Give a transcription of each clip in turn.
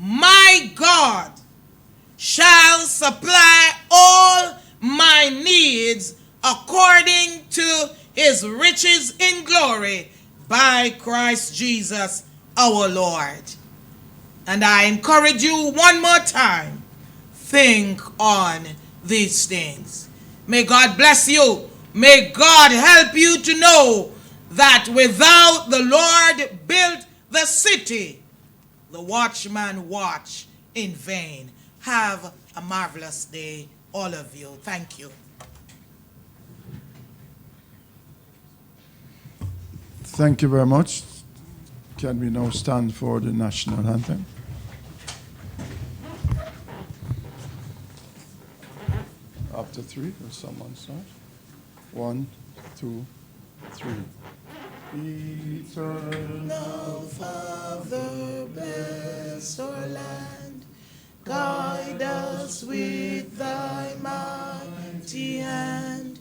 my God shall supply all my needs according to his riches in glory by Christ Jesus our Lord. And I encourage you one more time, think on these things. May God bless you. May God help you to know that without the Lord built the city, the watchman watch in vain. Have a marvelous day, all of you. Thank you. Thank you very much. Can we now stand for the national anthem? After three, will someone start? 1, 2, 3. Eternal Father, bless our land. Guide us with thy mighty hand.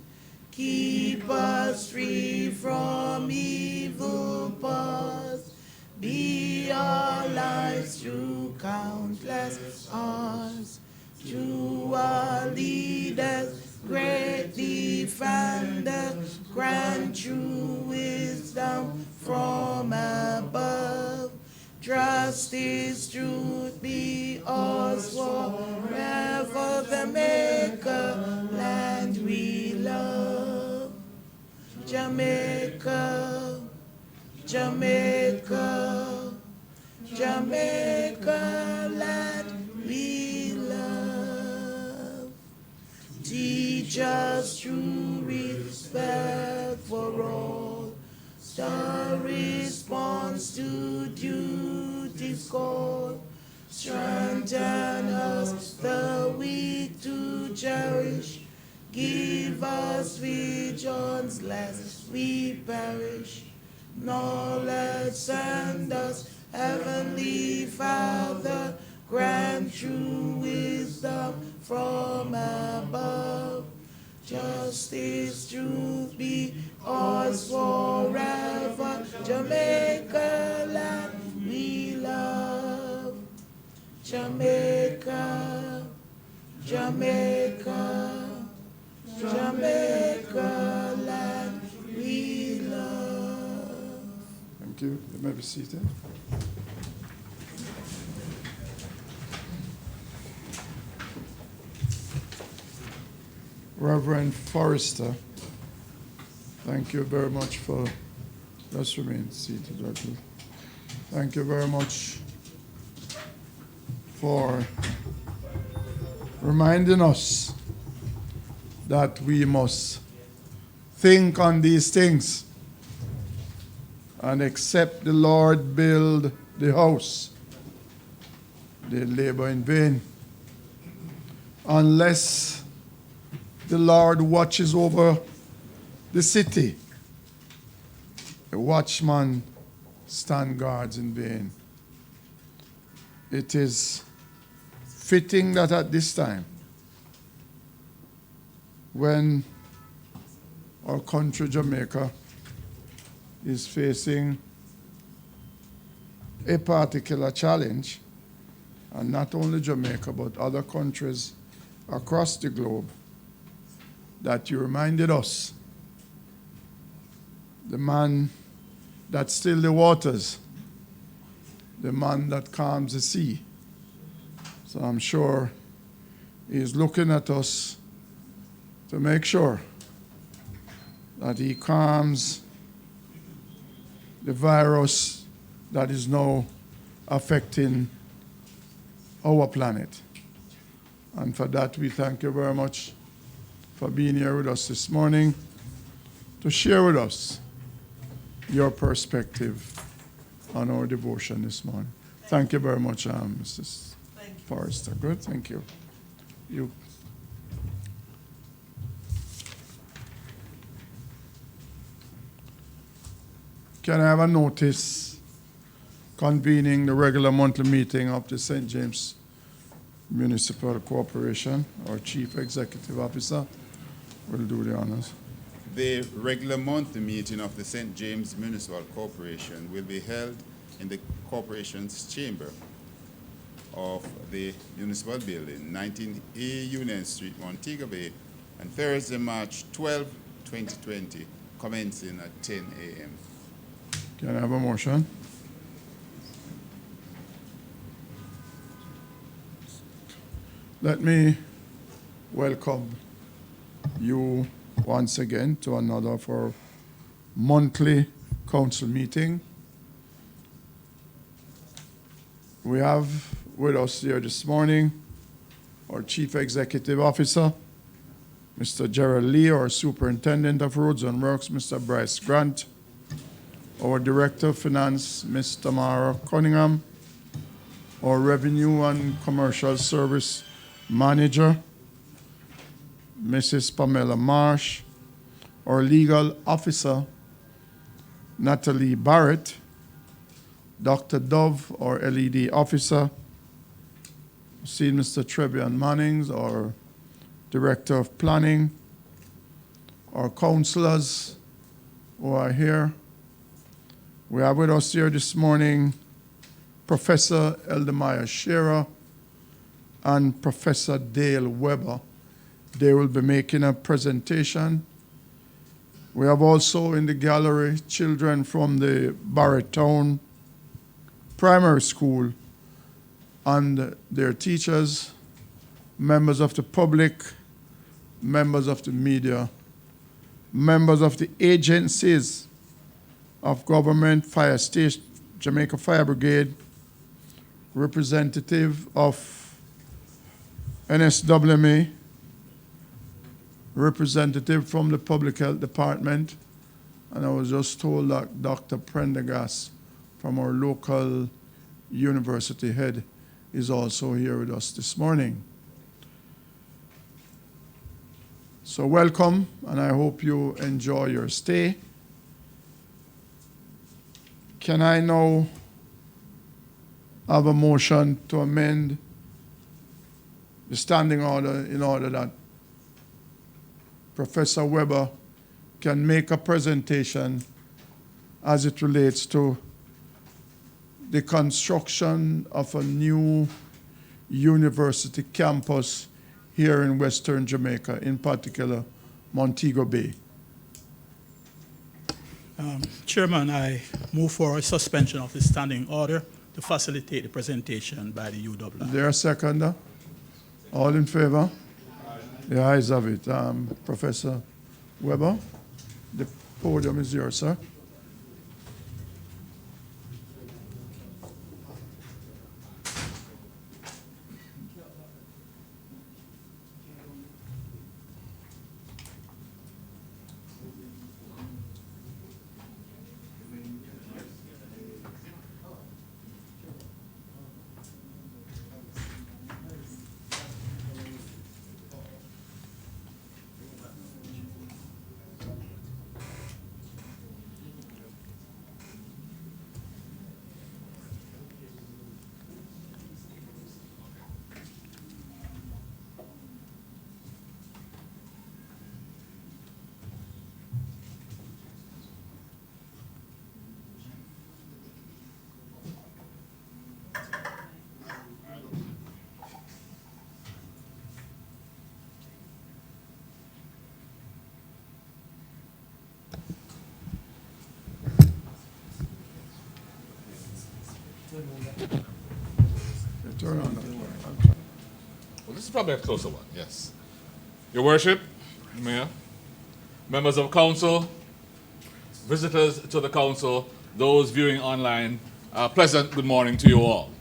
Keep us free from evil paths. Be our lives through countless hours. To our leaders, great defenders, grant true wisdom from above. Justice, truth be ours forever, the Maker land we love. Jamaica, Jamaica, Jamaica land we love. Teach us true respect for all. The response to duty's call. Strengthen us, the weak to cherish. Give us visions lest we perish. Knowledge send us, Heavenly Father. Grant true wisdom from above. Justice, truth be ours forever. Jamaica land we love. Jamaica, Jamaica, Jamaica land we love. Thank you. You may be seated. Reverend Forrester, thank you very much for, let's remain seated right here. Thank you very much for reminding us that we must think on these things and except the Lord build the house, they labor in vain. Unless the Lord watches over the city, the watchman stand guards in vain. It is fitting that at this time, when our country, Jamaica, is facing a particular challenge, and not only Jamaica, but other countries across the globe, that you reminded us, the man that still the waters, the man that calms the sea. So I'm sure he's looking at us to make sure that he calms the virus that is now affecting our planet. And for that, we thank you very much for being here with us this morning to share with us your perspective on our devotion this morning. Thank you very much, Mrs. Forrester. Good, thank you. You. Can I have a notice convening the regular monthly meeting of the St. James Municipal Corporation? Our Chief Executive Officer will do the honors. The regular monthly meeting of the St. James Municipal Corporation will be held in the corporation's chamber of the Municipal Building, 19A Union Street, Montego Bay, on Thursday, March 12, 2020, commencing at 10 a.m. Can I have a motion? Let me welcome you once again to another of our monthly council meeting. We have with us here this morning our Chief Executive Officer, Mr. Gerald Lee, our Superintendent of Roads and Works, Mr. Bryce Grant, our Director of Finance, Ms. Tamara Cunningham, our Revenue and Commercial Service Manager, Mrs. Pamela Marsh, our Legal Officer, Natalie Barrett, Dr. Dove, our LED Officer, see Mr. Trevian Mannings, our Director of Planning, our councillors who are here. We have with us here this morning Professor Eldemaya Shearer and Professor Dale Weber. They will be making a presentation. We have also in the gallery children from the Barretown Primary School and their teachers, members of the public, members of the media, members of the agencies of government, fire station, Jamaica Fire Brigade, representative of NSWMA, representative from the Public Health Department, and I was just told that Dr. Prendergast from our local university head is also here with us this morning. So welcome, and I hope you enjoy your stay. Can I now have a motion to amend the standing order in order that Professor Weber can make a presentation as it relates to the construction of a new university campus here in Western Jamaica, in particular Montego Bay? Chairman, I move for a suspension of the standing order to facilitate the presentation by the UWI. Is there a seconder? All in favor? The ayes have it. Professor Weber, the podium is yours, sir. Turn on that one. Well, this is probably a closer one, yes. Your Worship, Mayor, members of council, visitors to the council, those viewing online, pleasant good morning to you all.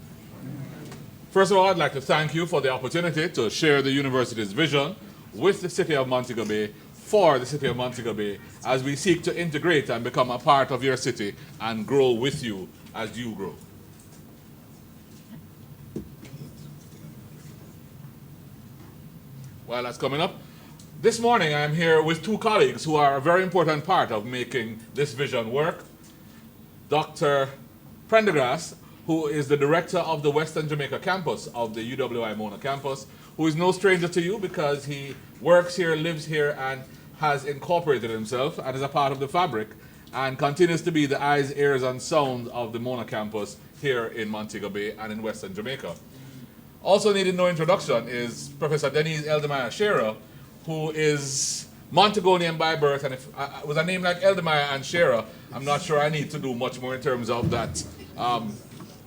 First of all, I'd like to thank you for the opportunity to share the university's vision with the city of Montego Bay, for the city of Montego Bay, as we seek to integrate and become a part of your city and grow with you as you grow. While that's coming up, this morning I'm here with two colleagues who are a very important part of making this vision work. Dr. Prendergast, who is the director of the Western Jamaica campus of the UWI Mona campus, who is no stranger to you because he works here, lives here, and has incorporated himself and is a part of the fabric and continues to be the eyes, ears, and sound of the Mona campus here in Montego Bay and in Western Jamaica. Also needed no introduction is Professor Denise Eldemire Shearer, who is Montagonian by birth, and if with a name like Eldemire and Shearer, I'm not sure I need to do much more in terms of that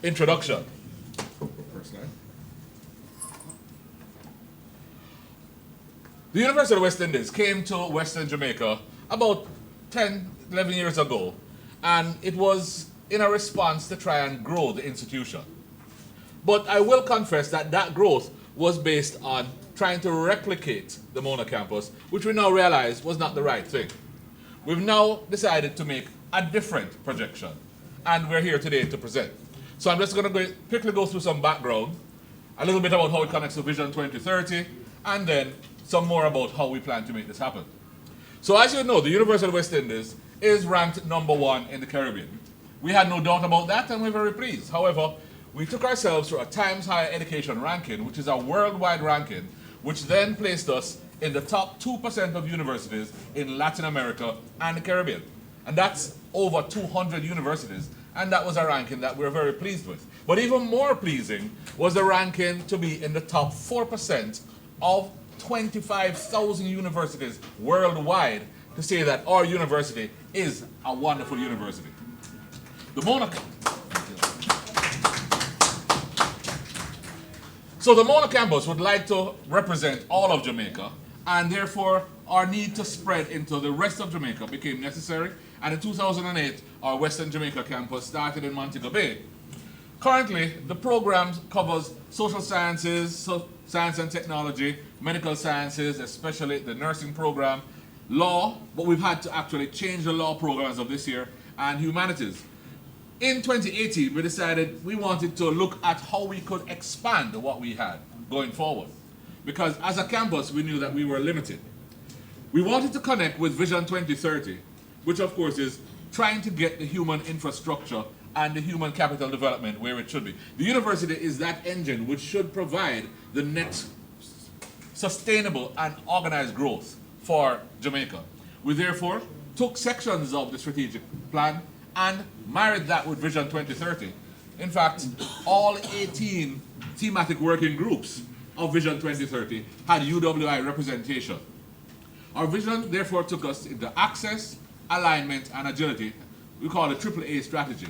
introduction. The University of West Indies came to Western Jamaica about 10, 11 years ago, and it was in a response to try and grow the institution. But I will confess that that growth was based on trying to replicate the Mona campus, which we now realize was not the right thing. We've now decided to make a different projection, and we're here today to present. So I'm just going to quickly go through some background, a little bit about how it connects to Vision 2030, and then some more about how we plan to make this happen. So as you know, the University of West Indies is ranked #1 in the Caribbean. We had no doubt about that, and we're very pleased. However, we took ourselves through a Times Higher Education ranking, which is a worldwide ranking, which then placed us in the top 2% of universities in Latin America and the Caribbean. And that's over 200 universities, and that was a ranking that we're very pleased with. But even more pleasing was the ranking to be in the top 4% of 25,000 universities worldwide, to say that our university is a wonderful university. The Mona. So the Mona campus would like to represent all of Jamaica, and therefore our need to spread into the rest of Jamaica became necessary, and in 2008 our Western Jamaica campus started in Montego Bay. Currently, the program covers social sciences, science and technology, medical sciences, especially the nursing program, law, but we've had to actually change the law programs of this year, and humanities. In 2018, we decided we wanted to look at how we could expand what we had going forward. Because as a campus, we knew that we were limited. We wanted to connect with Vision 2030, which of course is trying to get the human infrastructure and the human capital development where it should be. The university is that engine which should provide the next sustainable and organized growth for Jamaica. We therefore took sections of the strategic plan and married that with Vision 2030. In fact, all 18 thematic working groups of Vision 2030 had UWI representation. Our vision therefore took us into access, alignment, and agility. We call it AAA strategy.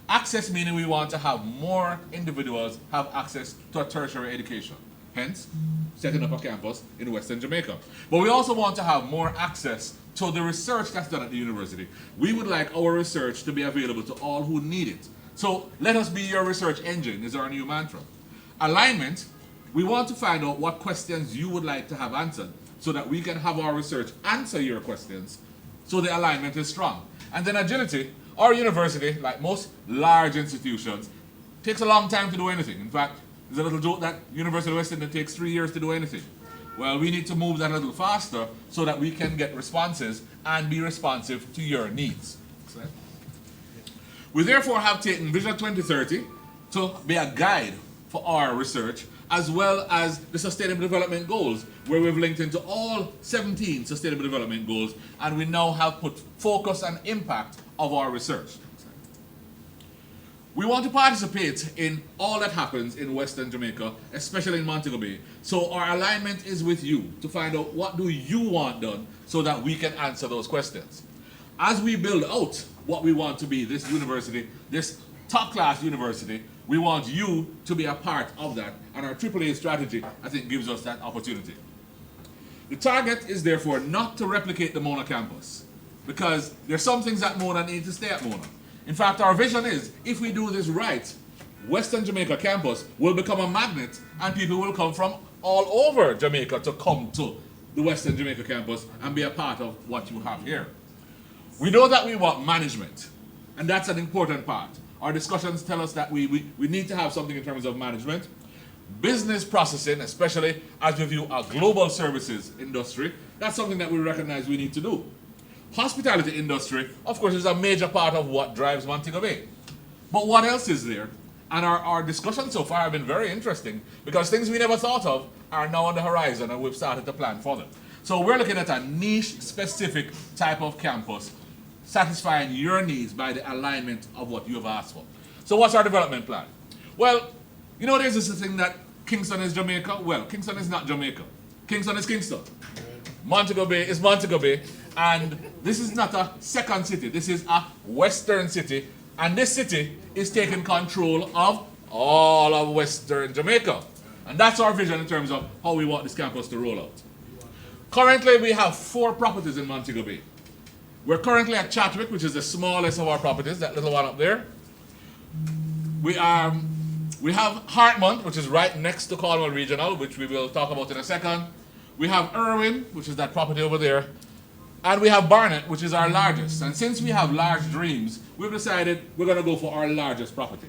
Access meaning we want to have more individuals have access to a tertiary education. Hence, setting up a campus in Western Jamaica. But we also want to have more access to the research that's done at the university. We would like our research to be available to all who need it. So let us be your research engine is our new mantra. Alignment, we want to find out what questions you would like to have answered so that we can have our research answer your questions so the alignment is strong. And then agility, our university, like most large institutions, takes a long time to do anything. In fact, there's a little joke that University of West Indies takes 3 years to do anything. Well, we need to move that a little faster so that we can get responses and be responsive to your needs. We therefore have taken Vision 2030 to be a guide for our research, as well as the Sustainable Development Goals, where we've linked into all 17 Sustainable Development Goals, and we now have put focus and impact of our research. We want to participate in all that happens in Western Jamaica, especially in Montego Bay. So our alignment is with you to find out what do you want done so that we can answer those questions. As we build out what we want to be, this university, this top-class university, we want you to be a part of that. And our AAA strategy, I think, gives us that opportunity. The target is therefore not to replicate the Mona campus, because there's some things that Mona need to stay at Mona. In fact, our vision is, if we do this right, Western Jamaica campus will become a magnet and people will come from all over Jamaica to come to the Western Jamaica campus and be a part of what you have here. We know that we want management, and that's an important part. Our discussions tell us that we need to have something in terms of management. Business processing, especially as we view a global services industry, that's something that we recognize we need to do. Hospitality industry, of course, is a major part of what drives Montego Bay. But what else is there? And our discussions so far have been very interesting because things we never thought of are now on the horizon and we've started to plan for them. So we're looking at a niche-specific type of campus satisfying your needs by the alignment of what you have asked for. So what's our development plan? Well, you know, there's this thing that Kingston is Jamaica. Well, Kingston is not Jamaica. Kingston is Kingston. Montego Bay is Montego Bay. And this is not a second city. This is a western city. And this city is taking control of all of western Jamaica. And that's our vision in terms of how we want this campus to roll out. Currently, we have 4 properties in Montego Bay. We're currently at Chatwick, which is the smallest of our properties, that little one up there. We have Hartmont, which is right next to Cornwall Regional, which we will talk about in a second. We have Irwin, which is that property over there. And we have Barnet, which is our largest. And since we have large dreams, we've decided we're going to go for our largest property.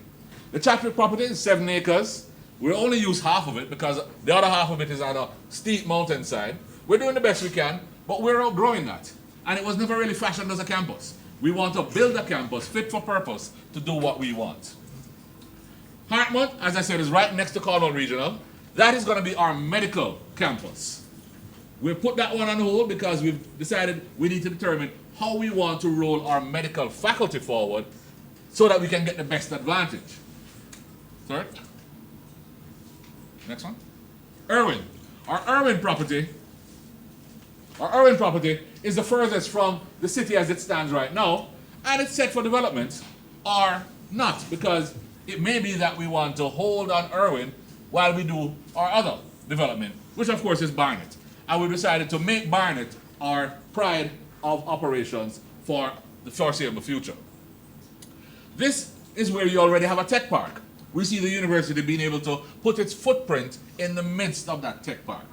The Chatwick property is 7 acres. We'll only use half of it because the other half of it is on a steep mountainside. We're doing the best we can, but we're outgrowing that. And it was never really fashioned as a campus. We want to build a campus fit for purpose to do what we want. Hartmont, as I said, is right next to Cornwall Regional. That is going to be our medical campus. We'll put that one on hold because we've decided we need to determine how we want to roll our medical faculty forward so that we can get the best advantage. Third. Next one. Irwin. Our Irwin property is the furthest from the city as it stands right now, and it's set for development or not, because it may be that we want to hold on Irwin while we do our other development, which of course is Barnet. And we decided to make Barnet our pride of operations for the foreseeable future. This is where you already have a tech park. We see the university being able to put its footprint in the midst of that tech park.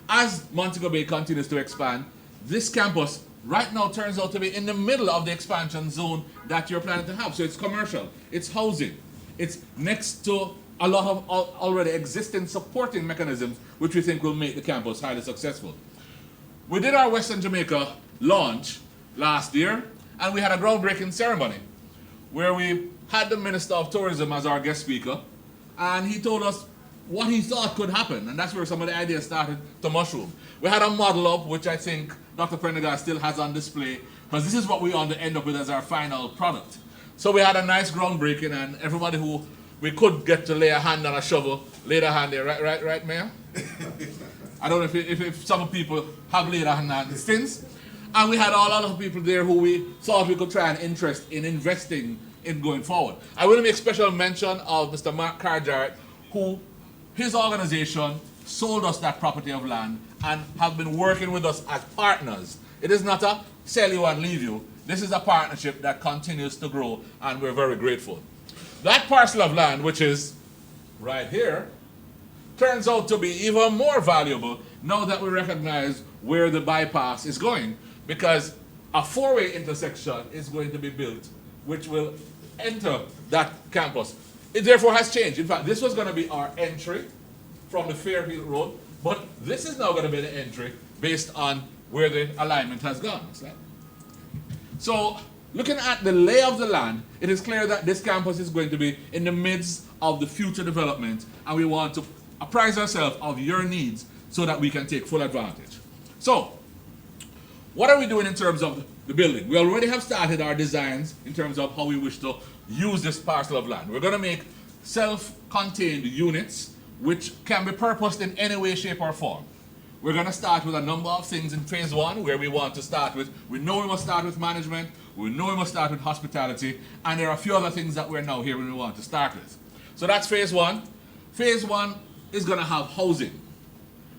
As Montego Bay continues to expand, this campus right now turns out to be in the middle of the expansion zone that you're planning to have. So it's commercial, it's housing, it's next to a lot of already existing supporting mechanisms which we think will make the campus highly successful. We did our Western Jamaica launch last year, and we had a groundbreaking ceremony where we had the Minister of Tourism as our guest speaker, and he told us what he thought could happen, and that's where some of the ideas started to mushroom. We had a model up, which I think Dr. Prendergast still has on display, because this is what we want to end up with as our final product. So we had a nice groundbreaking, and everybody who we could get to lay a hand on a shovel, laid a hand there, right, Mayor? I don't know if some people have laid a hand on since. And we had all other people there who we thought we could try and interest in investing in going forward. I want to make special mention of Mr. Mark Carjarrett, who his organization sold us that property of land and have been working with us as partners. It is not a sell you and leave you. This is a partnership that continues to grow, and we're very grateful. That parcel of land, which is right here, turns out to be even more valuable now that we recognize where the bypass is going, because a 4-way intersection is going to be built which will enter that campus. It therefore has changed. In fact, this was going to be our entry from the Fairfield Road, but this is now going to be the entry based on where the alignment has gone. So, looking at the lay of the land, it is clear that this campus is going to be in the midst of the future development, and we want to apprise ourselves of your needs so that we can take full advantage. So, what are we doing in terms of the building? We already have started our designs in terms of how we wish to use this parcel of land. We're going to make self-contained units which can be purposed in any way, shape, or form. We're going to start with a number of things in phase 1 where we want to start with. We know we must start with management, we know we must start with hospitality, and there are a few other things that we're now here we want to start with. So that's phase 1. Phase 1 is going to have housing.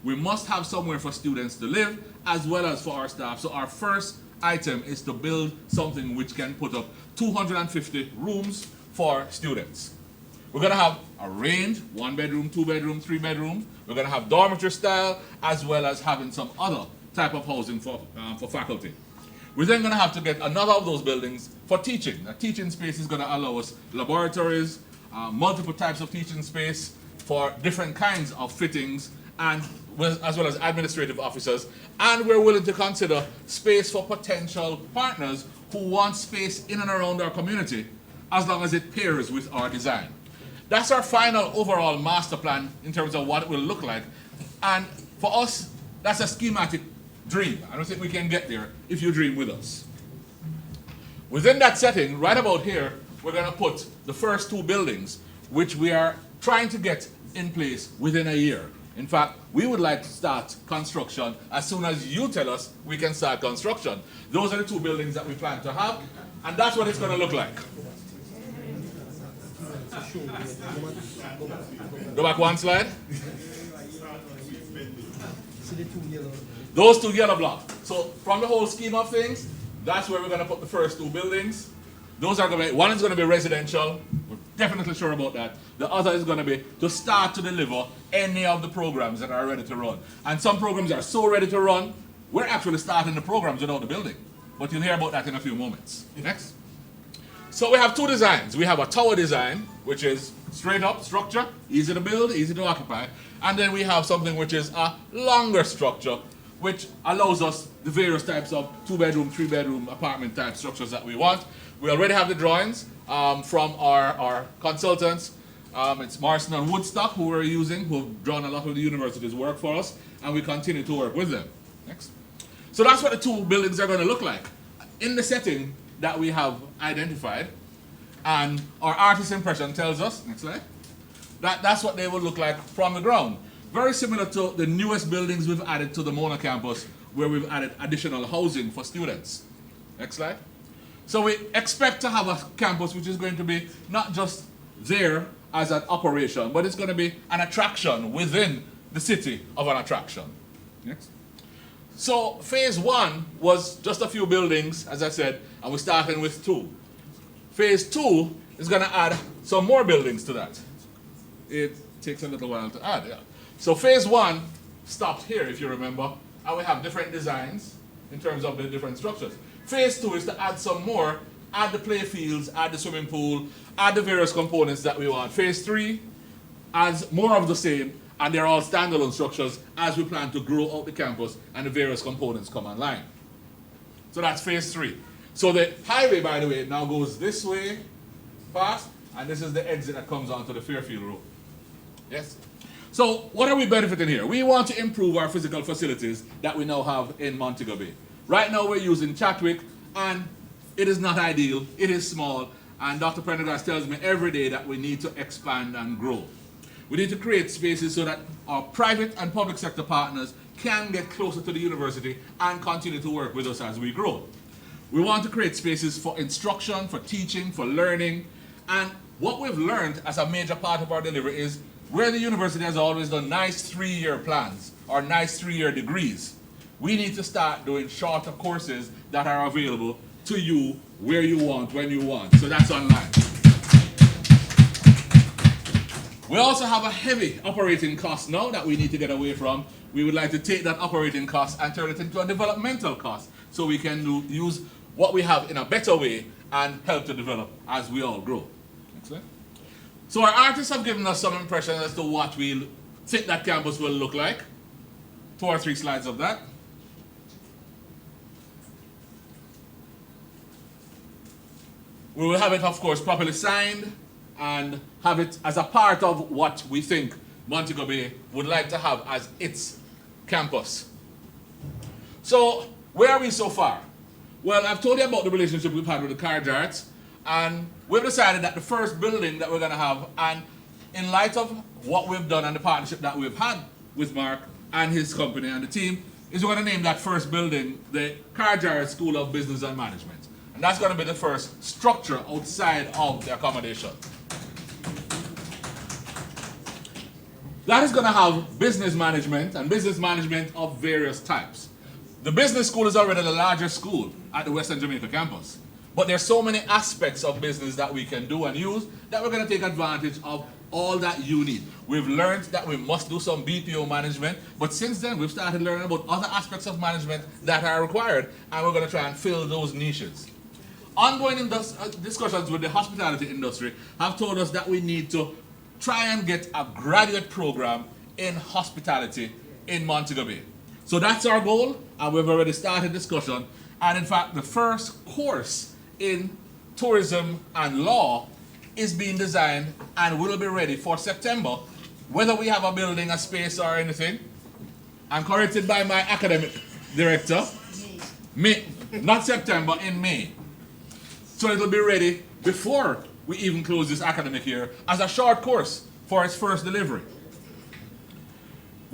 We must have somewhere for students to live as well as for our staff. So our first item is to build something which can put up 250 rooms for students. We're going to have a range, 1 bedroom, 2 bedroom, 3 bedroom. We're going to have dormitory style as well as having some other type of housing for faculty. We're then going to have to get another of those buildings for teaching. A teaching space is going to allow us laboratories, multiple types of teaching space for different kinds of fittings, and as well as administrative officers. And we're willing to consider space for potential partners who want space in and around our community as long as it pairs with our design. That's our final overall master plan in terms of what it will look like. And for us, that's a schematic dream. I don't think we can get there if you dream with us. Within that setting, right about here, we're going to put the first 2 buildings, which we are trying to get in place within a year. In fact, we would like to start construction as soon as you tell us we can start construction. Those are the 2 buildings that we plan to have, and that's what it's going to look like. Go back one slide. Those 2 yellow blocks. So from the whole scheme of things, that's where we're going to put the first 2 buildings. Those are going to be, one is going to be residential. We're definitely sure about that. The other is going to be to start to deliver any of the programs that are ready to run. And some programs are so ready to run, we're actually starting the programs without the building. But you'll hear about that in a few moments. Next. So we have 2 designs. We have a tower design, which is straight up structure, easy to build, easy to occupy. And then we have something which is a longer structure, which allows us the various types of 2-bedroom, 3-bedroom apartment type structures that we want. We already have the drawings from our consultants. It's Marston and Woodstock who we're using, who've drawn a lot of the university's work for us, and we continue to work with them. Next. So that's what the 2 buildings are going to look like in the setting that we have identified. And our artist impression tells us, next slide, that's what they will look like from the ground. Very similar to the newest buildings we've added to the Mona campus, where we've added additional housing for students. Next slide. So we expect to have a campus which is going to be not just there as an operation, but it's going to be an attraction within the city of an attraction. Next. So phase 1 was just a few buildings, as I said, and we're starting with 2. Phase 2 is going to add some more buildings to that. It takes a little while to add, yeah. So phase 1 stopped here, if you remember, and we have different designs in terms of the different structures. Phase 2 is to add some more, add the play fields, add the swimming pool, add the various components that we want. Phase 3 adds more of the same, and they're all standalone structures as we plan to grow out the campus and the various components come online. So that's phase 3. So the highway, by the way, now goes this way past, and this is the exit that comes onto the Fairfield Road. Yes? So what are we benefiting here? We want to improve our physical facilities that we now have in Montego Bay. Right now we're using Chatwick, and it is not ideal, it is small, and Dr. Prendergast tells me every day that we need to expand and grow. We need to create spaces so that our private and public sector partners can get closer to the university and continue to work with us as we grow. We want to create spaces for instruction, for teaching, for learning, and what we've learned as a major part of our delivery is where the university has always done nice 3-year plans or nice 3-year degrees, we need to start doing shorter courses that are available to you where you want, when you want. So that's online. We also have a heavy operating cost now that we need to get away from. We would like to take that operating cost and turn it into a developmental cost so we can use what we have in a better way and help to develop as we all grow. Next slide. So our artists have given us some impression as to what we think that campus will look like. 2 or 3 slides of that. We will have it, of course, properly signed and have it as a part of what we think Montego Bay would like to have as its campus. So, where are we so far? Well, I've told you about the relationship we've had with the Carriage Arts, and we've decided that the first building that we're going to have, and in light of what we've done and the partnership that we've had with Mark and his company and the team, is we're going to name that first building the Carriage Arts School of Business and Management. And that's going to be the first structure outside of the accommodation. That is going to have business management and business management of various types. The business school is already the largest school at the Western Jamaica campus. But there's so many aspects of business that we can do and use that we're going to take advantage of all that you need. We've learned that we must do some BPO management, but since then we've started learning about other aspects of management that are required, and we're going to try and fill those niches. Ongoing discussions with the hospitality industry have told us that we need to try and get a graduate program in hospitality in Montego Bay. So that's our goal, and we've already started discussion. And in fact, the first course in tourism and law is being designed and will be ready for September. Whether we have a building, a space, or anything, I'm corrected by my academic director. May, not September, in May. So it'll be ready before we even close this academic year as a short course for its first delivery.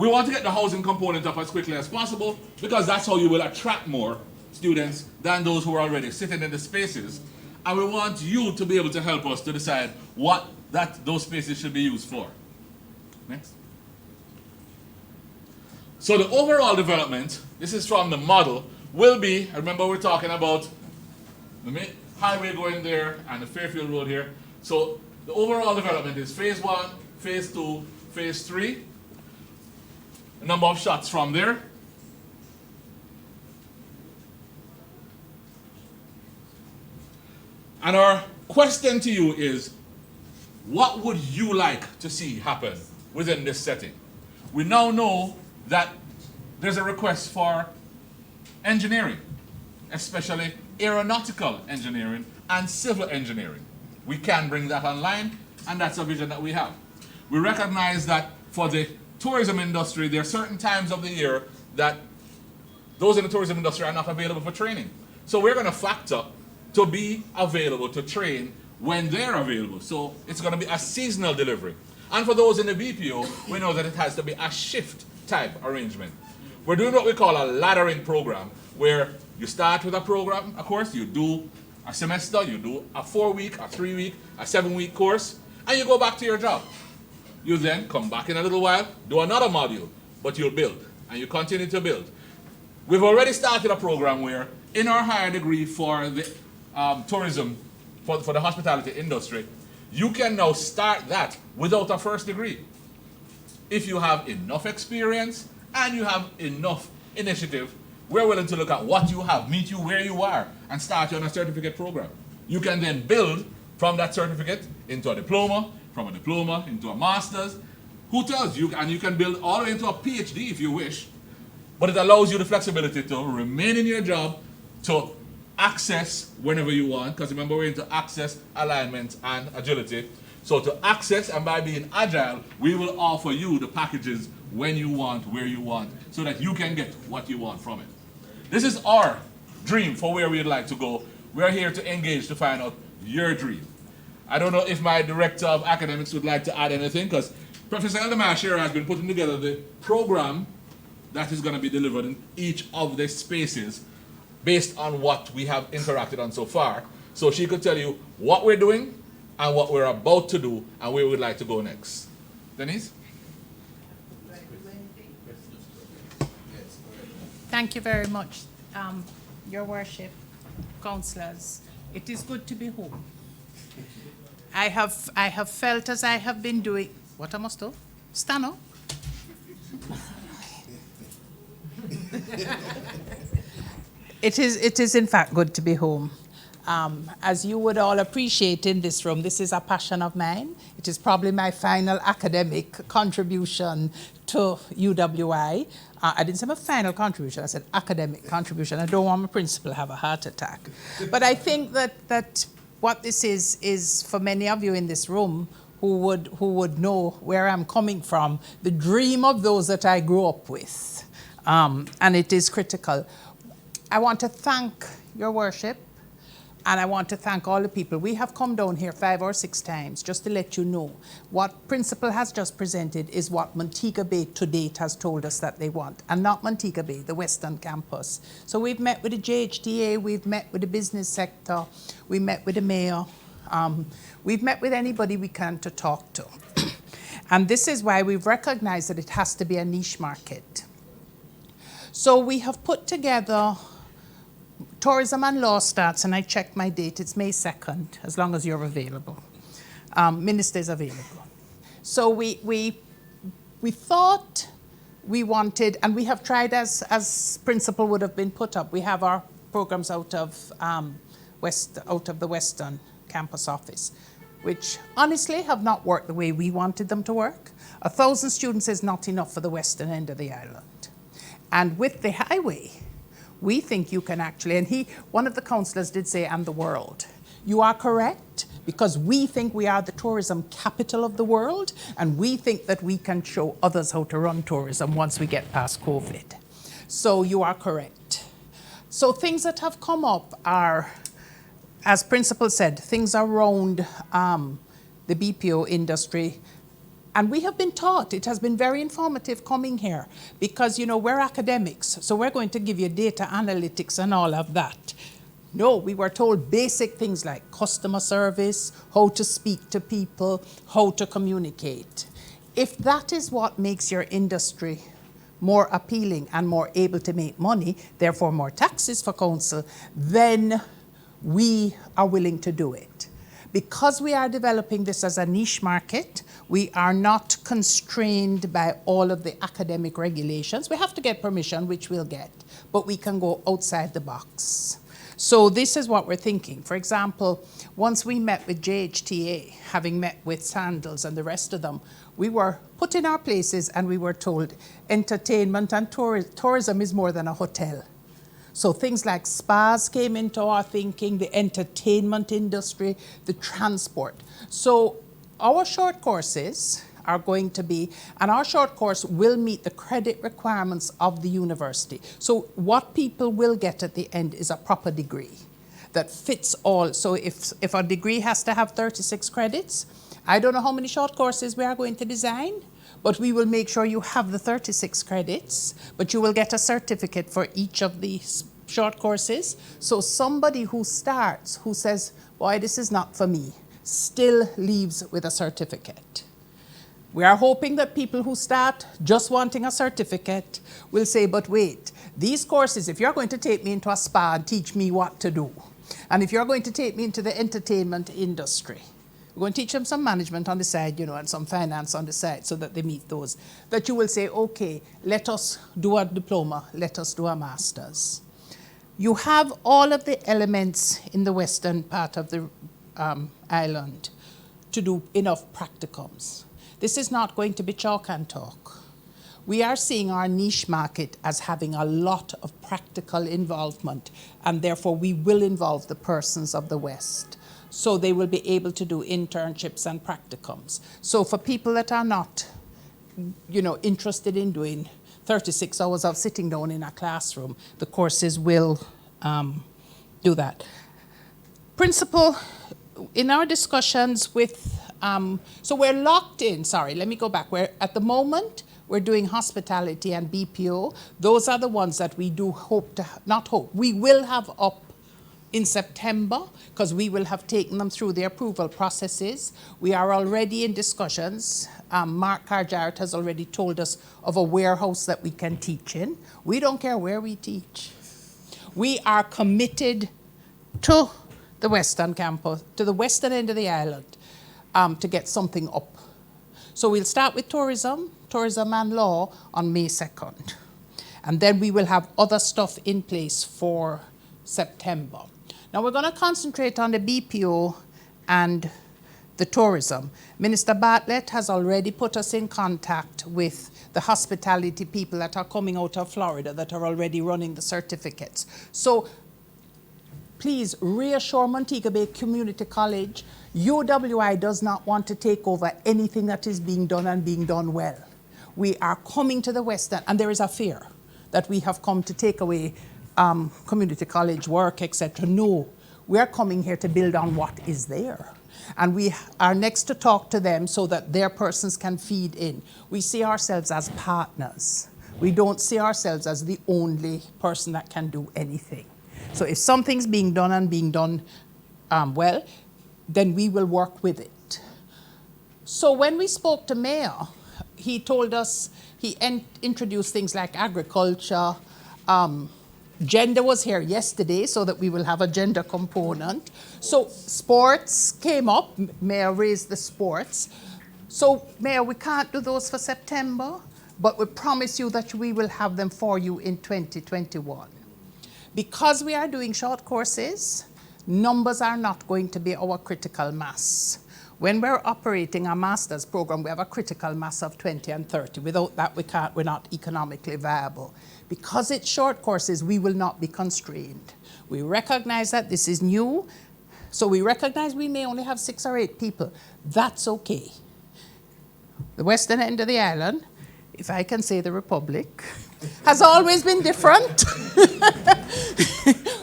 We want to get the housing component up as quickly as possible because that's how you will attract more students than those who are already sitting in the spaces. And we want you to be able to help us to decide what those spaces should be used for. Next. So the overall development, this is from the model, will be, remember we're talking about the highway going there and the Fairfield Road here. So the overall development is phase 1, phase 2, phase 3. A number of shots from there. And our question to you is, what would you like to see happen within this setting? We now know that there's a request for engineering, especially aeronautical engineering and civil engineering. We can bring that online, and that's a vision that we have. We recognize that for the tourism industry, there are certain times of the year that those in the tourism industry are not available for training. So we're going to factor to be available to train when they're available. So it's going to be a seasonal delivery. And for those in the BPO, we know that it has to be a shift type arrangement. We're doing what we call a laddering program, where you start with a program, of course, you do a semester, you do a 4-week, a 3-week, a 7-week course, and you go back to your job. You then come back in a little while, do another module, but you'll build, and you continue to build. We've already started a program where, in our higher degree for the tourism, for the hospitality industry, you can now start that without a first degree. If you have enough experience and you have enough initiative, we're willing to look at what you have, meet you where you are, and start you on a certificate program. You can then build from that certificate into a diploma, from a diploma into a master's. Who tells you? And you can build all the way into a PhD if you wish. But it allows you the flexibility to remain in your job, to access whenever you want, because remember we're into access, alignment, and agility. So to access, and by being agile, we will offer you the packages when you want, where you want, so that you can get what you want from it. This is our dream for where we'd like to go. We're here to engage to find out your dream. I don't know if my director of academics would like to add anything, because Professor Eldemar has been putting together the program that is going to be delivered in each of the spaces based on what we have interacted on so far. So she could tell you what we're doing and what we're about to do and where we'd like to go next. Denise? Thank you very much, Your Worship, councillors. It is good to be home. I have felt as I have been doing. What I must do? Stand up. It is in fact good to be home. As you would all appreciate in this room, this is a passion of mine. It is probably my final academic contribution to UWI. I didn't say my final contribution, I said academic contribution. I don't want my principal to have a heart attack. But I think that what this is for many of you in this room who would know where I'm coming from, the dream of those that I grew up with. And it is critical. I want to thank Your Worship, and I want to thank all the people. We have come down here 5 or 6 times just to let you know what Principal has just presented is what Montego Bay to date has told us that they want, and not Montego Bay, the Western Campus. So we've met with the JHTA, we've met with the business sector, we met with the mayor, we've met with anybody we can to talk to. And this is why we've recognized that it has to be a niche market. So we have put together. Tourism and law starts, and I checked my date, it's May 2nd, as long as you're available. Minister is available. So we thought we wanted, and we have tried as principle would have been put up. We have our programs out of the Western Campus office, which honestly have not worked the way we wanted them to work. 1,000 students is not enough for the western end of the island. And with the highway, we think you can actually, and one of the councillors did say, and the world. You are correct, because we think we are the tourism capital of the world, and we think that we can show others how to run tourism once we get past COVID. So you are correct. So things that have come up are, as Principal said, things around the BPO industry. And we have been taught, it has been very informative coming here because, you know, we're academics, so we're going to give you data analytics and all of that. No, we were told basic things like customer service, how to speak to people, how to communicate. If that is what makes your industry more appealing and more able to make money, therefore more taxes for council, then we are willing to do it. Because we are developing this as a niche market, we are not constrained by all of the academic regulations. We have to get permission, which we'll get, but we can go outside the box. So this is what we're thinking. For example, once we met with JHTA, having met with Sandals and the rest of them, we were put in our places and we were told entertainment and tourism is more than a hotel. So things like spas came into our thinking, the entertainment industry, the transport. So our short courses are going to be, and our short course will meet the credit requirements of the university. So what people will get at the end is a proper degree that fits all. So if a degree has to have 36 credits, I don't know how many short courses we are going to design, but we will make sure you have the 36 credits, but you will get a certificate for each of these short courses. So somebody who starts, who says, boy, this is not for me, still leaves with a certificate. We are hoping that people who start just wanting a certificate will say, but wait, these courses, if you're going to take me into a spa and teach me what to do, and if you're going to take me into the entertainment industry, we're going to teach them some management on the side, you know, and some finance on the side so that they meet those, that you will say, okay, let us do a diploma, let us do a master's. You have all of the elements in the western part of the island to do enough practicums. This is not going to be chalk and talk. We are seeing our niche market as having a lot of practical involvement, and therefore we will involve the persons of the West. So they will be able to do internships and practicums. So for people that are not, you know, interested in doing 36 hours of sitting down in a classroom, the courses will do that. Principal, in our discussions with, so we're locked in, sorry, let me go back. At the moment, we're doing hospitality and BPO. Those are the ones that we do hope to, not hope, we will have up in September, because we will have taken them through the approval processes. We are already in discussions. Mark Carjarrett has already told us of a warehouse that we can teach in. We don't care where we teach. We are committed to the Western campus, to the western end of the island, to get something up. So we'll start with tourism and law on May 2nd. And then we will have other stuff in place for September. Now we're going to concentrate on the BPO and the tourism. Minister Bartlett has already put us in contact with the hospitality people that are coming out of Florida that are already running the certificates. So please reassure Montego Bay Community College, UWI does not want to take over anything that is being done and being done well. We are coming to the West End, and there is a fear that we have come to take away community college work, etc. No, we are coming here to build on what is there. And we are next to talk to them so that their persons can feed in. We see ourselves as partners. We don't see ourselves as the only person that can do anything. So if something's being done and being done well, then we will work with it. So when we spoke to Mayor, he told us, he introduced things like agriculture. Gender was here yesterday, so that we will have a gender component. So sports came up. Mayor raised the sports. So Mayor, we can't do those for September, but we promise you that we will have them for you in 2021. Because we are doing short courses, numbers are not going to be our critical mass. When we're operating a master's program, we have a critical mass of 20 and 30. Without that, we're not economically viable. Because it's short courses, we will not be constrained. We recognize that this is new, so we recognize we may only have 6 or 8 people. That's okay. The western end of the island, if I can say the Republic, has always been different.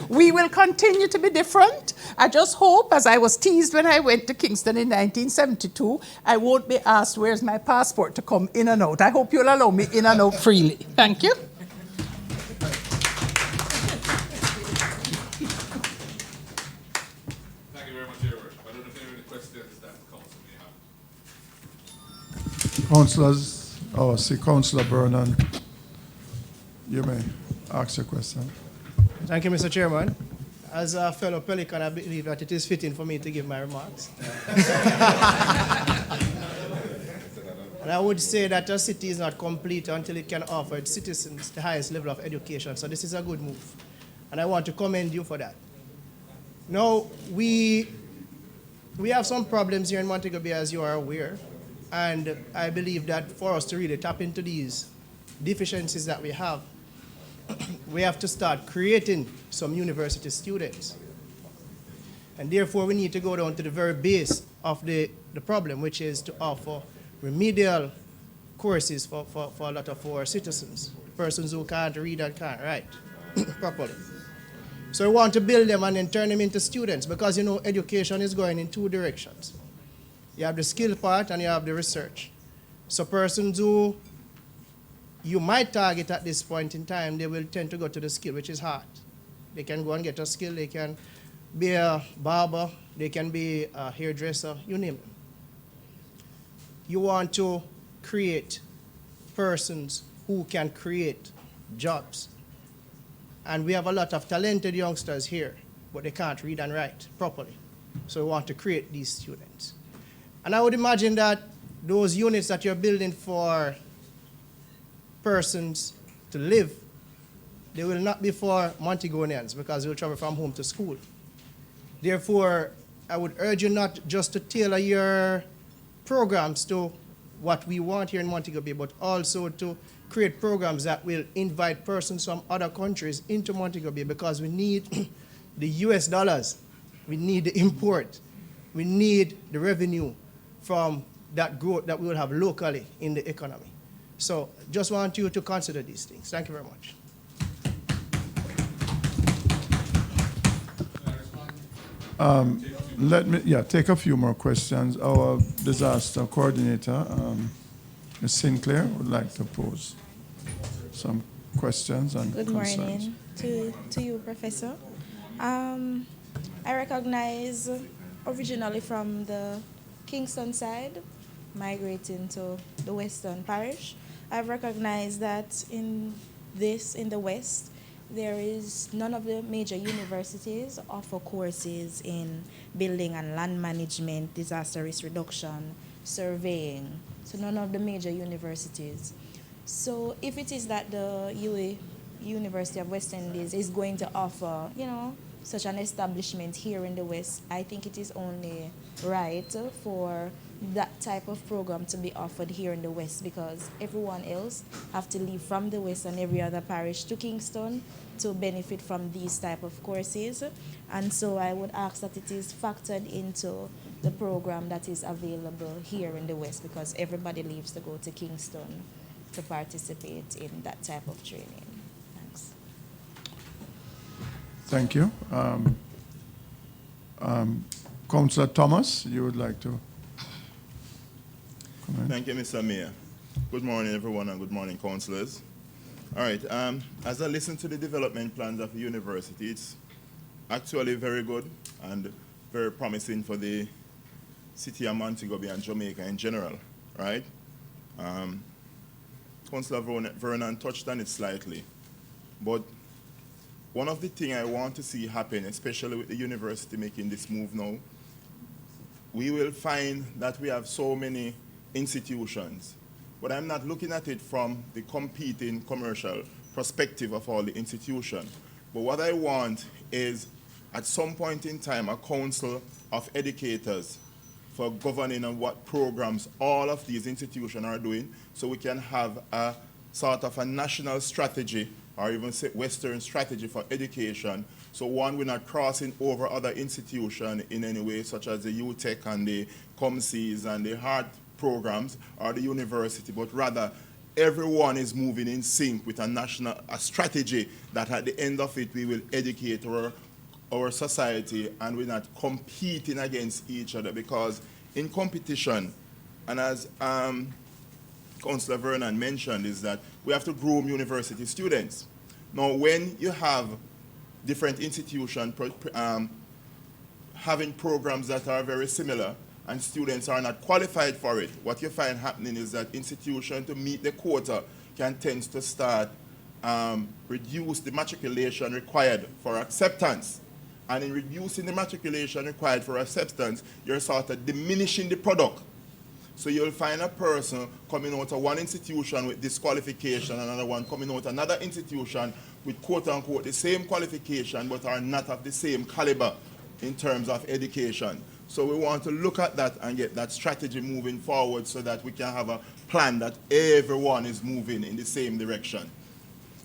We will continue to be different, I just hope, as I was teased when I went to Kingston in 1972, I won't be asked where's my passport to come in and out. I hope you'll allow me in and out freely. Thank you. Thank you very much, Your Worship. I don't know if there are any questions that the council may have. Councillors, Councillor Vernon, you may ask your question. Thank you, Mr. Chairman. As a fellow Pelican, I believe that it is fitting for me to give my remarks. And I would say that a city is not complete until it can offer its citizens the highest level of education. So this is a good move. And I want to commend you for that. Now, we have some problems here in Montego Bay, as you are aware. And I believe that for us to really tap into these deficiencies that we have to start creating some university students. And therefore, we need to go down to the very base of the problem, which is to offer remedial courses for a lot of our citizens, persons who can't read and can't write properly. So we want to build them and then turn them into students, because, you know, education is going in two directions. You have the skill part and you have the research. So persons who you might target at this point in time, they will tend to go to the skill, which is hard. They can go and get a skill. They can be a barber. They can be a hairdresser, you name it. You want to create persons who can create jobs. And we have a lot of talented youngsters here, but they can't read and write properly. So we want to create these students. And I would imagine that those units that you're building for persons to live, they will not be for Montegonians, because they will travel from home to school. Therefore, I would urge you not just to tailor your programs to what we want here in Montego Bay, but also to create programs that will invite persons from other countries into Montego Bay, because we need the US dollars, we need the import, we need the revenue from that growth that we will have locally in the economy. So just want you to consider these things. Thank you very much. Let me take a few more questions. Our disaster coordinator, Ms. Sinclair, would like to pose some questions and Good concerns. morning to you, Professor. I recognize originally from the Kingston side, migrating to the Western Parish. I've recognized that in the West, there is none of the major universities offer courses in building and land management, disaster risk reduction, surveying. So none of the major universities. So if it is that the University of West Indies is going to offer, such an establishment here in the West, I think it is only right for that type of program to be offered here in the West, because everyone else have to leave from the West and every other parish to Kingston to benefit from these type of courses. And so I would ask that it is factored into the program that is available here in the West, because everybody leaves to go to Kingston to participate in that type of training. Thanks. Thank you. Councillor Thomas, you would like to comment? Thank you, Mr. Mayor. Good morning, everyone, and good morning, councillors. All right, as I listen to the development plans of the university, it's actually very good and very promising for the city of Montego Bay and Jamaica in general, right? Councillor Vernon touched on it slightly, but one of the things I want to see happen, especially with the university making this move now, we will find that we have so many institutions, but I'm not looking at it from the competing commercial perspective of all the institutions. But what I want is, at some point in time, a council of educators for governing on what programs all of these institutions are doing, so we can have a sort of a national strategy, or even say Western strategy for education. So one, we're not crossing over other institutions in any way, such as the UTech and the COMCs and the hard programs or the university, but rather everyone is moving in sync with a strategy that at the end of it we will educate our our society and we're not competing against each other, because in competition, and as Councillor Vernon mentioned, is that we have to groom university students. Now, when you have different institutions having programs that are very similar and students are not qualified for it, what you find happening is that institutions, to meet the quota, can tend to start reduce the matriculation required for acceptance. And in reducing the matriculation required for acceptance, you're sort of diminishing the product. So you'll find a person coming out of one institution with this qualification, another one coming out of another institution with quote-unquote the same qualification but are not of the same caliber in terms of education. So we want to look at that and get that strategy moving forward so that we can have a plan that everyone is moving in the same direction.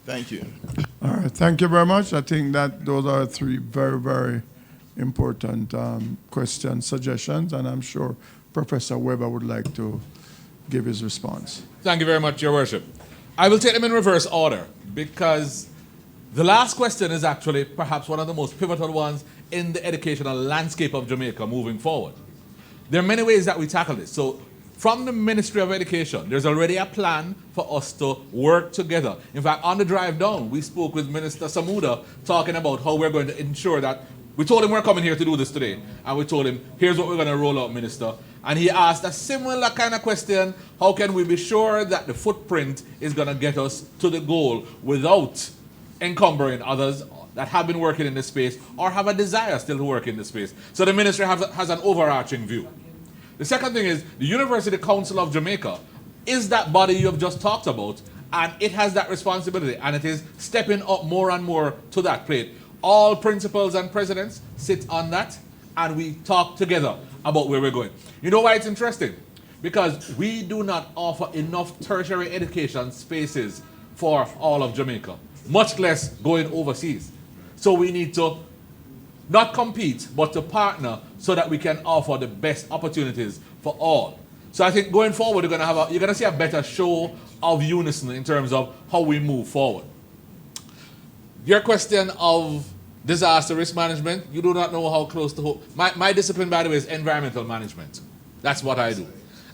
Thank you. All right, thank you very much. I think that those are three very, very important questions, suggestions, and I'm sure Professor Weber would like to give his response. Thank you very much, Your Worship. I will take them in reverse order because the last question is actually perhaps one of the most pivotal ones in the educational landscape of Jamaica moving forward. There are many ways that we tackle this. So from the Ministry of Education, there's already a plan for us to work together. In fact, on the drive down, we spoke with Minister Samuda talking about how we're going to ensure that, we told him we're coming here to do this today, and we told him, here's what we're going to roll out, Minister. And he asked a similar kind of question, how can we be sure that the footprint is going to get us to the goal without encumbering others that have been working in this space or have a desire still to work in this space? So the ministry has an overarching view. The second thing is the University Council of Jamaica is that body you have just talked about, and it has that responsibility, and it is stepping up more and more to that plate. All principals and presidents sit on that, and we talk together about where we're going. You know why it's interesting? Because we do not offer enough tertiary education spaces for all of Jamaica, much less going overseas. So we need to not compete, but to partner so that we can offer the best opportunities for all. So I think going forward, you're going to see a better show of unison in terms of how we move forward. Your question of disaster risk management, you do not know how close to home. My discipline, by the way, is environmental management. That's what I do.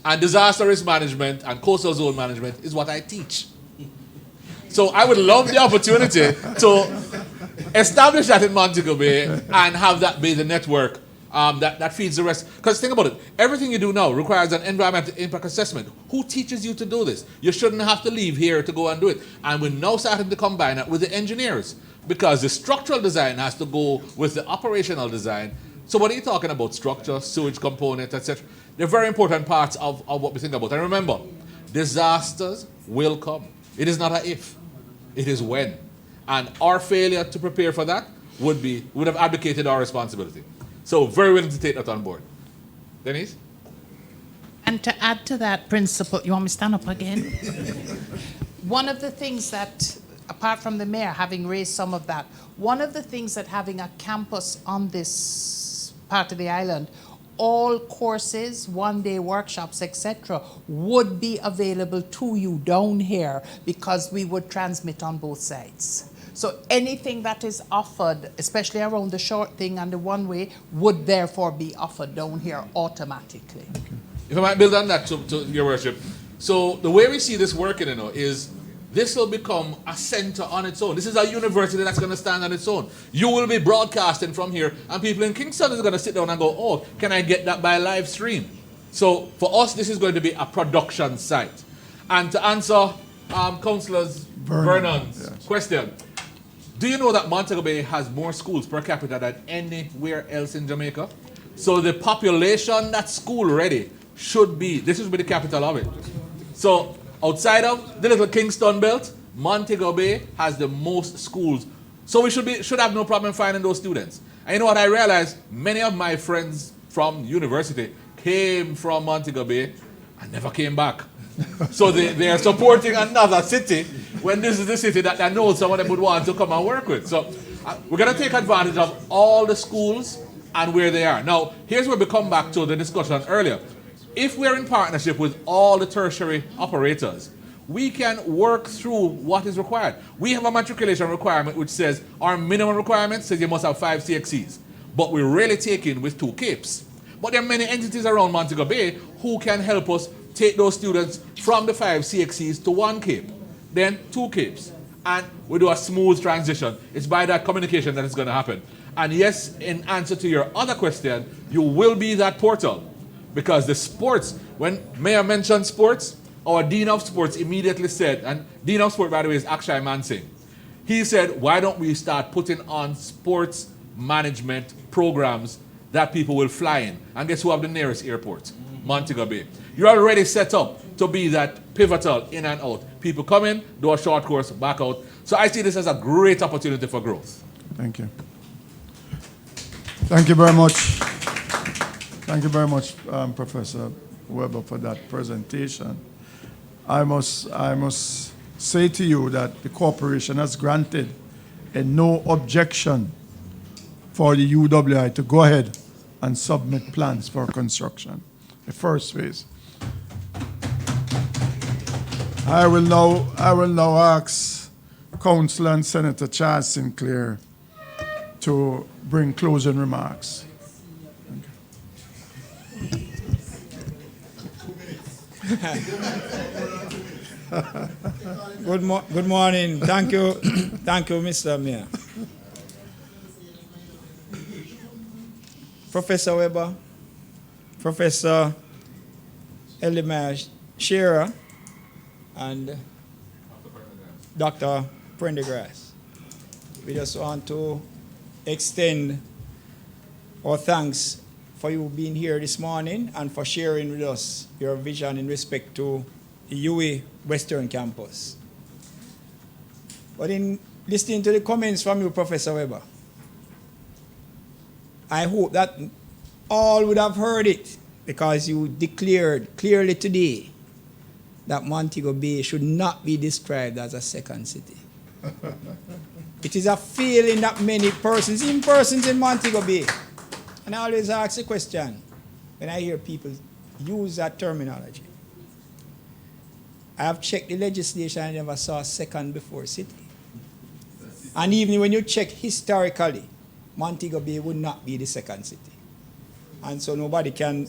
And disaster risk management and coastal zone management is what I teach. So I would love the opportunity to establish that in Montego Bay and have that be the network that feeds the rest. Because think about it, everything you do now requires an environmental impact assessment. Who teaches you to do this? You shouldn't have to leave here to go and do it. And we're now starting to combine it with the engineers, because the structural design has to go with the operational design. So what are you talking about? Structure, sewage component, etc. They're very important parts of what we think about. And remember, disasters will come. It is not an if, it is when. And our failure to prepare for that would have abdicated our responsibility. So very willing to take that on board. Denise? And to add to that principle, you want me to stand up again? One of the things that, apart from the mayor having raised some of that, one of the things that having a campus on this part of the island, all courses, one-day workshops, etc., would be available to you down here because we would transmit on both sides. So anything that is offered, especially around the short thing and the one-way, would therefore be offered down here automatically. Okay. If I might build on that, to Your Worship. So the way we see this working, is this will become a center on its own. This is a university that's going to stand on its own. You will be broadcasting from here, and people in Kingston are going to sit down and go, oh, can I get that by live stream? So for us, this is going to be a production site. And to answer Councillor Vernon's question, do you know that Montego Bay has more schools per capita than anywhere else in Jamaica? So the population that's school ready should be the capital of it. So outside of the little Kingston belt, Montego Bay has the most schools. So we should have no problem finding those students. And you know what I realized? Many of my friends from university came from Montego Bay and never came back. So they are supporting another city when this is the city that I know someone would want to come and work with. So we're going to take advantage of all the schools and where they are. Now, here's where we come back to the discussion earlier. If we're in partnership with all the tertiary operators, we can work through what is required. We have a matriculation requirement which says our minimum requirement says you must have 5 CXCs, but we're really taking with 2 capes. But there are many entities around Montego Bay who can help us take those students from the 5 CXCs to 1 cape, then 2 capes, and we do a smooth transition. It's by that communication that it's going to happen. And yes, in answer to your other question, you will be that portal, because the sports, when Mayor mentioned sports, our Dean of Sports immediately said, and Dean of Sport, by the way, is Akshay Mansingh. He said, why don't we start putting on sports management programs that people will fly in? And guess who have the nearest airport? Montego Bay. You're already set up to be that pivotal in and out. People come in, do a short course, back out. So I see this as a great opportunity for growth. Thank you. Thank you very much. Thank you very much, Professor Weber, for that presentation. I must say to you that the corporation has granted a no objection for the UWI to go ahead and submit plans for construction, the first phase. I will now ask Councillor and Senator Charles Sinclair to bring closing remarks. Good morning. Thank you, Mr. Mayor. Professor Weber, Professor Elimar Shearer, and Dr. Prendergrass. We just want to extend our thanks for you being here this morning and for sharing with us your vision in respect to the UWI Western Campus. But in listening to the comments from you, Professor Weber, I hope that all would have heard it, because you declared clearly today that Montego Bay should not be described as a second city. It is a feeling that many persons, even persons in Montego Bay, and I always ask the question when I hear people use that terminology. I have checked the legislation, I never saw a second before city. And even when you check historically, Montego Bay would not be the second city. And so nobody can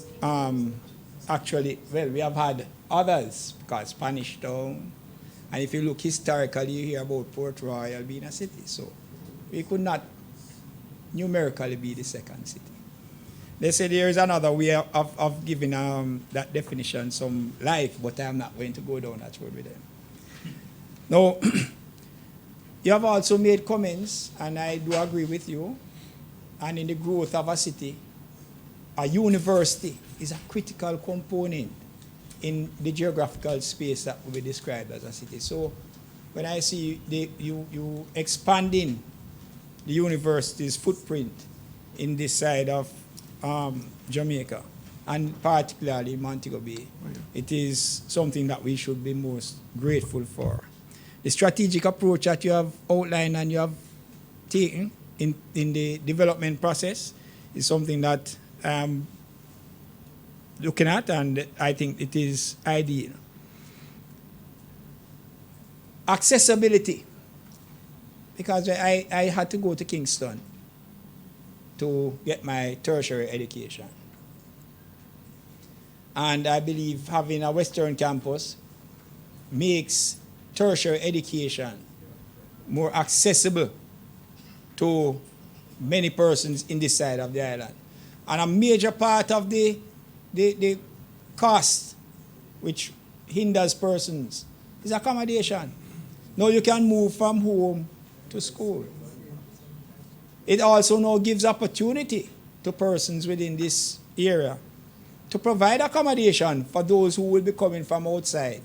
actually, well, we have had others, because Spanish Town, and if you look historically, you hear about Port Royal being a city. So we could not numerically be the second city. They say there is another way of giving that definition some life, but I'm not going to go down that road with them. Now, you have also made comments, and I do agree with you, and in the growth of a city, a university is a critical component in the geographical space that will be described as a city. So when I see you expanding the university's footprint in this side of Jamaica, and particularly Montego Bay, it is something that we should be most grateful for. The strategic approach that you have outlined and you have taken in the development process is something that I'm looking at, and I think it is ideal. Accessibility, because I had to go to Kingston to get my tertiary education. And I believe having a Western campus makes tertiary education more accessible to many persons in this side of the island. And a major part of the cost which hinders persons is accommodation. Now you can move from home to school. It also now gives opportunity to persons within this area to provide accommodation for those who will be coming from outside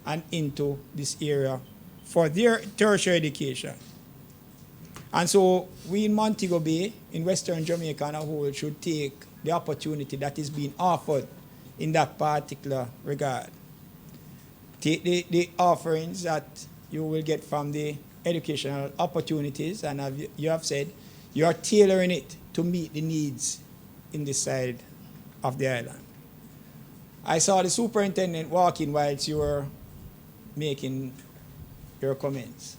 and into this area for their tertiary education. And so we in Montego Bay, in Western Jamaica and a whole, should take the opportunity that is being offered in that particular regard. Take the offerings that you will get from the educational opportunities, and as you have said, you are tailoring it to meet the needs in this side of the island. I saw the superintendent walking whilst you were making your comments.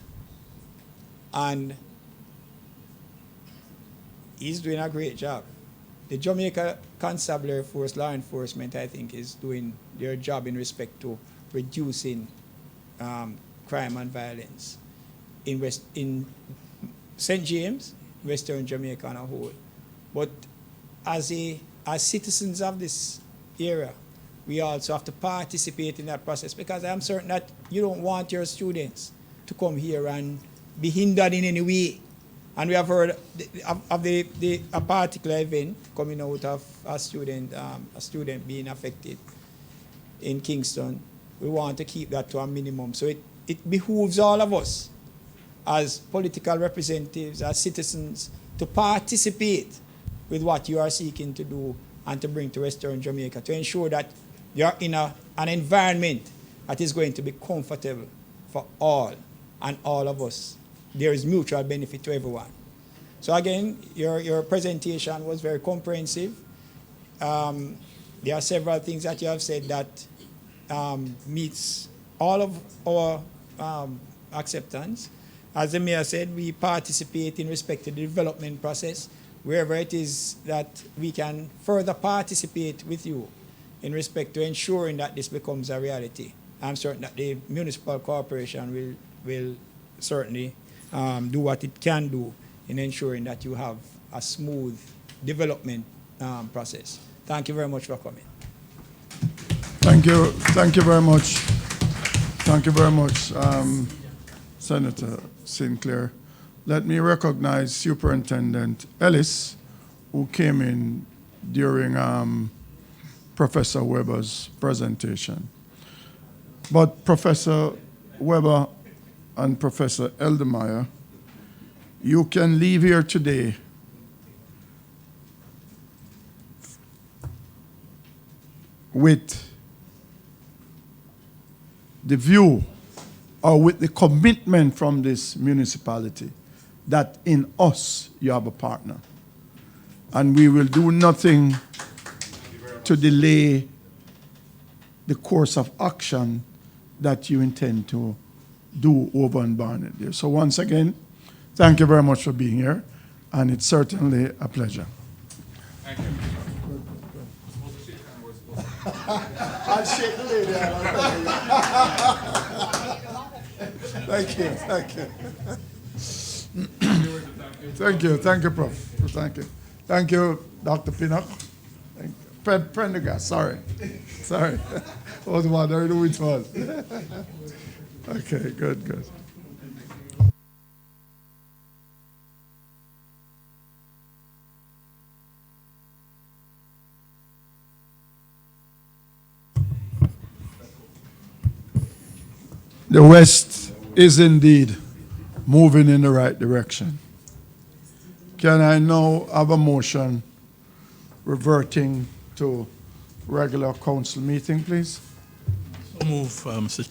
And he's doing a great job. The Jamaica Constabulary Force, law enforcement, I think, is doing their job in respect to reducing crime and violence in St. James, Western Jamaica on a whole. But as citizens of this area, we also have to participate in that process, because I'm certain that you don't want your students to come here and be hindered in any way. And we have heard of a particular event coming out of a student being affected in Kingston. We want to keep that to a minimum. So it behooves all of us as political representatives, as citizens, to participate with what you are seeking to do and to bring to Western Jamaica, to ensure that you're in an environment that is going to be comfortable for all and all of us. There is mutual benefit to everyone. So again, your presentation was very comprehensive. There are several things that you have said that meets all of our acceptance. As the mayor said, we participate in respect to the development process, wherever it is that we can further participate with you in respect to ensuring that this becomes a reality. I'm certain that the municipal corporation will certainly do what it can do in ensuring that you have a smooth development process. Thank you very much for coming. Thank you very much. Thank you very much, Senator Sinclair. Let me recognize Superintendent Ellis, who came in during Professor Weber's presentation. But Professor Weber and Professor Eldermeyer, you can leave here today with the view or with the commitment from this municipality that in us you have a partner. And we will do nothing to delay the course of action that you intend to do over in Barnet there. So once again, thank you very much for being here, and it's certainly a pleasure. Thank you. I'll shake the lady. Thank you. Thank you, Prof. Thank you, Dr. Pinnock. Prendergast, sorry. I was wondering which one. Okay, good. The West is indeed moving in the right direction. Can I now have a motion reverting to regular council meeting, please? So move, Mr.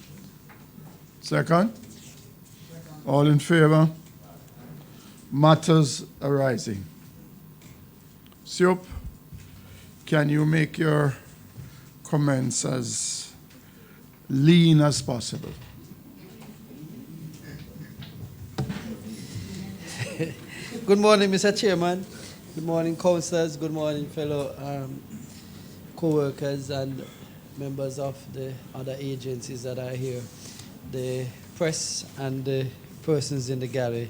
Second? All in favor? Matters arising. Siop, can you make your comments as lean as possible? Good morning, Mr. Chairman. Good morning, councillors. Good morning, fellow co-workers and members of the other agencies that are here, the press and the persons in the gallery.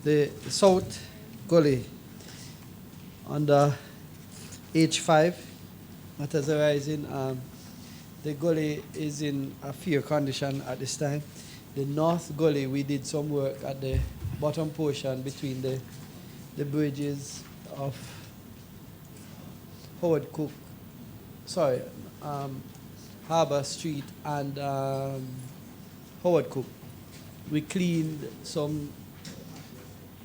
The South Gully under H5 matters arising. The gully is in a fair condition at this time. The North Gully, we did some work at the bottom portion between the bridges of Harbour Street and Howard Cook. We cleaned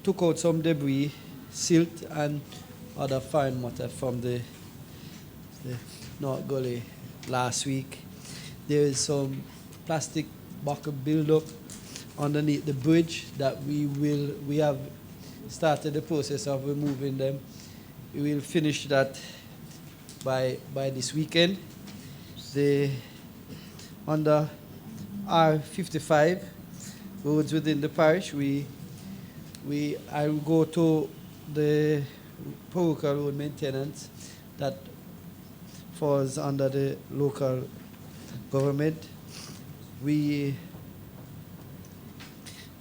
took out some debris, silt and other fine matter from the North Gully last week. There is some plastic bucket build-up underneath the bridge that we have started the process of removing them. We will finish that by this weekend. the under R55 roads within the parish, I will go to the parochial road maintenance that falls under the local government. We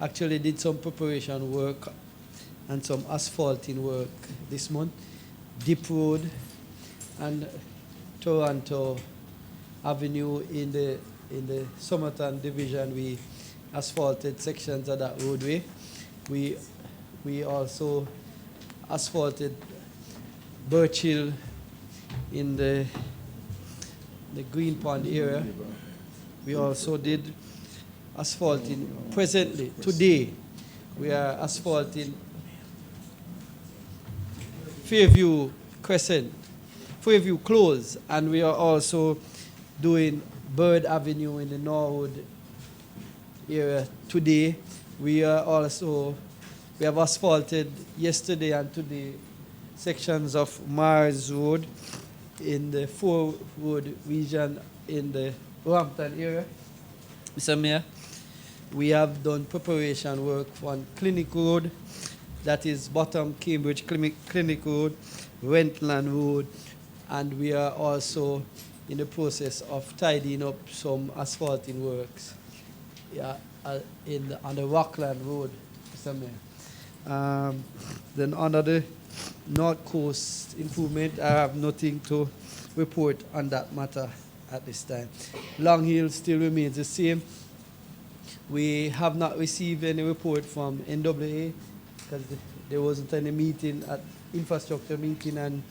actually did some preparation work and some asphalting work this month. Deep Road and Toronto Avenue in the Somerton division, we asphalted sections of that roadway. We also asphalted Birch Hill in the Green Pond area. We also did asphalting presently. Today, we are asphalting Fairview Crescent, Fairview Close, and we are also doing Bird Avenue in the Norwood area today. We have asphalted yesterday and today sections of Mars Road in the Four Road region in the Rockhampton area. Mr. Mayor, we have done preparation work on Clinic Road, that is Bottom Cambridge Clinic Road, Wentland Road, and we are also in the process of tidying up some asphalting works on the Rockland Road, Mr. Mayor. Then under the North Coast improvement, I have nothing to report on that matter at this time. Long Hill still remains the same. We have not received any report from NWA because there wasn't any meeting at infrastructure meeting, and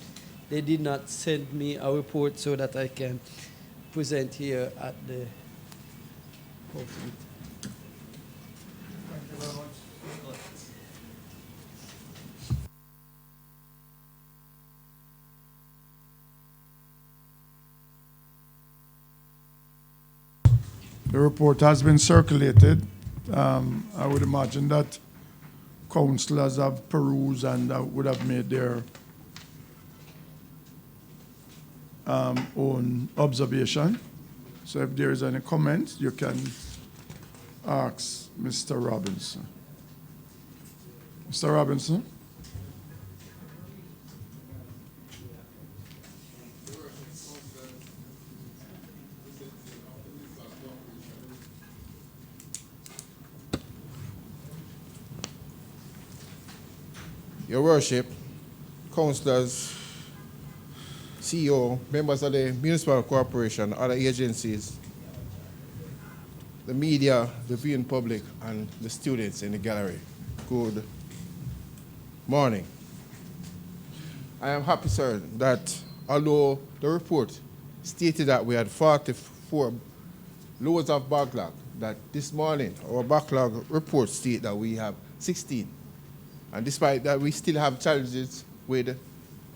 they did not send me a report so that I can present here at the meeting. Thank you very much. The report has been circulated. I would imagine that councillors have perused and would have made their own observation. So if there is any comments, you can ask Mr. Robinson. Mr. Robinson? Your Worship, councillors, CEO, members of the Municipal Corporation, other agencies, the media, the viewing public, and the students in the gallery. Good morning. I am happy, sir, that although the report stated that we had 44 loads of backlog, that this morning our backlog report states that we have 16. And despite that, we still have challenges with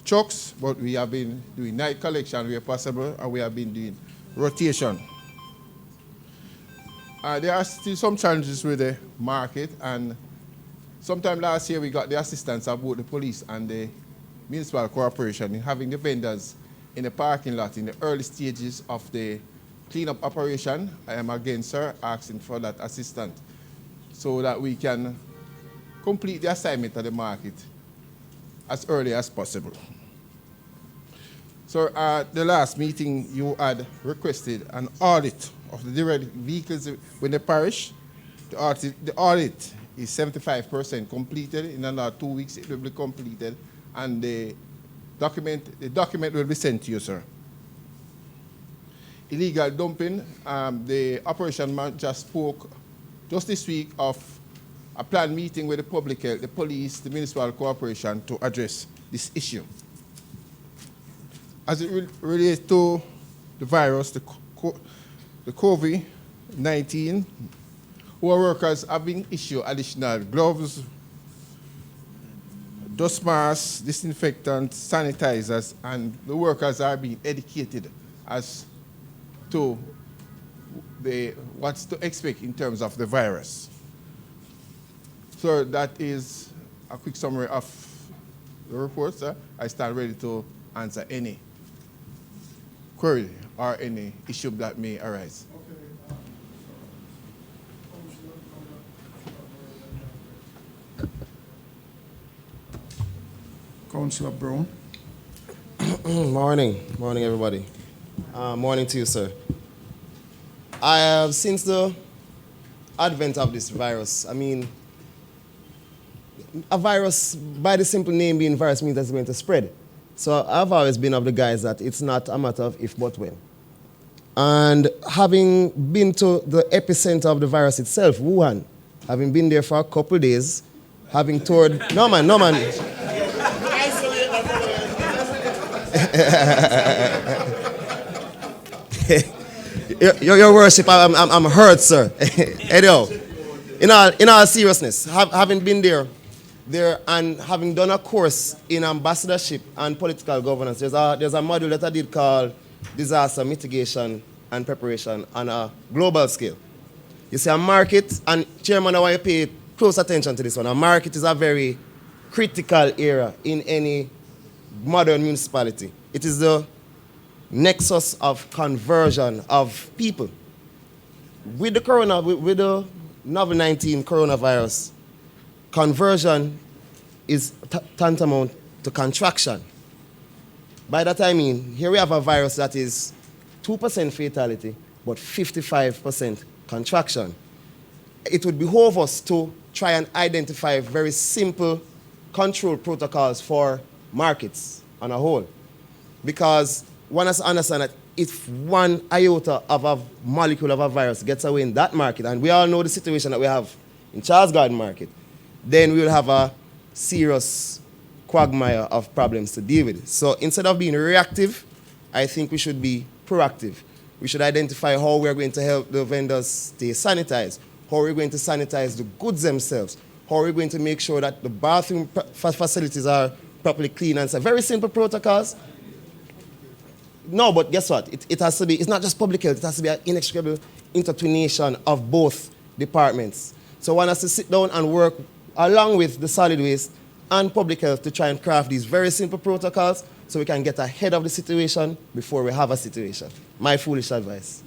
trucks, but we have been doing night collection where possible, and we have been doing rotation. There are still some challenges with the market, and sometime last year we got the assistance of both the police and the Municipal Corporation in having the vendors in the parking lot in the early stages of the cleanup operation. I am again, sir, asking for that assistance so that we can complete the assignment of the market as early as possible. So at the last meeting, you had requested an audit of the direct vehicles within the parish. The audit is 75% completed. In another 2 weeks, it will be completed, and the document will be sent to you, sir. Illegal dumping, the operation man just spoke just this week of a planned meeting with the public health, the police, the municipal corporation to address this issue. As it relates to the virus, the COVID-19, our workers have been issued additional gloves, dust masks, disinfectants, sanitizers, and the workers are being educated as to what's to expect in terms of the virus. So that is a quick summary of the report, sir. I stand ready to answer any query or any issue that may arise. Councillor Brown. Morning, everybody. Morning to you, sir. I have, since the advent of this virus, I mean, a virus, by the simple name being virus, means that it's going to spread. So I've always been of the guys that it's not a matter of if but when. And having been to the epicenter of the virus itself, Wuhan, having been there for a couple of days, having toured, no man. Your worship, I'm hurt, sir. Anyhow, in all seriousness, having been there and having done a course in ambassadorship and political governance, there's a module that I did called Disaster Mitigation and Preparation on a global scale. You see, a market, and Chairman, I want you to pay close attention to this one. A market is a very critical area in any modern municipality. It is the nexus of conversion of people. With the novel 19 coronavirus, conversion is tantamount to contraction. By that I mean, here we have a virus that is 2% fatality, but 55% contraction. It would behoove us to try and identify very simple control protocols for markets on a whole. Because one has to understand that if one iota of a molecule of a virus gets away in that market, and we all know the situation that we have in Charles Garden Market, then we will have a serious quagmire of problems to deal with. So instead of being reactive, I think we should be proactive. We should identify how we're going to help the vendors stay sanitized, how we're going to sanitize the goods themselves, how we're going to make sure that the bathroom facilities are properly clean and safe. Very simple protocols. No, but guess what? It has to be, it's not just public health, it has to be an inextricable intertwination of both departments. So one has to sit down and work along with the solid waste and public health to try and craft these very simple protocols so we can get ahead of the situation before we have a situation. My foolish advice.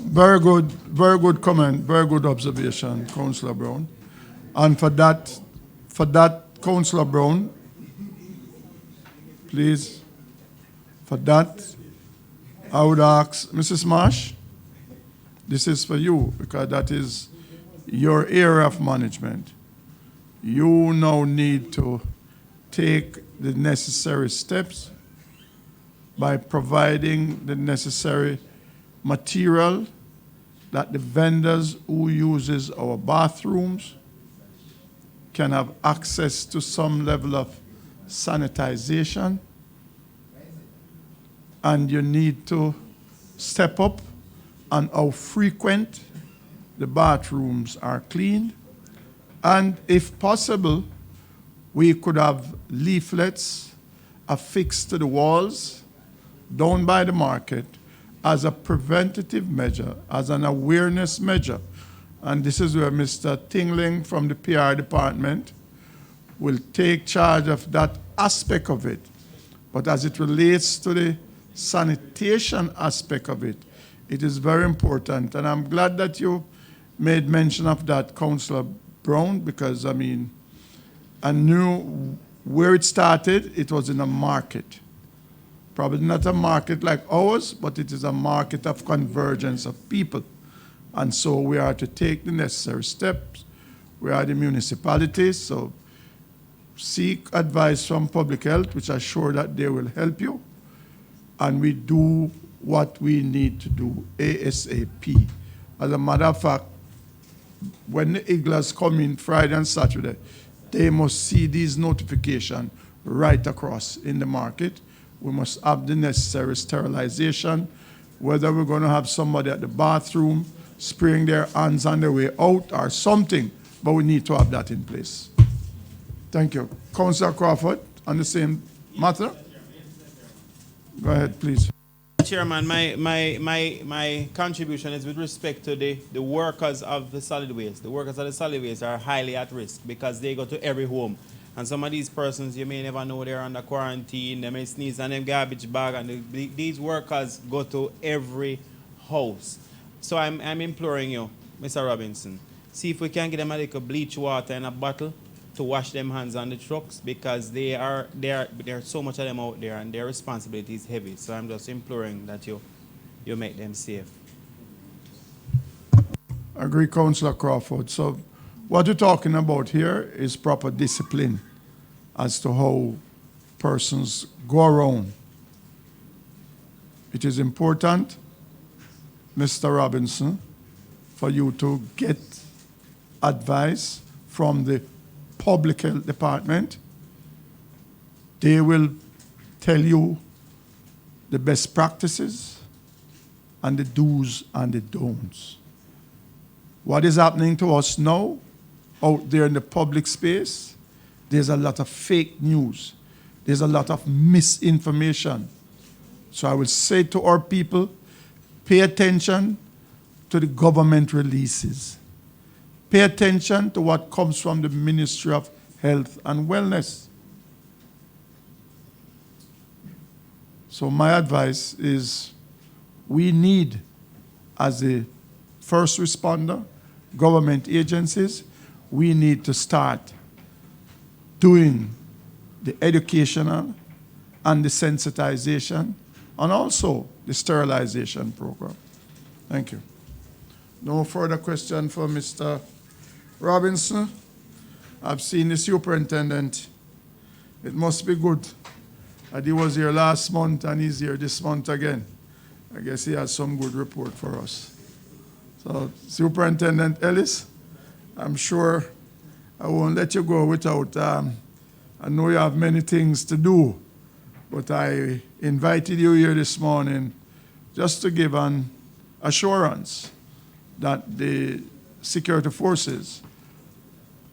Very good comment, very good observation, Councillor Brown. And for that, Councillor Brown, please, for that, I would ask Mrs. Marsh, this is for you, because that is your area of management. You now need to take the necessary steps by providing the necessary material that the vendors who uses our bathrooms can have access to some level of sanitization, and you need to step up on how frequent the bathrooms are cleaned, and if possible, we could have leaflets affixed to the walls down by the market as a preventative measure, as an awareness measure. And this is where Mr. Tingling from the PR department will take charge of that aspect of it. But as it relates to the sanitation aspect of it, it is very important. And I'm glad that you made mention of that, Councillor Brown, because, I mean, I knew where it started. It was in a market. Probably not a market like ours, but it is a market of convergence of people. And so we are to take the necessary steps. We are the municipalities, so seek advice from public health, which I'm sure that they will help you. And we do what we need to do ASAP. As a matter of fact, when the Iglas come in Friday and Saturday, they must see these notifications right across in the market. We must have the necessary sterilization, whether we're going to have somebody at the bathroom spraying their hands on their way out or something, but we need to have that in place. Thank you. Councillor Crawford, on the same matter? Go ahead, please. Chairman, my contribution is with respect to the workers of the solid waste. The workers of the solid waste are highly at risk because they go to every home And some of these persons, you may never know they're under quarantine, they may sneeze on them garbage bag, and these workers go to every house. So I'm imploring you, Mr. Robinson, see if we can get them a little bleach water in a bottle to wash them hands on the trucks, because there are so much of them out there and their responsibility is heavy. So I'm just imploring that you make them safe. I agree, Councillor Crawford. So what you're talking about here is proper discipline as to how persons go around. It is important, Mr. Robinson, for you to get advice from the public health department. They will tell you the best practices and the do's and the don'ts. What is happening to us now out there in the public space, there's a lot of fake news. There's a lot of misinformation. So I will say to our people, pay attention to the government releases. Pay attention to what comes from the Ministry of Health and Wellness. So my advice is we need, as a first responder, government agencies, we need to start doing the educational and the sensitization and also the sterilization program. Thank you. No further question for Mr. Robinson. I've seen the superintendent. It must be good that he was here last month and he's here this month again. I guess he has some good report for us. So, Superintendent Ellis, I'm sure I won't let you go without, I know you have many things to do, but I invited you here this morning just to give an assurance that the security forces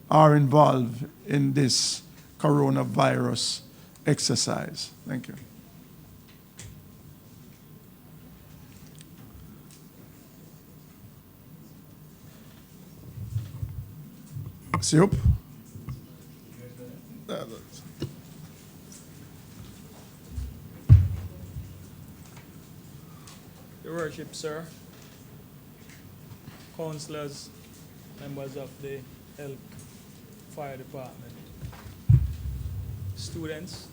are involved in this coronavirus exercise. Thank you. Siop? Your Worship, sir, councillors, members of the Health Fire Department, students,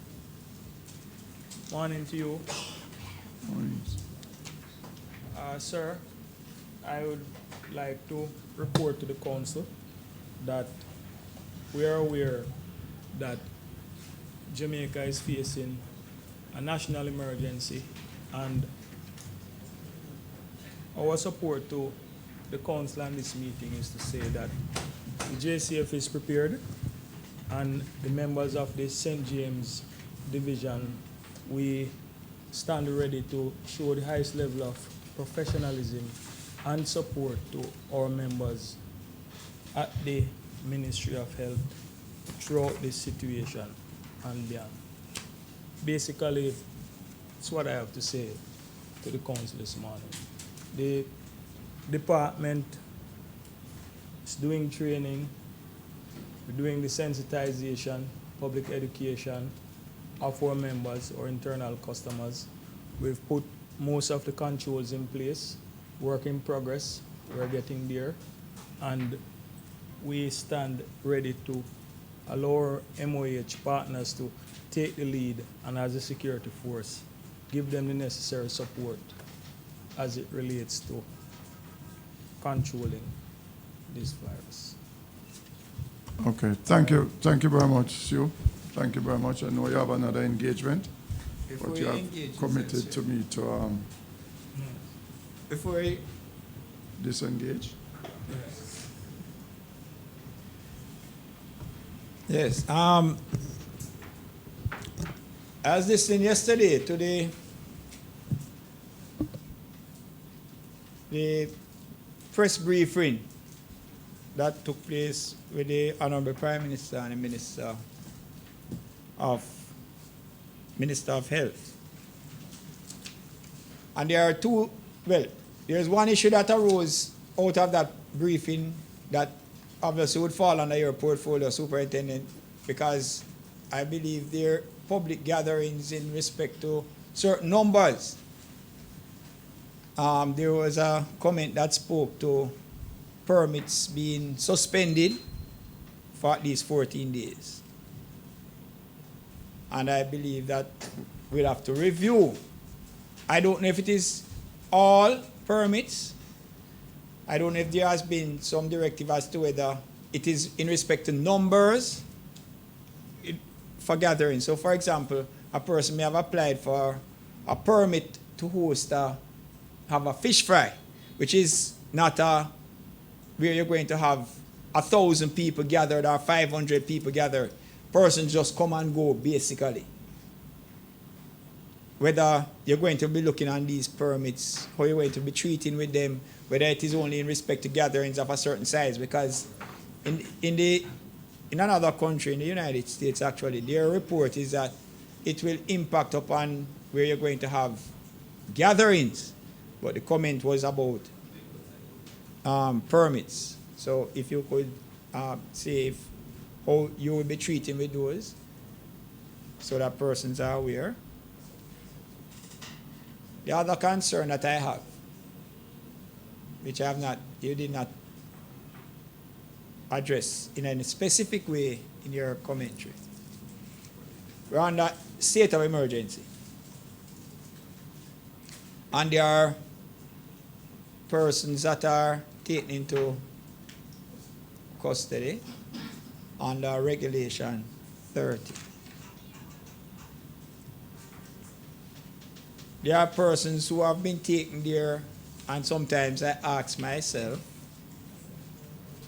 morning to you. Morning. Sir, I would like to report to the council that we are aware that Jamaica is facing a national emergency, and our support to the council and this meeting is to say that the JCF is prepared, and the members of the St. James Division, we stand ready to show the highest level of professionalism and support to our members at the Ministry of Health throughout this situation and beyond. Basically, that's what I have to say to the council this morning. The department is doing training, we're doing the sensitization, public education of our members, our internal customers. We've put most of the controls in place, work in progress, we're getting there, and we stand ready to allow our MOH partners to take the lead and, as a security force, give them the necessary support as it relates to controlling this virus. Okay, thank you. Thank you very much, Sue. Thank you very much. I know you have another engagement, but you have committed to me to Before we disengage. Yes. I was listening yesterday to the press briefing that took place with the Honorable Prime Minister and the Minister of Health. And there are there's one issue that arose out of that briefing that obviously would fall under your portfolio, Superintendent because I believe there are public gatherings in respect to certain numbers. There was a comment that spoke to permits being suspended for at least 14 days. And I believe that we'll have to review. I don't know if it is all permits. I don't know if there has been some directive as to whether it is in respect to numbers for gatherings. So, for example, a person may have applied for a permit to host have a fish fry, which is not where you're going to have 1,000 people gathered or 500 people gathered. Persons just come and go, basically. Whether you're going to be looking on these permits, how you're going to be treating with them, whether it is only in respect to gatherings of a certain size, because in another country, in the United States actually, their report is that it will impact upon where you're going to have gatherings, but the comment was about permits. So if you could say how you will be treating with those, so that persons are aware. The other concern that I have, which you did not address in any specific way in your commentary, we're under state of emergency. And there are persons that are taken into custody under Regulation 30. There are persons who have been taken there, and sometimes I ask myself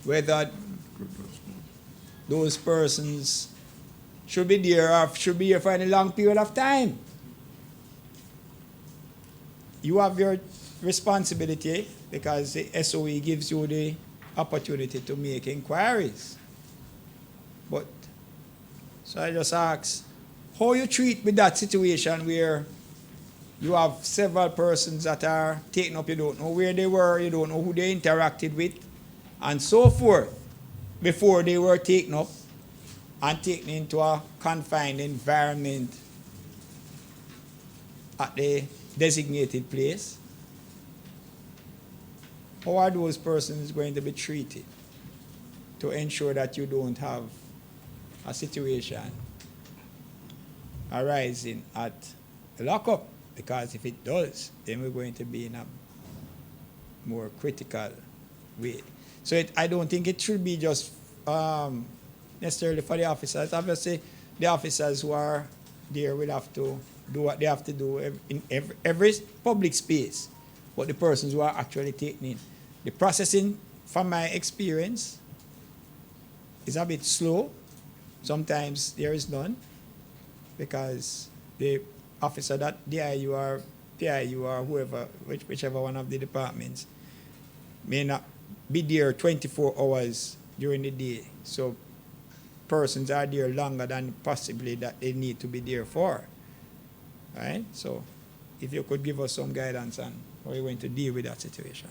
whether those persons should be there or should be here for any long period of time. You have your responsibility because the SOE gives you the opportunity to make inquiries. But, so I just ask, how you treat with that situation where you have several persons that are taken up, you don't know where they were, you don't know who they interacted with, and so forth, before they were taken up and taken into a confined environment at the designated place. How are those persons going to be treated to ensure that you don't have a situation arising at the lockup? Because if it does, then we're going to be in a more critical way. So I don't think it should be just necessarily for the officers. Obviously, the officers who are there will have to do what they have to do in every public space, but the persons who are actually taking in. The processing, from my experience, is a bit slow. Sometimes there is none, because the officer that DIU or PIU or whoever, whichever one of the departments, may not be there 24 hours during the day. So persons are there longer than possibly that they need to be there for. Right? So if you could give us some guidance on how you're going to deal with that situation.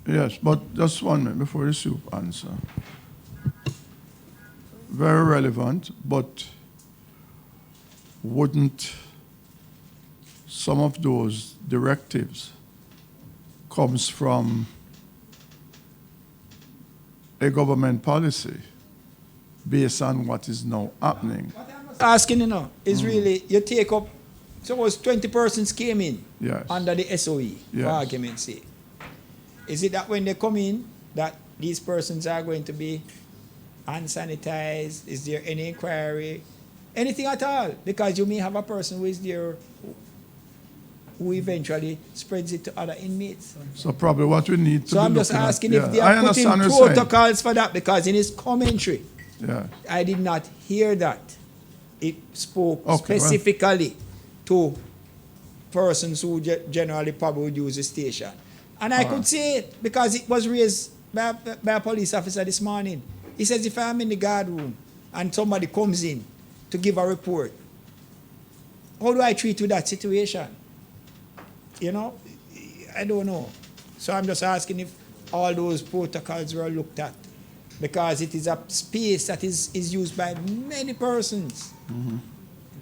Yes, but just 1 minute before the soup answer. Very relevant, but wouldn't some of those directives comes from a government policy based on what is now happening? Asking, is really, you take up, suppose 20 persons came in under the SOE, for argument's sake. Is it that when they come in, that these persons are going to be unsanitized? Is there any inquiry? Anything at all? Because you may have a person who is there who eventually spreads it to other inmates. So probably what we need to So I'm just asking if they are putting protocols for that, because in his commentary, I did not hear that. It spoke specifically to persons who generally probably would use the station. And I could say it because it was raised by a police officer this morning. He says, if I'm in the guard room and somebody comes in to give a report, how do I treat with that situation? I don't know. So I'm just asking if all those protocols were looked at because it is a space that is used by many persons.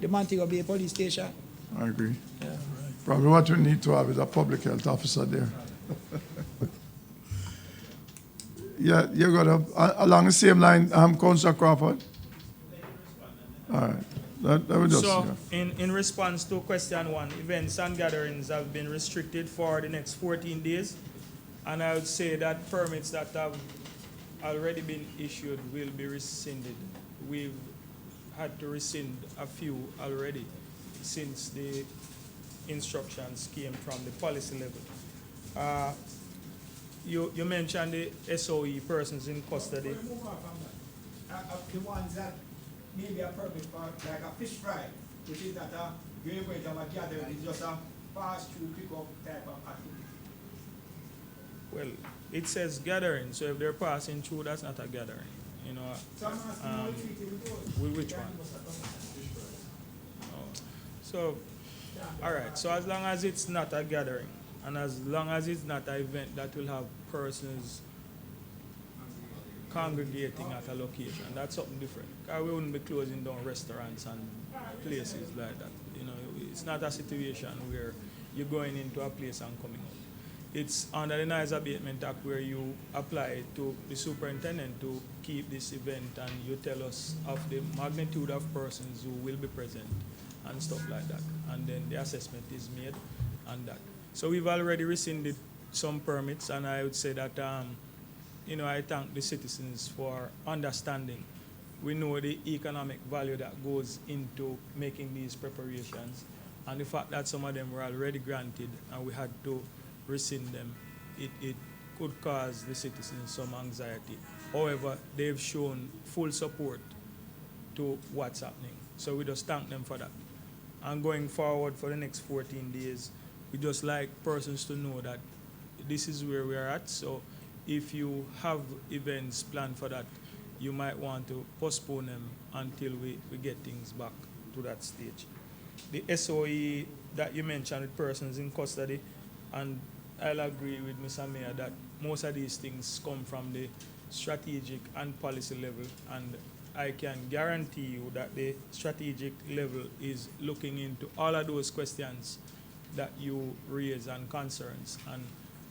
The Montego Bay Police Station. I agree. Probably what we need to have is a public health officer there. Yeah, you got along the same line, Councillor Crawford. All right. That would just, So, in response to question 1, events and gatherings have been restricted for the next 14 days. And I would say that permits that have already been issued will be rescinded. We've had to rescind a few already since the instructions came from the policy level. You mentioned the SOE, persons in custody. The ones that maybe a permit for like a fish fry, which is not a you're going to have a gathering, it's just a pass-through pickup type of activity. Well, it says gathering, so if they're passing through, that's not a gathering. You know, which one? Oh. So, all right. So as long as it's not a gathering, and as long as it's not an event that will have persons congregating at a location, that's something different. We wouldn't be closing down restaurants and places like that. You know, it's not a situation where you're going into a place and coming out. It's under the Noise Abatement Act where you apply to the superintendent to keep this event, and you tell us of the magnitude of persons who will be present and stuff like that. And then the assessment is made on that. So we've already rescinded some permits, and I would say that, I thank the citizens for understanding. We know the economic value that goes into making these preparations, and the fact that some of them were already granted and we had to rescind them, it could cause the citizens some anxiety. However, they've shown full support to what's happening. So we just thank them for that. And going forward for the next 14 days, we just like persons to know that this is where we are at. So if you have events planned for that, you might want to postpone them until we get things back to that stage. The SOE that you mentioned with persons in custody, and I'll agree with Mr. Mayor that most of these things come from the strategic and policy level, and I can guarantee you that the strategic level is looking into all of those questions that you raise and concerns, and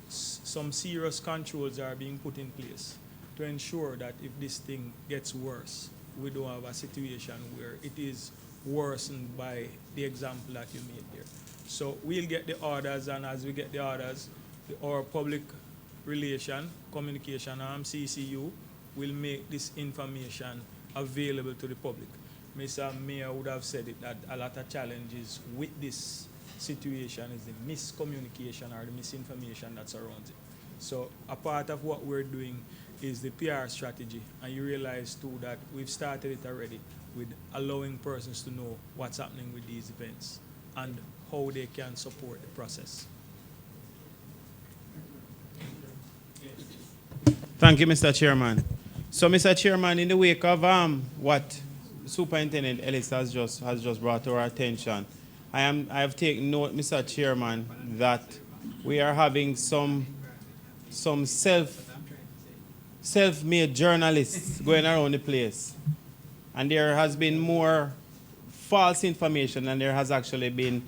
some serious controls are being put in place to ensure that if this thing gets worse, we don't have a situation where it is worsened by the example that you made there. So we'll get the orders, and as we get the orders, our public relation, communication arm, CCU, will make this information available to the public. Mr. Mayor would have said it, that a lot of challenges with this situation is the miscommunication or the misinformation that surrounds it. So a part of what we're doing is the PR strategy, and you realize too that we've started it already with allowing persons to know what's happening with these events and how they can support the process. Thank you, Mr. Chairman. So, Mr. Chairman, in the wake of what Superintendent Ellis has just brought to our attention, I have taken note, Mr. Chairman, that we are having some self-made journalists going around the place, and there has been more false information than there has actually been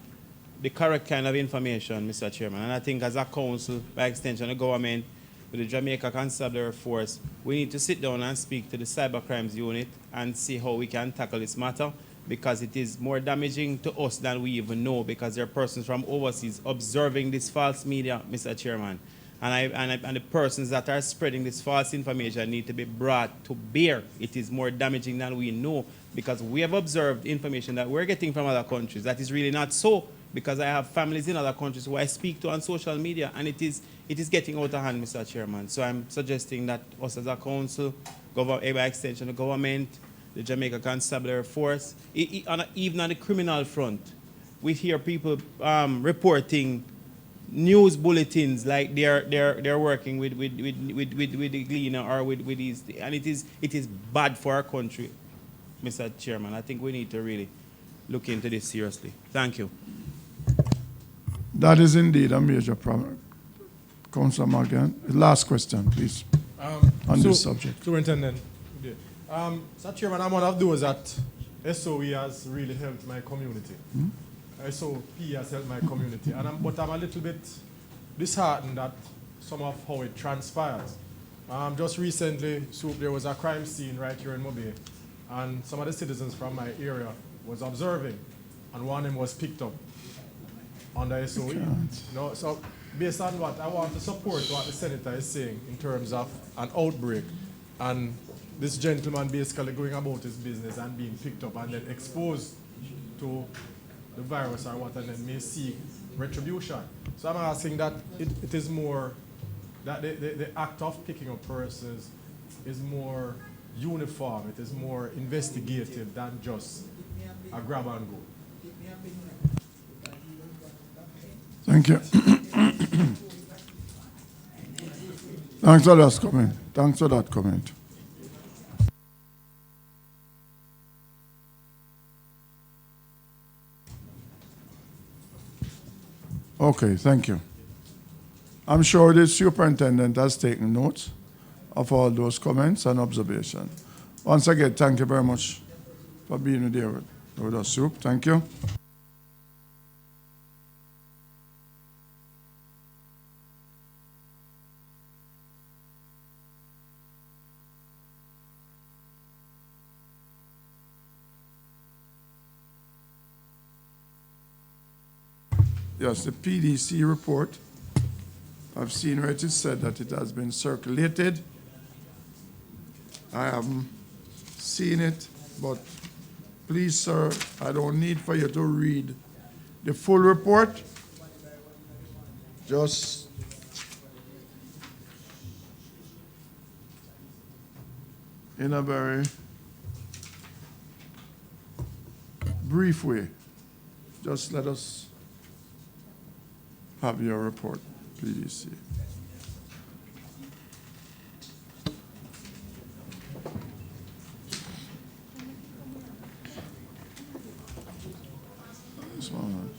the correct kind of information, Mr. Chairman. And I think as a council, by extension, the government, with the Jamaica Constabulary Force, we need to sit down and speak to the Cybercrimes Unit and see how we can tackle this matter, because it is more damaging to us than we even know, because there are persons from overseas observing this false media, Mr. Chairman. And the persons that are spreading this false information need to be brought to bear. It is more damaging than we know, because we have observed information that we're getting from other countries that is really not so, because I have families in other countries who I speak to on social media, and it is getting out of hand, Mr. Chairman. So I'm suggesting that us as a council, by extension the government, the Jamaica Constabulary Force, even on the criminal front, we hear people reporting news bulletins like they're working with the Gleaner or with these, and it is bad for our country, Mr. Chairman. I think we need to really look into this seriously. Thank you. That is indeed a major problem. Councillor Morgan, last question, please. on this subject. Superintendent, Mr. Chairman, I'm one of those that SOE has really helped my community. SOP has helped my community, but I'm a little bit disheartened at some of how it transpires. Just recently, there was a crime scene right here in Mobay, and some of the citizens from my area was observing, and one of them was picked up under SOE. So based on what, I want to support what the senator is saying in terms of an outbreak, and this gentleman basically going about his business and being picked up and then exposed to the virus or what, and then may seek retribution. So I'm asking that it is more, that the act of picking up persons is more uniform, it is more investigative than just a grab and go. Thank you. Thanks for that comment. Thanks for that comment. Okay, thank you. I'm sure the superintendent has taken notes of all those comments and observations. Once again, thank you very much for being there with us, Soup. Thank you. Yes, the PDC report. I've seen where it is said that it has been circulated. I haven't seen it, but please, sir, I don't need for you to read the full report. Just in a very brief way, just let us have your report, PDC. This one.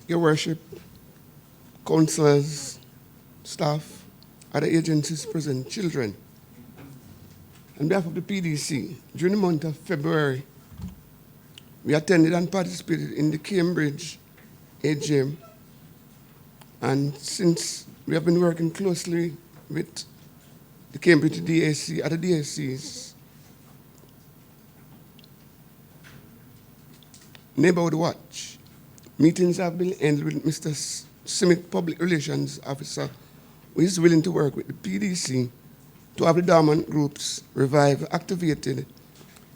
Your Worship, councillors, staff, other agencies present, children. On behalf of the PDC, during the month of February, we attended and participated in the Cambridge AGM. And since we have been working closely with the Cambridge DAC, other DACs, Neighborhood Watch, meetings have been held with Mr. Simit, Public Relations Officer, who is willing to work with the PDC to have the dormant groups revived, activated,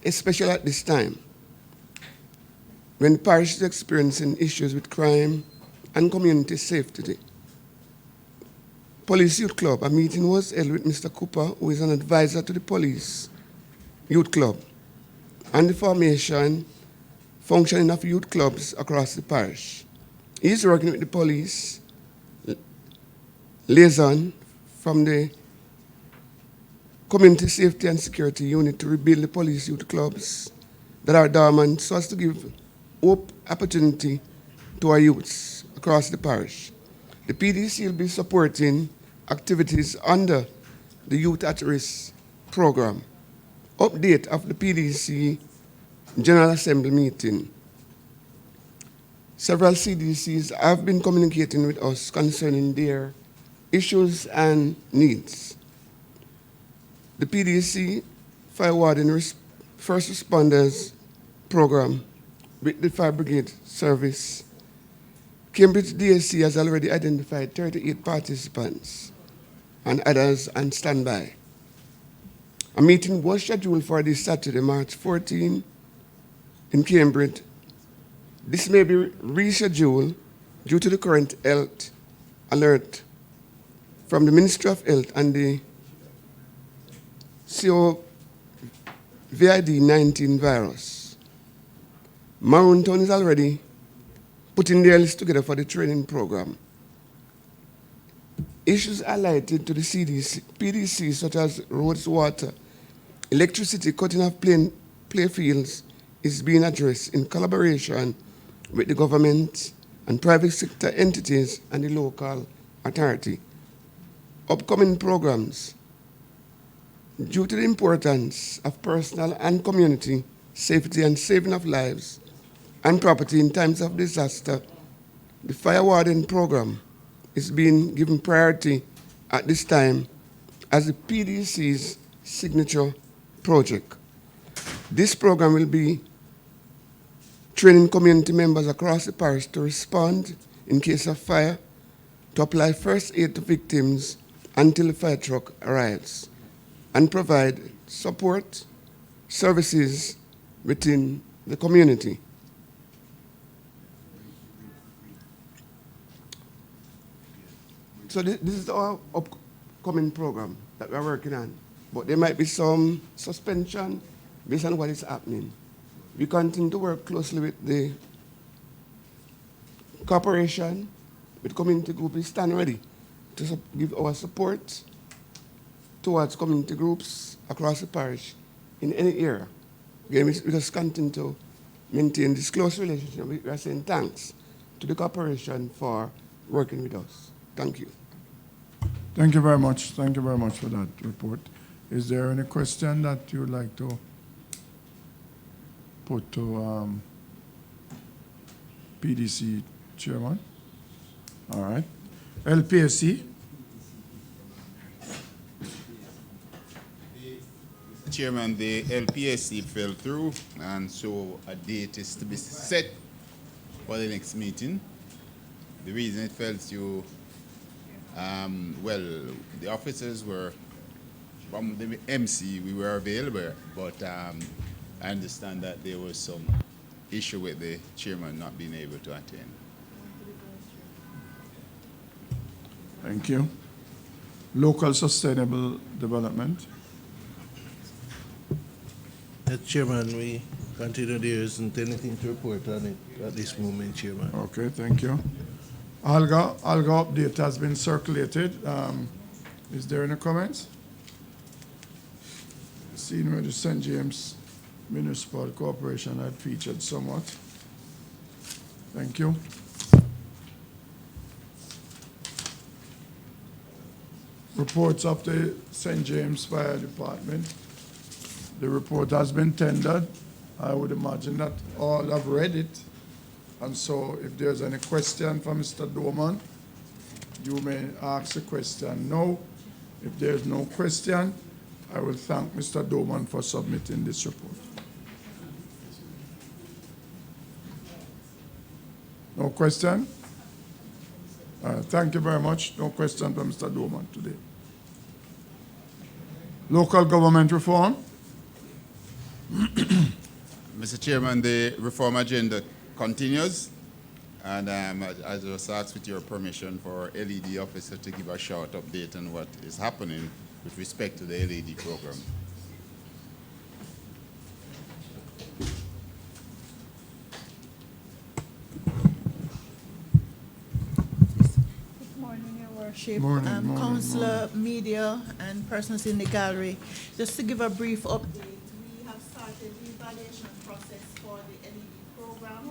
especially at this time, when the parish is experiencing issues with crime and community safety. Police Youth Club, a meeting was held with Mr. Cooper, who is an advisor to the Police Youth Club, and the functioning of youth clubs across the parish. He is working with the police liaison from the Community Safety and Security Unit to rebuild the police youth clubs that are dormant, so as to give hope, opportunity to our youths across the parish. The PDC will be supporting activities under the Youth at Risk program. Update of the PDC General Assembly meeting. Several CDCs have been communicating with us concerning their issues and needs. The PDC Fire Warden First Responders Program with the Fire Brigade Service, Cambridge DAC has already identified 38 participants and others on standby. A meeting was scheduled for this Saturday, March 14, in Cambridge. This may be rescheduled due to the current health alert from the Ministry of Health and the COVID-19 virus. Maroontown is already putting their list together for the training program. Issues highlighted to the PDC, such as roads, water, electricity, cutting off play fields, is being addressed in collaboration with the government and private sector entities and the local authority. Upcoming programs. Due to the importance of personal and community safety and saving of lives and property in times of disaster, the fire warden program is being given priority at this time as the PDC's signature project. This program will be training community members across the parish to respond in case of fire, to apply first aid to victims until the fire truck arrives, and provide support services within the community. So this is our upcoming program that we're working on, but there might be some suspension based on what is happening. We continue to work closely with the corporation, with community groups. We stand ready to give our support towards community groups across the parish in any area. Again, we just continue to maintain this close relationship. We are saying thanks to the corporation for working with us. Thank you. Thank you very much. Thank you very much for that report. Is there any question that you would like to put to PDC chairman? All right. LPSC. Chairman, the LPSC fell through, and so a date is to be set for the next meeting. The reason it fell through, well, the officers were from the MC, we were available, but I understand that there was some issue with the chairman not being able to attend. Thank you. Local sustainable development. Chairman, we continue. There isn't anything to report on it at this moment, Chairman. Okay, thank you. ALGA update has been circulated. Is there any comments? Seeing where the St. James Municipal Corporation had featured somewhat. Thank you. Reports of the St. James Fire Department. The report has been tendered. I would imagine that all have read it. And so if there's any question for Mr. Dorman, you may ask a question now. If there's no question, I will thank Mr. Dorman for submitting this report. No question? Thank you very much. No question from Mr. Dorman today. Local government reform. Mr. Chairman, the reform agenda continues, and I just ask with your permission for LED officer to give a short update on what is happening with respect to the LED program. Good morning, Your Worship. Morning, Councillor, media, and persons in the gallery. Just to give a brief update, we have started the evaluation process for the LED program.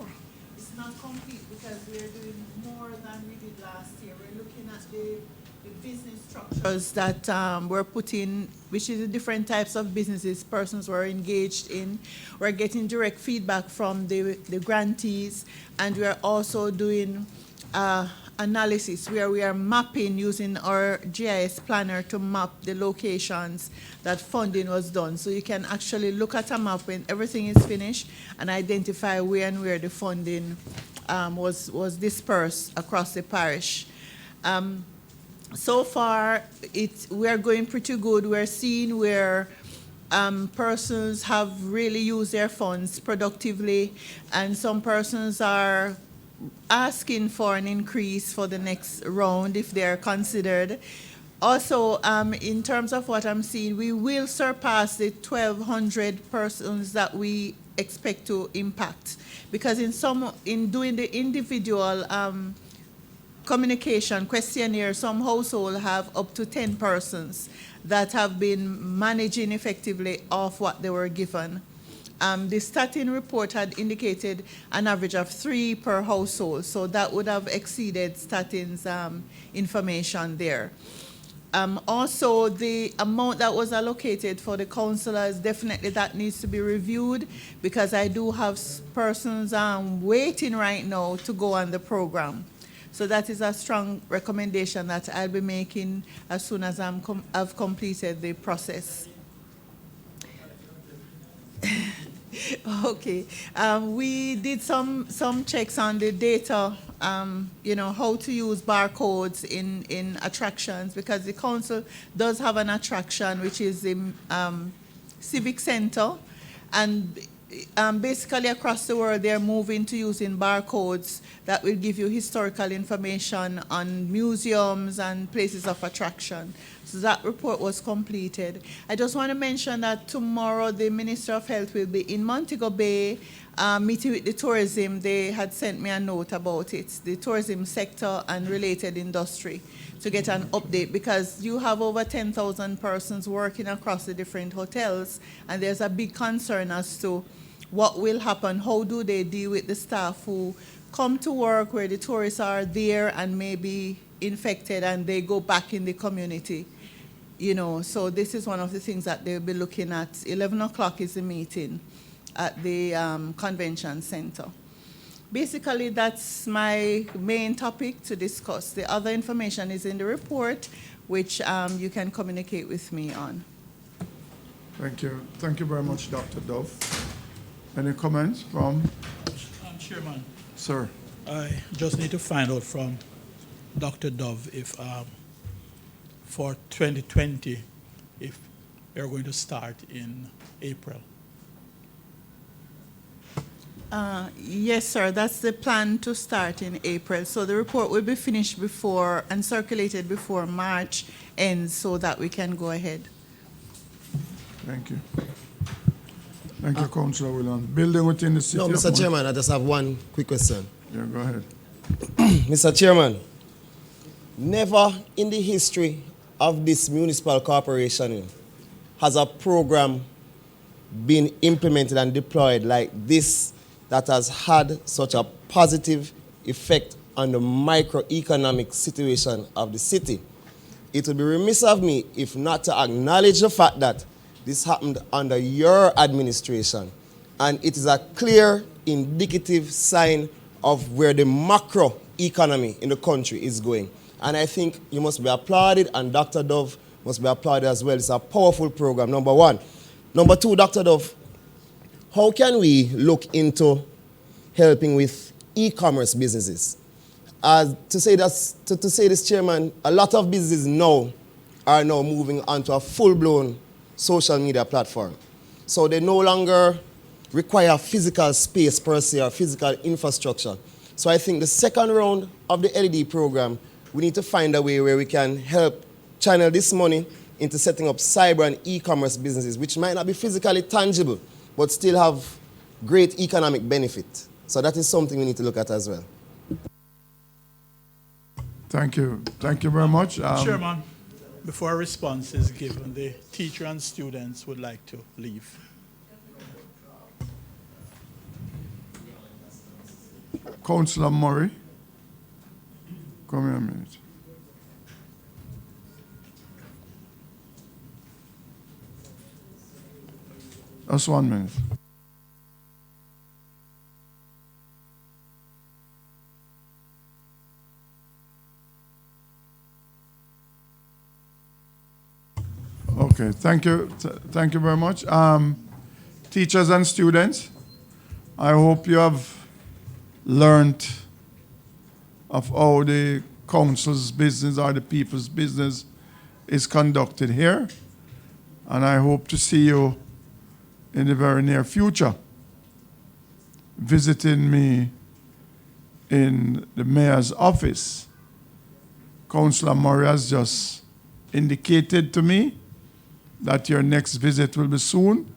It's not complete because we're doing more than we did last year. We're looking at the business structures that we're putting, which is the different types of businesses persons were engaged in. We're getting direct feedback from the grantees, and we're also doing analysis where we are mapping using our GIS planner to map the locations that funding was done. So you can actually look at a map when everything is finished and identify where and where the funding was dispersed across the parish. So far, we are going pretty good. We're seeing where persons have really used their funds productively, and some persons are asking for an increase for the next round if they're considered. Also, in terms of what I'm seeing, we will surpass the 1,200 persons that we expect to impact, because in doing the individual communication questionnaire, some households have up to 10 persons that have been managing effectively off what they were given. the starting report had indicated an average of 3 per household, so that would have exceeded Statin's information there. Also, the amount that was allocated for the councillors, definitely that needs to be reviewed, because I do have persons waiting right now to go on the program. So that is a strong recommendation that I'll be making as soon as I've completed the process. Okay, we did some checks on the data, you know, how to use barcodes in attractions, because the council does have an attraction, which is the civic center, and basically across the world they're moving to using barcodes that will give you historical information on museums and places of attraction. So that report was completed. I just want to mention that tomorrow the Minister of Health will be in Montego Bay meeting with the tourism. They had sent me a note about it, the tourism sector and related industry, to get an update, because you have over 10,000 persons working across the different hotels, and there's a big concern as to what will happen. How do they deal with the staff who come to work where the tourists are there and may be infected and they go back in the community? You know, so this is one of the things that they'll be looking at. 11 o'clock is the meeting at the convention center. Basically, that's my main topic to discuss. The other information is in the report, which you can communicate with me on. Thank you. Thank you very much, Dr. Dove. Any comments from? Chairman. Sir. I just need to find out from Dr. Dove if for 2020, if you're going to start in April. Yes, sir. That's the plan, to start in April. So the report will be finished before and circulated before March ends, so that we can go ahead. Thank you. Thank you, Councillor Willan. Building within the city. No, Mr. Chairman, I just have one quick question. Yeah, go ahead. Mr. Chairman, never in the history of this municipal corporation has a program been implemented and deployed like this that has had such a positive effect on the microeconomic situation of the city. It would be remiss of me if not to acknowledge the fact that this happened under your administration, and it is a clear indicative sign of where the macro economy in the country is going. And I think you must be applauded, and Dr. Dove must be applauded as well. It's a powerful program, number one. Number two, Dr. Dove, how can we look into helping with e-commerce businesses? To say this, Chairman, a lot of businesses now are now moving onto a full-blown social media platform. So they no longer require physical space per se or physical infrastructure. So I think the second round of the LED program, we need to find a way where we can help channel this money into setting up cyber and e-commerce businesses, which might not be physically tangible, but still have great economic benefit. So that is something we need to look at as well. Thank you. Thank you very much. Chairman, before a response is given, the teacher and students would like to leave. Councillor Murray, come here a minute. Just 1 minute. Okay, thank you. Thank you very much. Teachers and students, I hope you have learned of how the council's business or the people's business is conducted here. And I hope to see you in the very near future visiting me in the mayor's office. Councillor Murray has just indicated to me that your next visit will be soon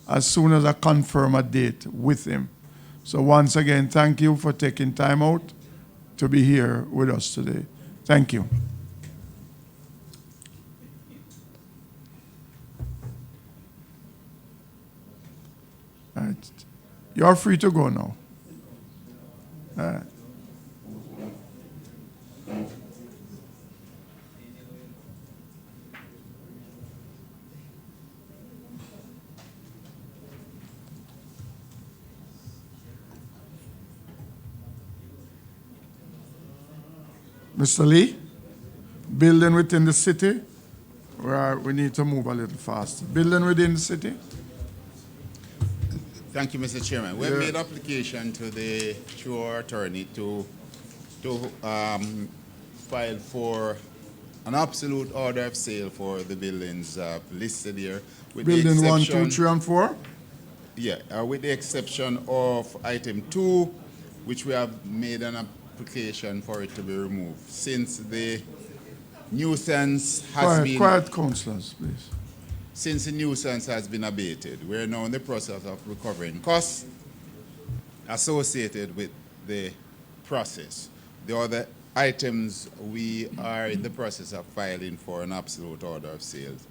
as I confirm a date with him. So once again, thank you for taking time out to be here with us today. Thank you. You're free to go now. All right. Mr. Lee, building within the city, where we need to move a little faster. Building within the city. Thank you, Mr. Chairman. We have made application to the through our attorney to file for an absolute order of sale for the buildings listed here. With Building the 1, exception, 2, 3, and 4? Yeah, with the exception of item 2, which we have made an application for it to be removed, since the nuisance has been... Quiet, councillors, please. Since the nuisance has been abated, we're now in the process of recovering costs associated with the process. The other items, we are in the process of filing for an absolute order of sales.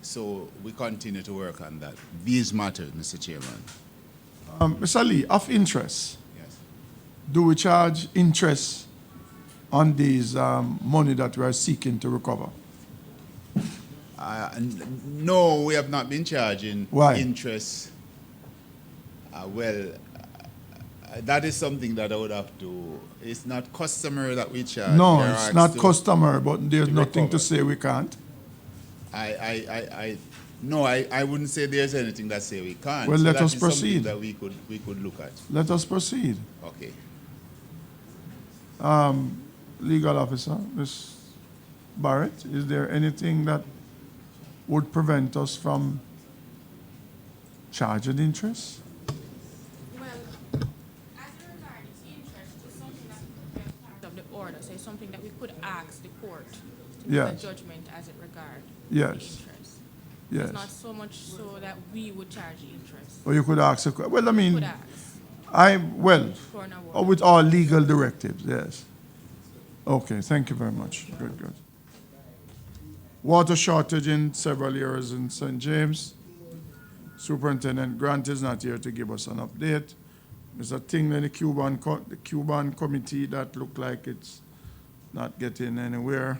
So we continue to work on that. These matters, Mr. Chairman. Mr. Lee, of interest, Yes. do we charge interest on these money that we are seeking to recover? No, we have not been charging interest. That is something that I would have to. It's not customary that we charge. No, it's not customary, but there's nothing to say we can't. No, I wouldn't say there's anything that say we can't. Well, So let that us is something proceed. that we could look at. Let us proceed. Okay. Legal officer, Ms. Barrett, is there anything that would prevent us from charging interest? Well, as regards interest, it's something that could be part of the order. So it's something that we could ask the court to make a judgment as it regards the interest. Yes. It's not so much so that we would charge the interest. Or you could ask a question. Well, I mean, Could ask. with all legal directives, yes. Okay, thank you very much. Good, good. Water shortage in several areas in St. James. Superintendent Grant is not here to give us an update. Mr. Tingley, the Cuban committee, that looked like it's not getting anywhere.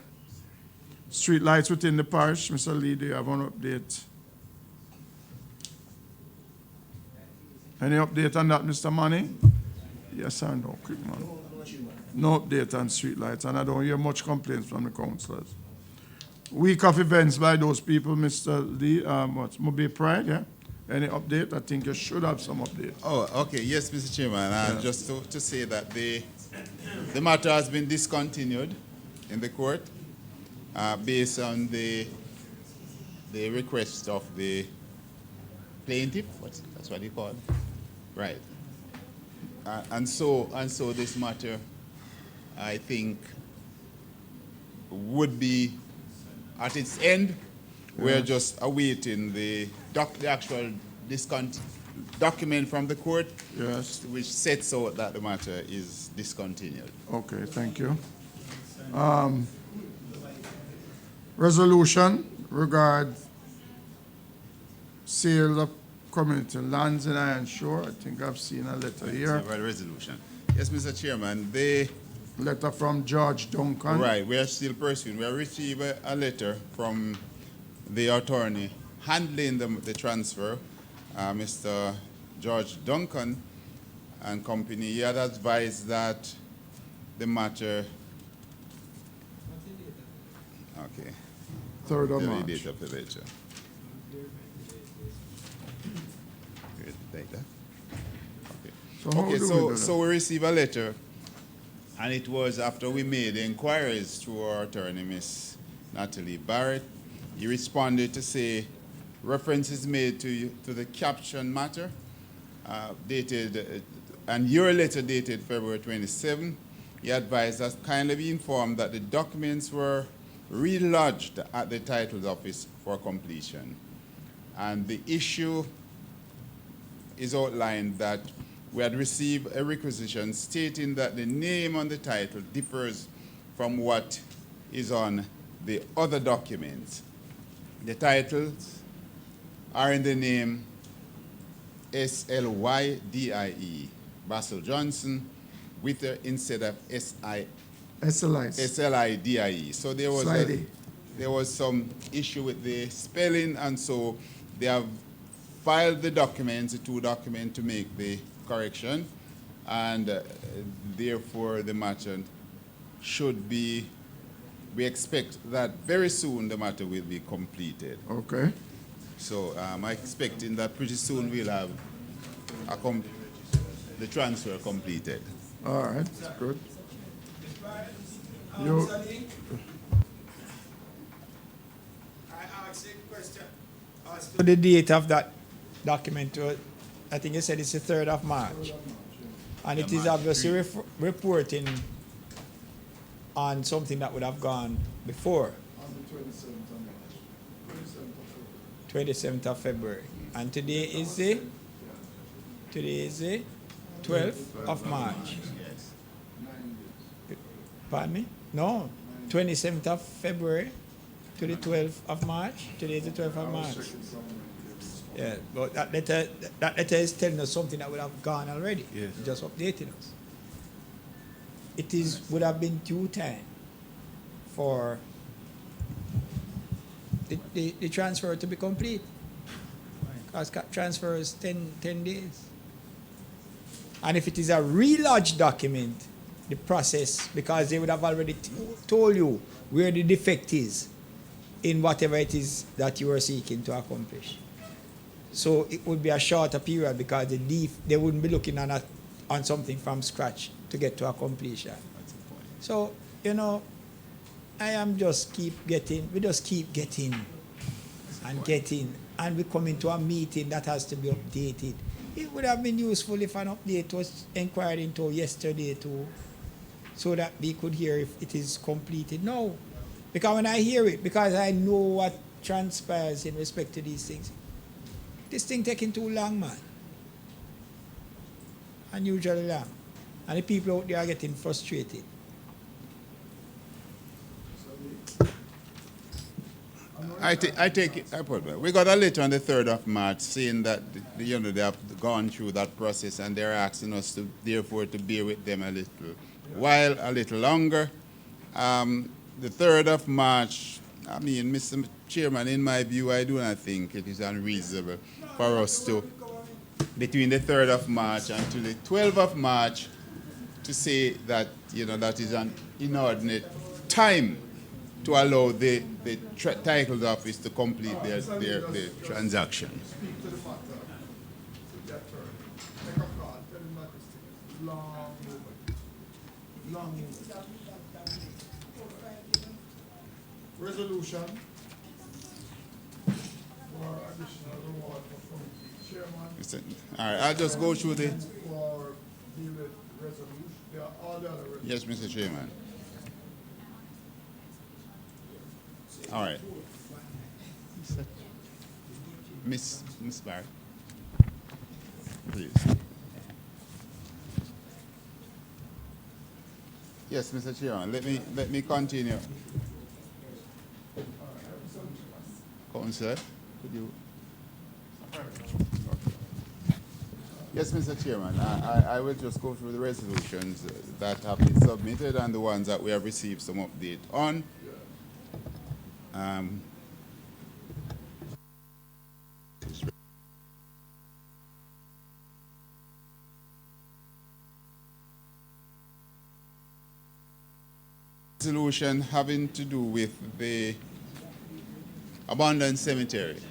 Street lights within the parish. Mr. Lee, do you have an update? Any update on that, Mr. Manny? Yes or no? Quick, man. No update on street lights, and I don't hear much complaints from the councillors. Week of events by those people, Mr. Lee, Mobile Pride, yeah? Any update? I think you should have some update. Oh, okay. Yes, Mr. Chairman. Just to say that the matter has been discontinued in the court based on the request of the plaintiff. That's what he called. Right. And so this matter, I think, would be at its end. We're just awaiting the actual document from the court, which sets out that the matter is discontinued. Okay, thank you. Resolution regard sale of community lands in Iron Shore. I think I've seen a letter here. Resolution. Yes, Mr. Chairman. The letter from George Duncan. Right, we are still pursuing. We have received a letter from the attorney handling the transfer, Mr. George Duncan and company. He had advised that the matter. Okay. 3rd of The March. date of the letter. Like that. Okay. So we received a letter, and it was after we made inquiries through our attorney, Miss Natalie Barrett. He responded to say, reference is made to the caption matter, dated, and your letter dated February 27. He advised us kindly be informed that the documents were relodged at the title's office for completion. And the issue is outlined that we had received a requisition stating that the name on the title differs from what is on the other documents. The titles are in the name Slydie, Basil Johnson, Wither instead of Slidie. So there was some issue with the spelling, and so they have filed the documents, the two documents, to make the correction, and therefore the matter should be, we expect that very soon the matter will be completed. Okay. So I'm expecting that pretty soon we'll have the transfer completed. All right, good. You, I asked a question. As to the date of that document, I think you said it's the 3rd of March. And it is obviously reporting on something that would have gone before. on the 27th of March. 27th of February. And today is the 12th of March. Pardon me? No, 27th of February to the 12th of March. Today is the 12th of March. Yeah, but that letter is telling us something that would have gone already. Yes. Just updating us. It would have been due time for the transfer to be complete. Because transfer is 10 days. And if it is a relodged document, the process, because they would have already told you where the defect is in whatever it is that you are seeking to accomplish. So it would be a shorter period because they wouldn't be looking on something from scratch to get to a completion. So, I am just we just keep getting, and we come into a meeting that has to be updated. It would have been useful if an update was inquired into yesterday too, so that we could hear if it is completed. No, because when I hear it, because I know what transpires in respect to these things, this thing taking too long, man. Unusually long. And the people out there are getting frustrated. I take it. We got a letter on the 3rd of March saying that they have gone through that process, and they're asking us to therefore to bear with them a little longer. The 3rd of March. I mean, Mr. Chairman, in my view, I do not think it is unreasonable for us to, between the 3rd of March and to the 12th of March, to say that that is an inordinate time to allow the title office to complete their transaction. speak to the matter. Take a call, tell him that this thing is long movement. Resolution for additional reward for chairman. All right, I'll just go through the. For deal with resolution, there are all the other resolutions. Yes, Mr. Chairman. All right. Miss Barr, please. Yes, Mr. Chairman, let me continue. Councillor, could you? Yes, Mr. Chairman, I will just go through the resolutions that have been submitted and the ones that we have received some update on. Resolution having to do with the abandoned cemetery,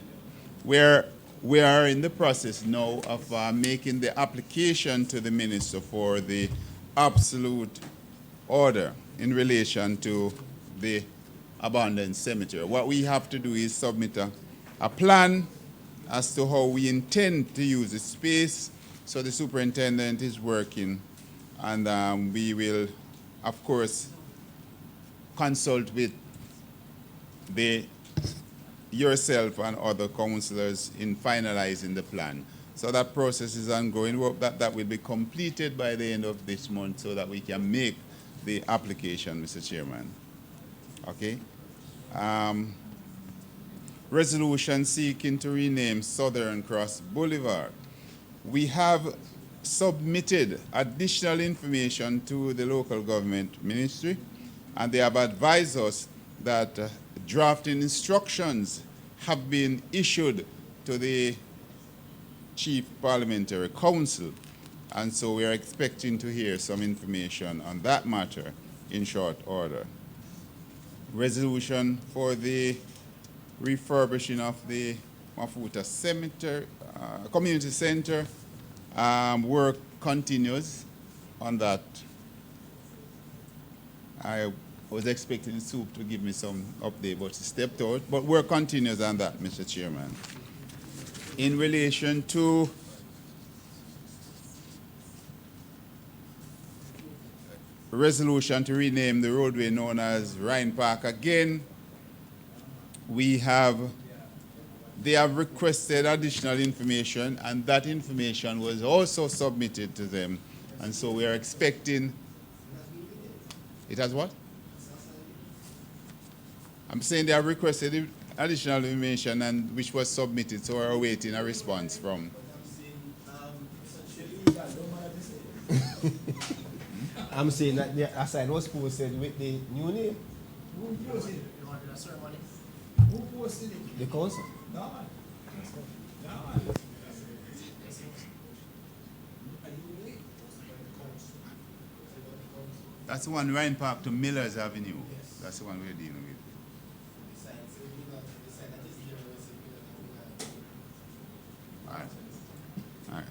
where we are in the process now of making the application to the minister for the absolute order in relation to the abandoned cemetery. What we have to do is submit a plan as to how we intend to use the space. So the superintendent is working, and we will, of course, consult with yourself and other councillors in finalizing the plan. So that process is ongoing. That will be completed by the end of this month so that we can make the application, Mr. Chairman. Okay? Resolution seeking to rename Southern Cross Boulevard. we have submitted additional information to the local government ministry, and they have advised us that drafting instructions have been issued to the Chief Parliamentary Council, and so we are expecting to hear some information on that matter in short order. Resolution for the refurbishing of the Mafuta Cemetery, Community Center, work continues on that. I was expecting Soup to give me some update, but he stepped out. But work continues on that, Mr. Chairman. In relation to resolution to rename the roadway known as Rhine Park again, they have requested additional information, and that information was also submitted to them. And so we are expecting, it has what? I'm saying they have requested additional information and which was submitted, so we're awaiting a response from. I'm saying that the assign was posted with the new name. Who posted it? You wanted a ceremony? Who posted it? The council. No. That's the one Rhine Park to Millers Avenue. That's the one we're dealing with. All right. All right.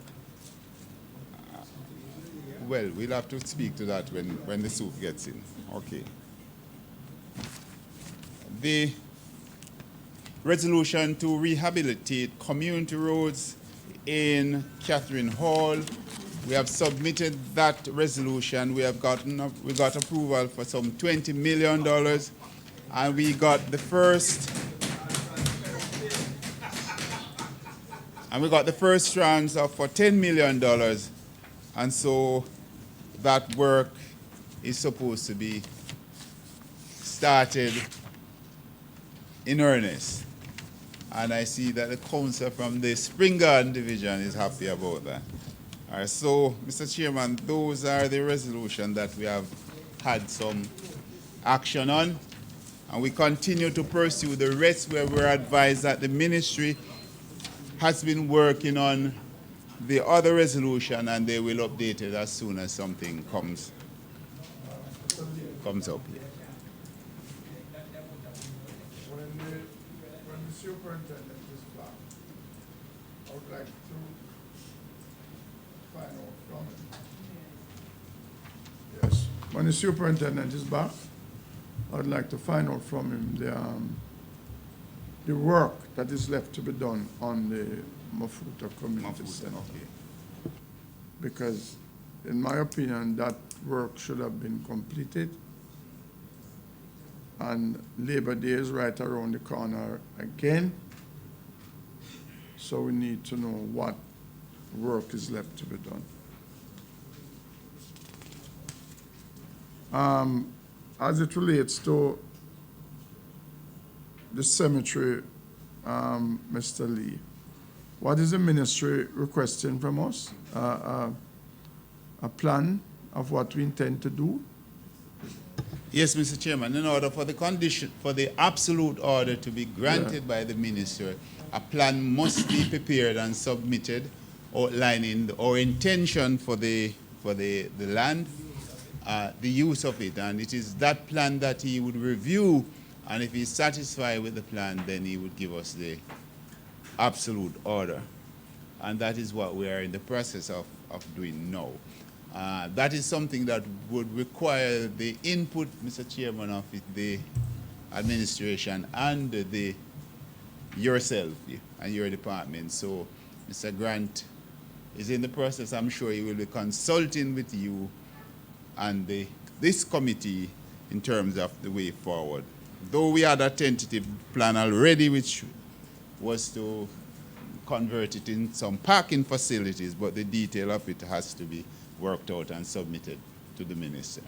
Well, we'll have to speak to that when the Soup gets in. Okay. The resolution to rehabilitate community roads in Catherine Hall. We have submitted that resolution. We got approval for some $20 million, and we got the first tranche for $10 million, and so that work is supposed to be started in earnest. And I see that the council from the Spring Garden Division is happy about that. All right, so, Mr. Chairman, those are the resolutions that we have had some action on. And we continue to pursue the rest where we're advised that the ministry has been working on the other resolution, and they will update it as soon as something comes up here. When the superintendent is back, I would like to find out from him. Yes. When the superintendent is back, I would like to find out from him the work that is left to be done on the Mafuta Community Center. Okay. Because, in my opinion, that work should have been completed. And Labor Day is right around the corner again. So we need to know what work is left to be done. As it relates to the cemetery, Mr. Lee, what is the ministry requesting from us? A plan of what we intend to do? Yes, Mr. Chairman, in order for the absolute order to be granted by the minister, a plan must be prepared and submitted outlining our intention for the land, the use of it, and it is that plan that he would review, and if he's satisfied with the plan, then he would give us the absolute order. And that is what we are in the process of doing now. That is something that would require the input, Mr. Chairman, of the administration and yourself and your department. So Mr. Grant is in the process. I'm sure he will be consulting with you and this committee in terms of the way forward. Though we had a tentative plan already, which was to convert it in some parking facilities, but the detail of it has to be worked out and submitted to the minister.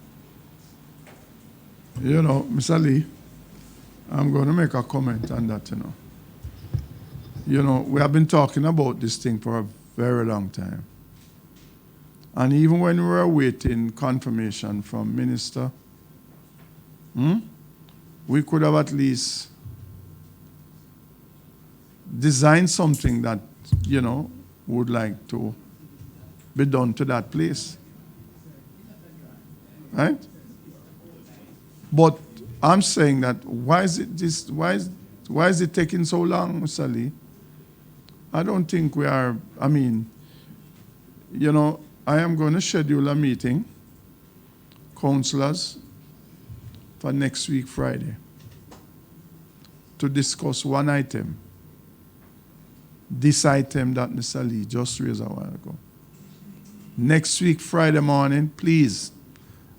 You know, Mr. Lee, I'm going to make a comment on that, you know. You know, we have been talking about this thing for a Very long time. And even when we were awaiting confirmation from Minister, we could have at least designed something that, would like to be done to that place. Right? But I'm saying that why is it taking so long, Mr. Lee? I don't think we are, I am going to schedule a meeting, councillors, for next week, Friday, to discuss one item. This item that Mr. Lee just raised a while ago. Next week, Friday morning, please,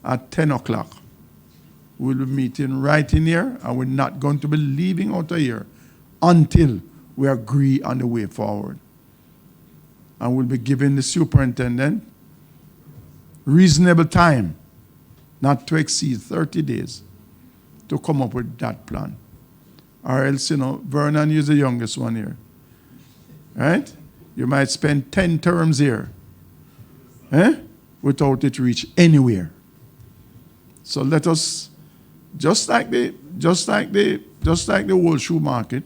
at 10 o'clock, we'll be meeting right in here, and we're not going to be leaving out of here until we agree on the way forward. And we'll be giving the superintendent reasonable time, not to exceed 30 days, to come up with that plan. Or else, Vernon is the youngest one here. Right? You might spend 10 terms here, without it reach anywhere. So let us, just like the whole shoe market,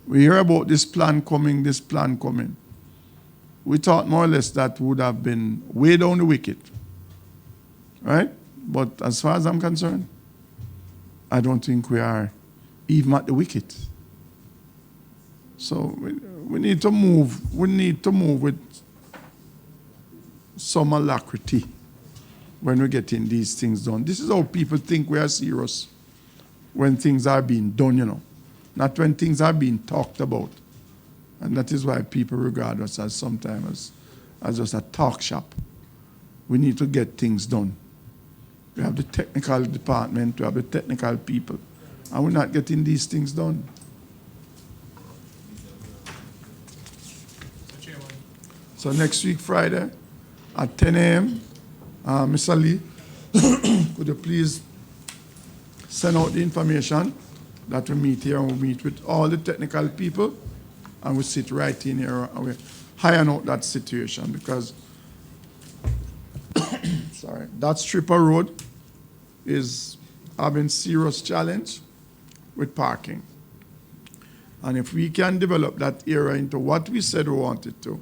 we hear about this plan coming. We thought more or less that would have been way down the wicket. Right? But as far as I'm concerned, I don't think we are even at the wicket. So we need to move. We need to move with some alacrity when we're getting these things done. This is how people think we are serious when things are being done, not when things are being talked about. And that is why people regard us as sometimes as just a talk shop. We need to get things done. We have the technical department, we have the technical people, and we're not getting these things done. So next week, Friday, at 10 a.m., Mr. Lee, could you please send out the information that we meet here, and we meet with all the technical people, and we sit right in here and we iron out that situation, because that strip of road is having serious challenge with parking. And if we can develop that area into what we said we wanted to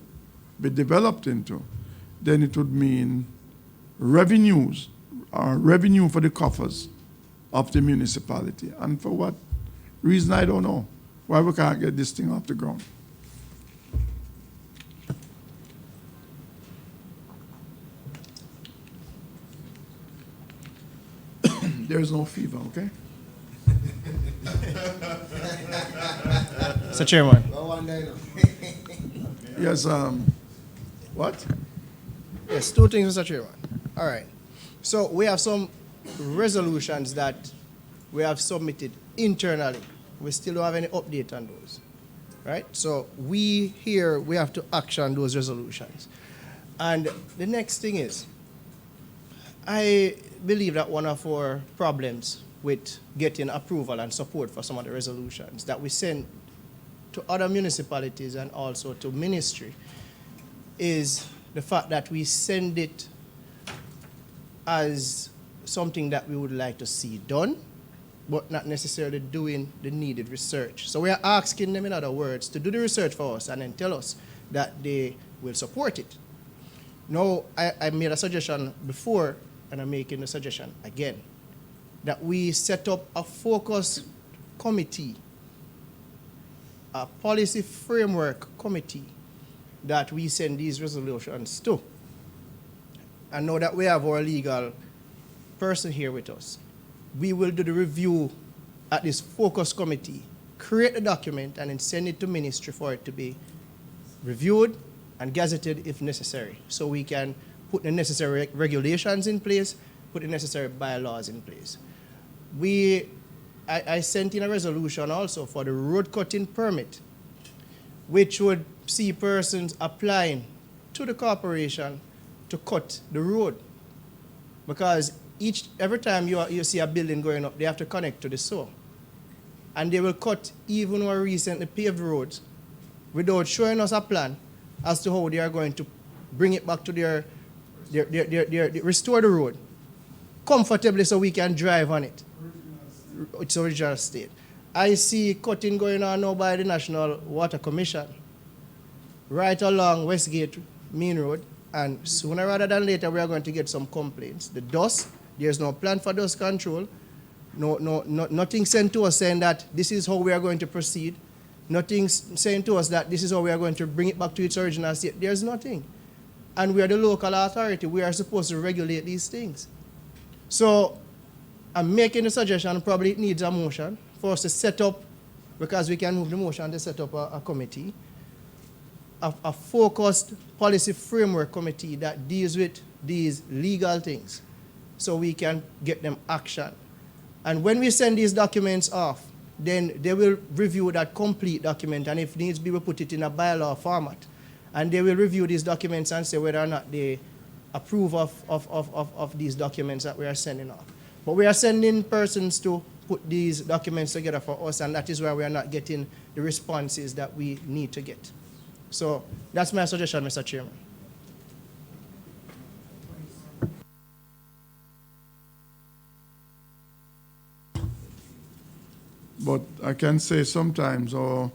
be developed into, then it would mean revenue for the coffers of the municipality. And for what reason, I don't know. Why we can't get this thing off the ground. There's no fever, okay? Mr. Chairman. Yes, what? Yes, two things, Mr. Chairman. All right. So we have some resolutions that we have submitted internally. We still don't have any update on those. Right? So we have to action those resolutions. And the next thing is, I believe that one of our problems with getting approval and support for some of the resolutions that we send to other municipalities and also to ministry is the fact that we send it as something that we would like to see done, but not necessarily doing the needed research. So we are asking them, in other words, to do the research for us and then tell us that they will support it. Now, I made a suggestion before, and I'm making the suggestion again, that we set up a focus committee, a policy framework committee that we send these resolutions to. And now that we have our legal person here with us, we will do the review at this focus committee, create a document, and then send it to ministry for it to be reviewed and gazetted if necessary, so we can put the necessary regulations in place, put the necessary bylaws in place. I sent in a resolution also for the road cutting permit, which would see persons applying to the corporation to cut the road. Because every time you see a building going up, they have to connect to the sewer. And they will cut even more recently paved roads without showing us a plan as to how they are going to bring it back to their restore the road comfortably so we can drive on it. Its original state. I see cutting going on now by the National Water Commission right along Westgate Main Road, and sooner rather than later we are going to get some complaints. The dust, there's no plan for dust control. Nothing sent to us saying that this is how we are going to proceed. Nothing saying to us that this is how we are going to bring it back to its original state. There's nothing. And we are the local authority. We are supposed to regulate these things. So I'm making a suggestion, probably it needs a motion for us to set up, because we can move the motion to set up a committee, a focused policy framework committee that deals with these legal things so we can get them action. And when we send these documents off, then they will review that complete document, and if needs be, we'll put it in a bylaw format. And they will review these documents and say whether or not they approve of these documents that we are sending off. But we are sending persons to put these documents together for us, and that is why we are not getting the responses that we need to get. So that's my suggestion, Mr. Chairman. But I can say sometimes our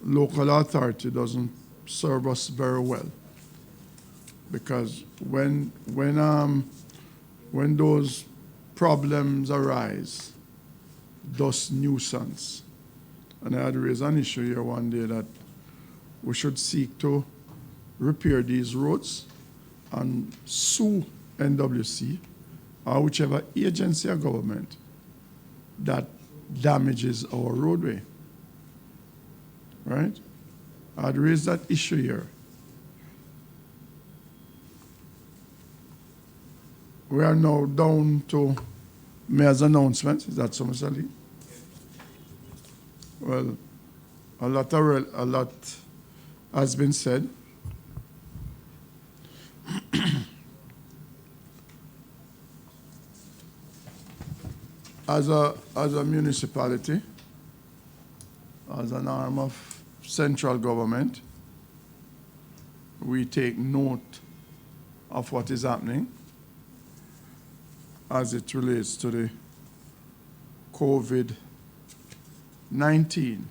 local authority doesn't serve us very well, because when those problems arise, dust nuisance, and I had raised an issue here one day that we should seek to repair these roads and sue NWC or whichever agency or government that damages our roadway, right? I'd raised that issue here. We are now down to Mayor's announcements. Is that so, Mr. Lee? Well, a lot has been said. As a municipality, as an arm of central government, we take note of what is happening as it relates to the COVID-19,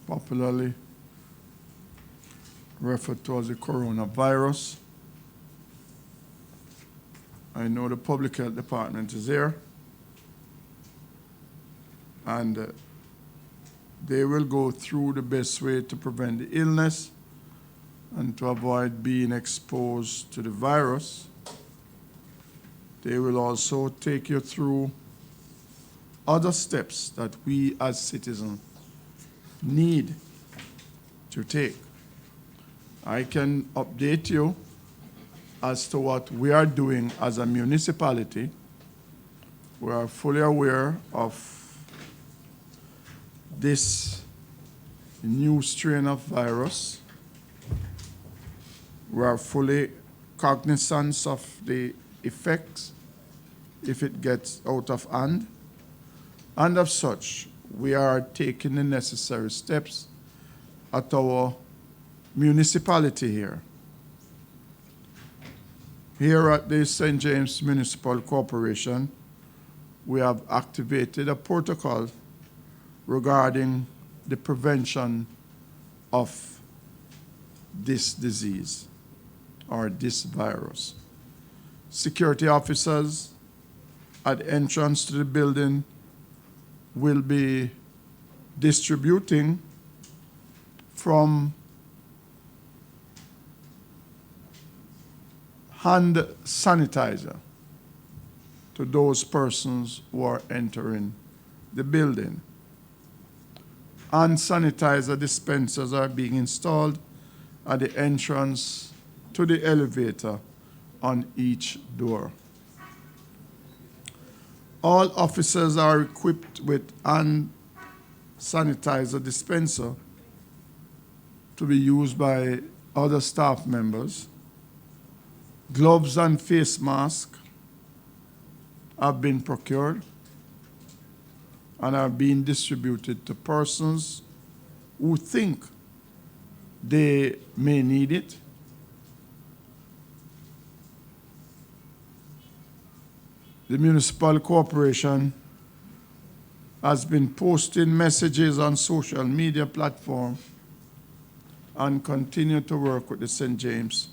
popularly referred to as the coronavirus. I know the Public Health Department is here, and they will go through the best way to prevent the illness and to avoid being exposed to the virus. They will also take you through other steps that we as citizens need to take. I can update you as to what we are doing as a municipality. We are fully aware of this new strain of virus. We are fully cognizant of the effects if it gets out of hand. And as such, we are taking the necessary steps at our municipality here. Here at the St. James Municipal Corporation, we have activated a protocol regarding the prevention of this disease or this virus. Security officers at the entrance to the building will be distributing from hand sanitizer to those persons who are entering the building. Hand sanitizer dispensers are being installed at the entrance to the elevator on each door. All officers are equipped with hand sanitizer dispenser to be used by other staff members. Gloves and face masks have been procured and are being distributed to persons who think they may need it. The municipal corporation has been posting messages on social media platforms and continue to work with the St. James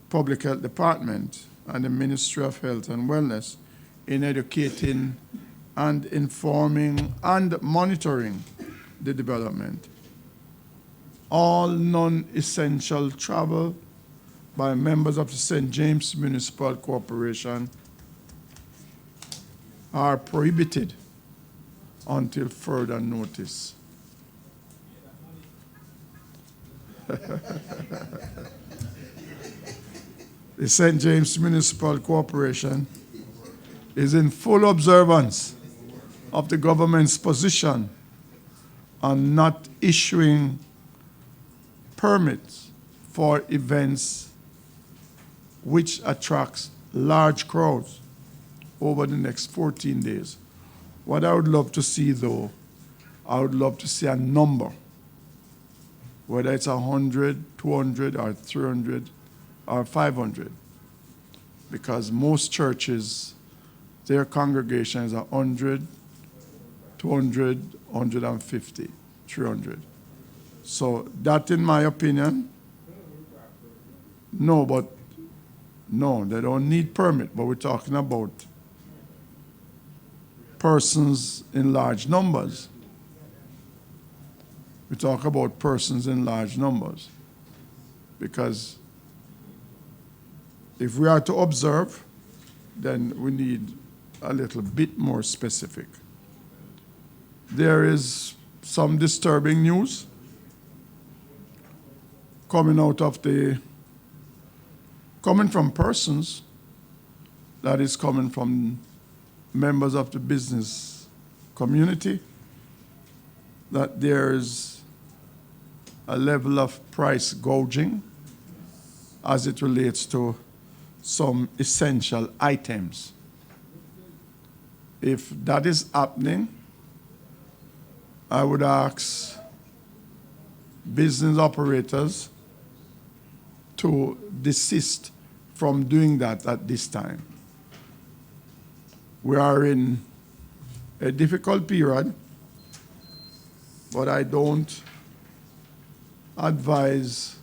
Public Health Department and the Ministry of Health and Wellness in educating and informing and monitoring the development. All non-essential travel by members of the St. James Municipal Corporation are prohibited until further notice. The St. James Municipal Corporation is in full observance of the government's position on not issuing permits for events which attracts large crowds over the next 14 days. What I would love to see, though, I would love to see a number, whether it's 100, 200, or 300, or 500, because most churches, their congregation is 100, 200, 150, 300. So that, in my opinion, no, they don't need permit, but we're talking about persons in large numbers. We talk about persons in large numbers because if we are to observe, then we need a little bit more specific. There is some disturbing news coming from persons, that is coming from members of the business community, that there is a level of price gouging as it relates to some essential items. If that is happening, I would ask business operators to desist from doing that at this time. We are in a difficult period, but I don't advise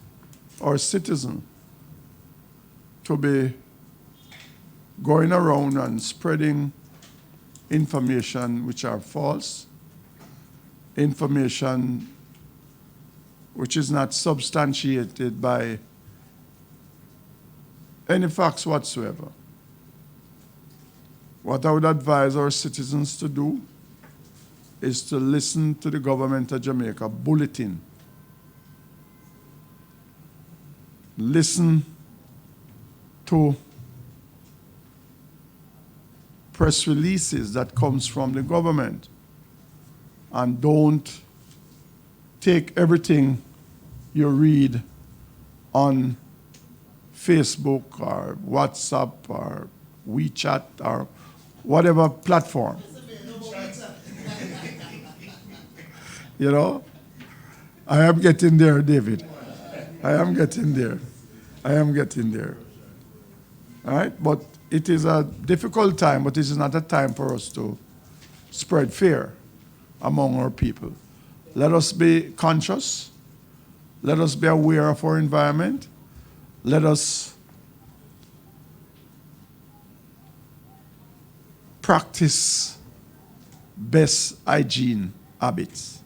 our citizens to be going around and spreading information which are false, information which is not substantiated by any facts whatsoever. What I would advise our citizens to do is to listen to the government of Jamaica bulletin. Listen to press releases that comes from the government, and don't take everything you read on Facebook or WhatsApp or WeChat or whatever platform. You know, I am getting there, David. I am getting there. All right, but it is a difficult time, but this is not a time for us to spread fear among our people. Let us be conscious. Let us be aware of our environment. Let us practice best hygiene habits,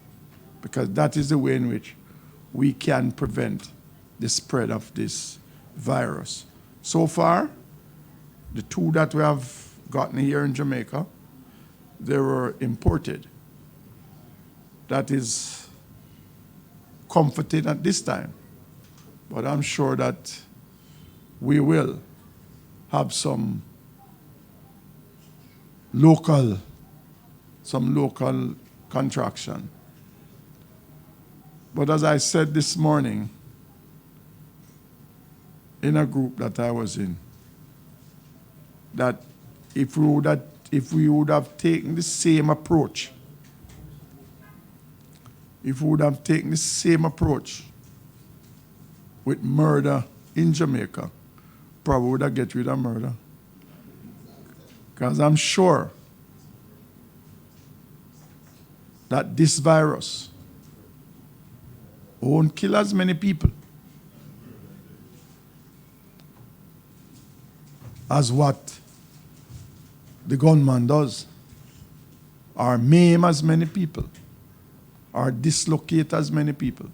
because that is the way in which we can prevent the spread of this virus. So far, the two that we have gotten here in Jamaica, they were imported. That is comforting at this time. But I'm sure that we will have some local contraction. But as I said this morning in a group that I was in, that if we would have taken the same approach if we would have taken the same approach with murder in Jamaica, probably would have get rid of murder. Because I'm sure that this virus won't kill as many people as what the gunman does, or maim as many people, or dislocate as many people.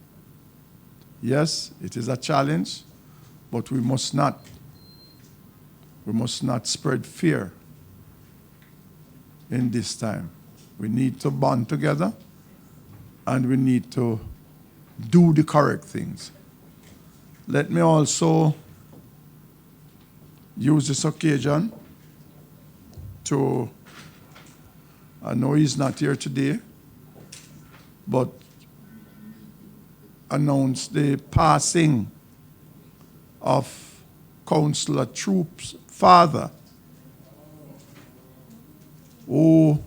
Yes, it is a challenge, but we must not spread fear in this time. We need to bond together, and we need to do the correct things. Let me also use this occasion to, I know he's not here today, but announce the passing of Councillor Troop's father, who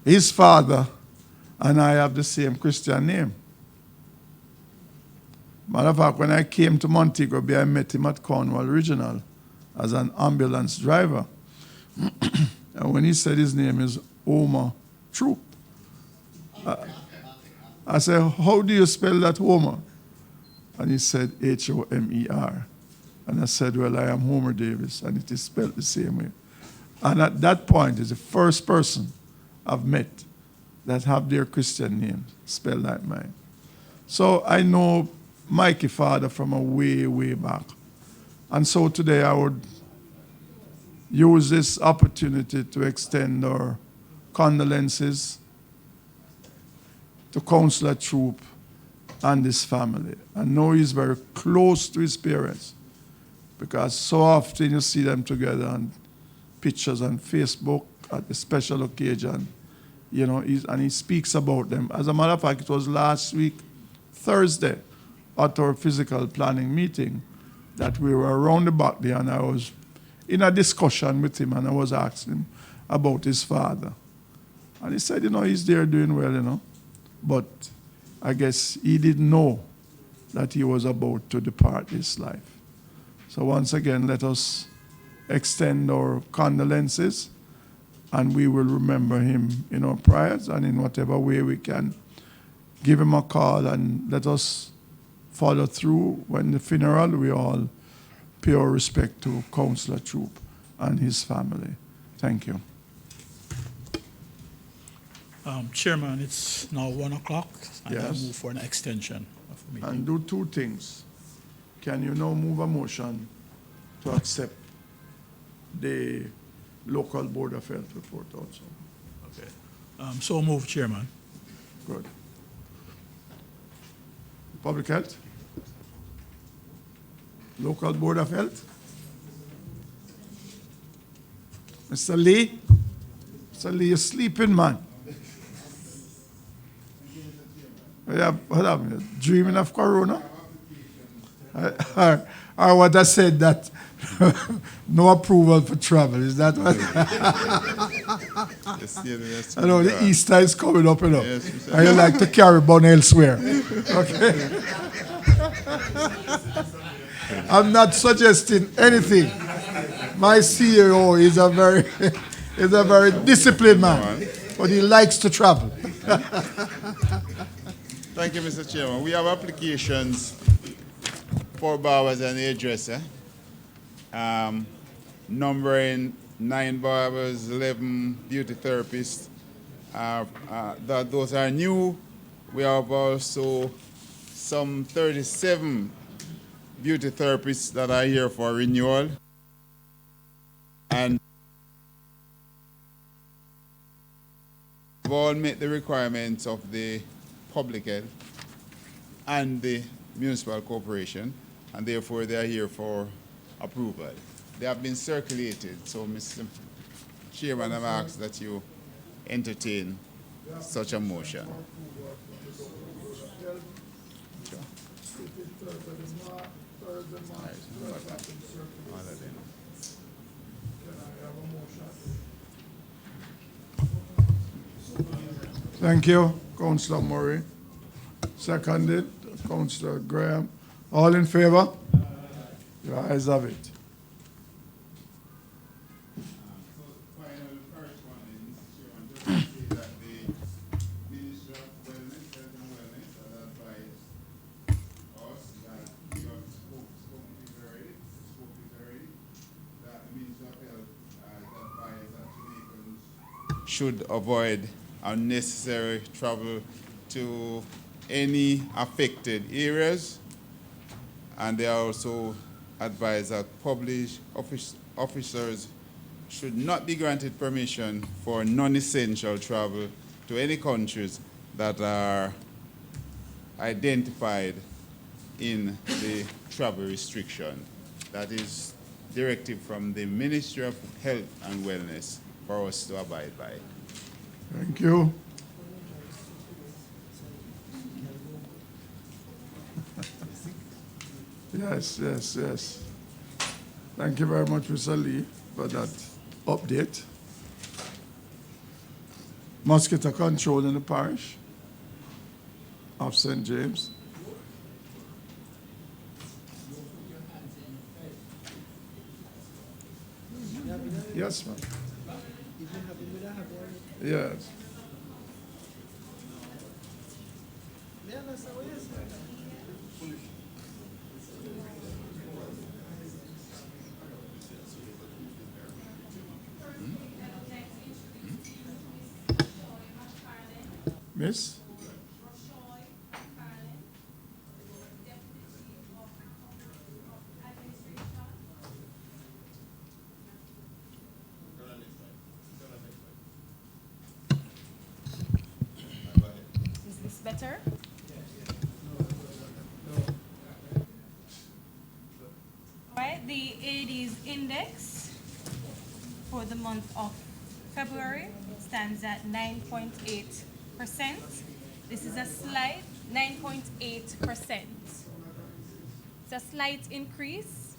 his father and I have the same Christian name. Matter of fact, when I came to Montego Bay, I met him at Cornwall Regional as an ambulance driver. And when he said his name is Homer Troop, I said, how do you spell that Homer? And he said, Homer. And I said, well, I am Homer Davis, and it is spelled the same way. And at that point, he's the first person I've met that have their Christian names spelled like mine. So I know Mikey father from a way, way back. And so today I would use this opportunity to extend our condolences to Councillor Troop and his family. I know he's very close to his parents, because so often you see them together on pictures on Facebook at the special occasion, you know, and he speaks about them. As a matter of fact, it was last week, Thursday, at our physical planning meeting, that we were around the back there, and I was in a discussion with him, and I was asking him about his father. And he said, you know, he's there doing well, you know. But I guess he didn't know that he was about to depart this life. So once again, let us extend our condolences, and we will remember him in our prayers, and in whatever way we can, give him a call, and let us follow through. When the funeral, we all pay our respect to Councillor Troop and his family. Thank you. Chairman, it's now 1 o'clock, and I Yes. move for an extension of the meeting. And do two things. Can you now move a motion to accept the local Board of Health report also? Okay. So move, Chairman. Good. Public Health? Local Board of Health? Mr. Lee? Mr. Lee, you're sleeping, man. What happened? Dreaming of Corona? Or what I said, that no approval for travel, is that what? Yes, I know the Easter is coming up, you know. Yes, and you like to carry bun elsewhere. Okay. I'm not suggesting anything. My CEO is a very disciplined man, but he likes to travel. Thank you, Mr. Chairman. We have applications for barbers and hairdresser, numbering 9 barbers, 11 beauty therapists. Those are new. We have also some 37 beauty therapists that are here for renewal. And all meet the requirements of the public health and the municipal corporation, and therefore they are here for approval. They have been circulated, so Mr. Chairman, I've asked that you entertain such a motion. Thank you. Councillor Murray. Seconded, Councillor Graham. All in favor? Your ayes have it. Should avoid unnecessary travel to any affected areas, and they also advise that officers should not be granted permission for non-essential travel to any countries that are identified in the travel restriction. That is directive from the Ministry of Health and Wellness for us to abide by. Thank you. Yes. Thank you very much, Mr. Lee, for that update. Mosquito control in the parish of St. James. Yes, ma'am. Yes. Miss? Is this better? Right, the AD's index for the month of February stands at 9.8%. This is a slight 9.8%. It's a slight increase.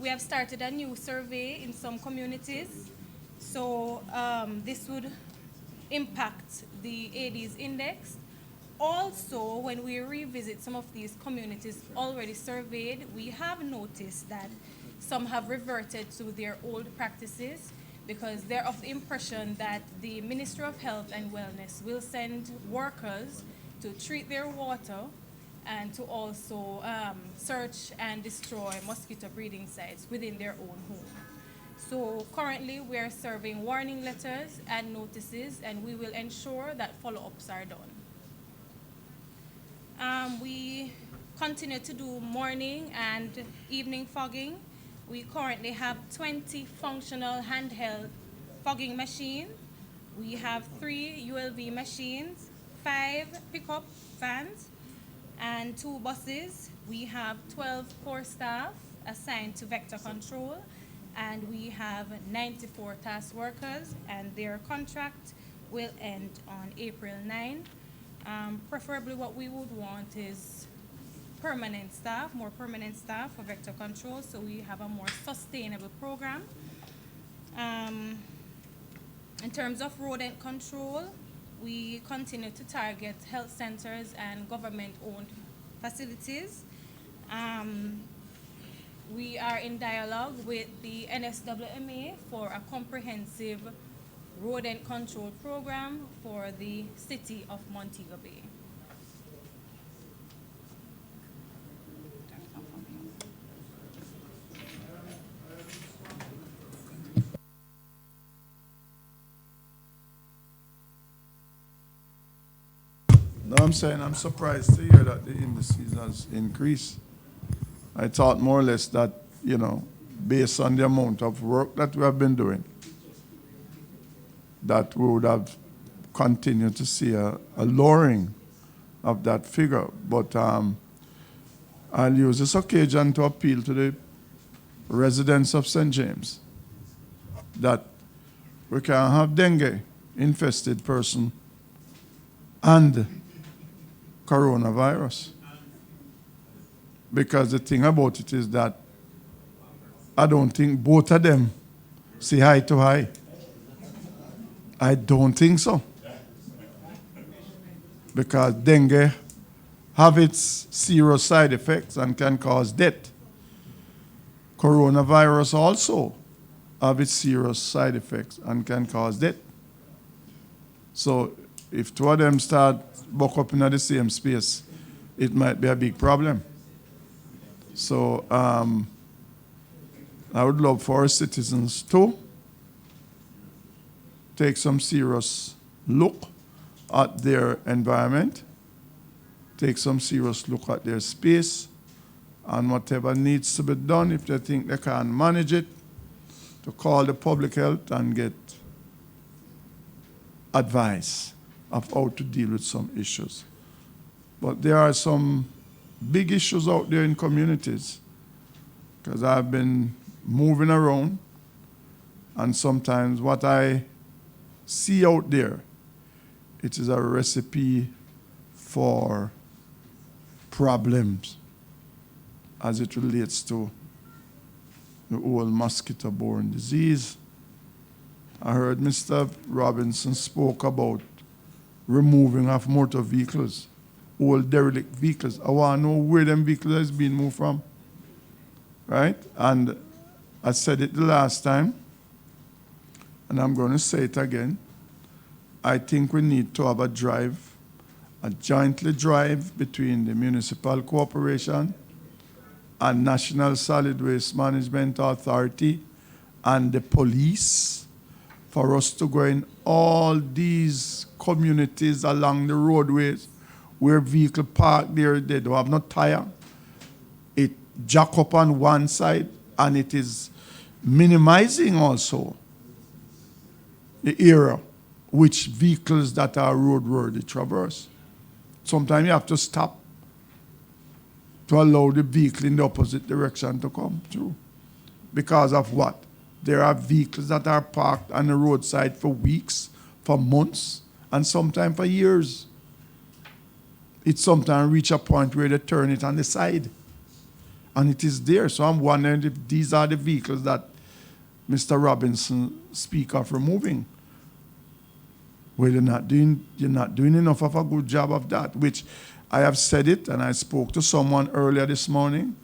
We have started a new survey in some communities, so this would impact the AD's index. Also, when we revisit some of these communities already surveyed, we have noticed that some have reverted to their old practices because they're of the impression that the Ministry of Health and Wellness will send workers to treat their water and to also search and destroy mosquito breeding sites within their own home. So currently we are serving warning letters and notices, and we will ensure that follow-ups are done. We continue to do morning and evening fogging. We currently have 20 functional handheld fogging machines. We have 3 ULV machines, 5 pickup vans, and 2 buses. We have 12 core staff assigned to vector control, and we have 94 task workers, and their contract will end on April 9. Preferably what we would want is permanent staff, more permanent staff for vector control, so we have a more sustainable program. In terms of rodent control, we continue to target health centers and government-owned facilities. We are in dialogue with the NSWMA for a comprehensive rodent control program for the city of Montego Bay. No, I'm saying I'm surprised to hear that the indices has increased. I thought more or less that, based on the amount of work that we have been doing, that we would have continued to see a lowering of that figure. But I'll use this occasion to appeal to the residents of St. James that we can have dengue infested person and coronavirus. Because the thing about it is that I don't think both of them see eye to eye. I don't think so. because dengue have its serious side effects and can cause death. Coronavirus also have its serious side effects and can cause death. So if two of them start buck up in the same space, it might be a big problem. So I would love for our citizens to take some serious look at their environment, take some serious look at their space, and whatever needs to be done, if they think they can't manage it, to call the public health and get advice of how to deal with some issues. But there are some big issues out there in communities, because I've been moving around, and sometimes what I see out there, it is a recipe for problems as it relates to the whole mosquito-borne disease. I heard Mr. Robinson spoke about removing of motor vehicles, old derelict vehicles. I want to know where them vehicles is being moved from, right? And I said it the last time, and I'm going to say it again. I think we need to have a jointly drive between the Municipal Corporation and National Solid Waste Management Authority and the police for us to go in all these communities along the roadways where vehicle park there, they don't have no tire. It jack up on one side, and it is minimizing also the area which vehicles that are roadworthy traverse. Sometimes you have to stop to allow the vehicle in the opposite direction to come through. Because of what? There are vehicles that are parked on the roadside for weeks, for months, and sometimes for years. It sometimes reach a point where they turn it on the side. And it is there. So I'm wondering if these are the vehicles that Mr. Robinson speak of removing. Well, you're not doing enough of a good job of that, which I have said it, and I spoke to someone earlier this morning.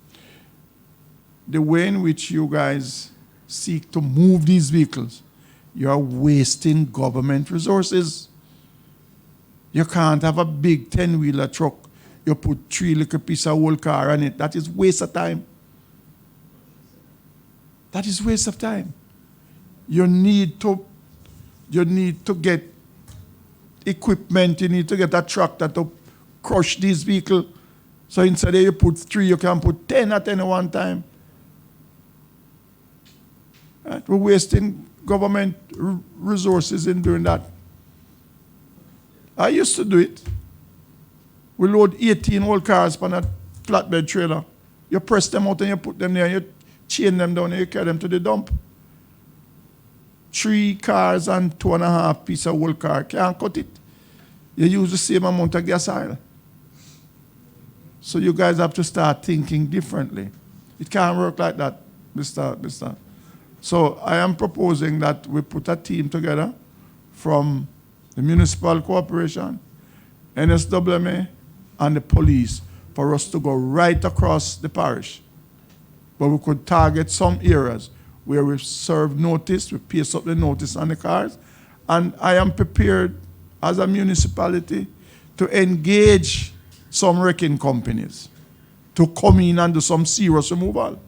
The way in which you guys seek to move these vehicles, you're wasting government resources. You can't have a big 10-wheeler truck. You put 3 little pieces of old car on it. That is waste of time. That is waste of time. You need to get equipment. You need to get a tractor to crush these vehicles. So instead of you put 3, you can put 10 at any one time. Right? We're wasting government resources in doing that. I used to do it. We load 18 old cars on a flatbed trailer. You press them out and you put them there, and you chain them down and you carry them to the dump. 3 cars and 2.5 pieces of old car, can't cut it. You use the same amount of gas oil. So you guys have to start thinking differently. It can't work like that, Mr. So I am proposing that we put a team together from the Municipal Corporation, NSWMA, and the police for us to go right across the parish. But we could target some areas where we serve notice, we paste up the notice on the cars, and I am prepared as a municipality to engage some wrecking companies to come in and do some serious removal.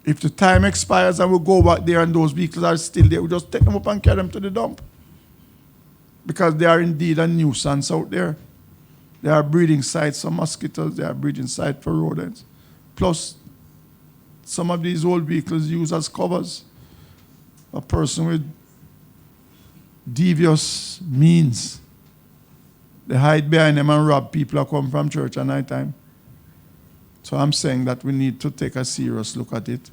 If the time expires and we go back there and those vehicles are still there, we just take them up and carry them to the dump. Because they are indeed a nuisance out there. They are breeding sites for mosquitoes, they are breeding sites for rodents. Plus, some of these old vehicles used as covers. A person with devious means, they hide behind them and rob people who come from church at night time. So I'm saying that we need to take a serious look at it.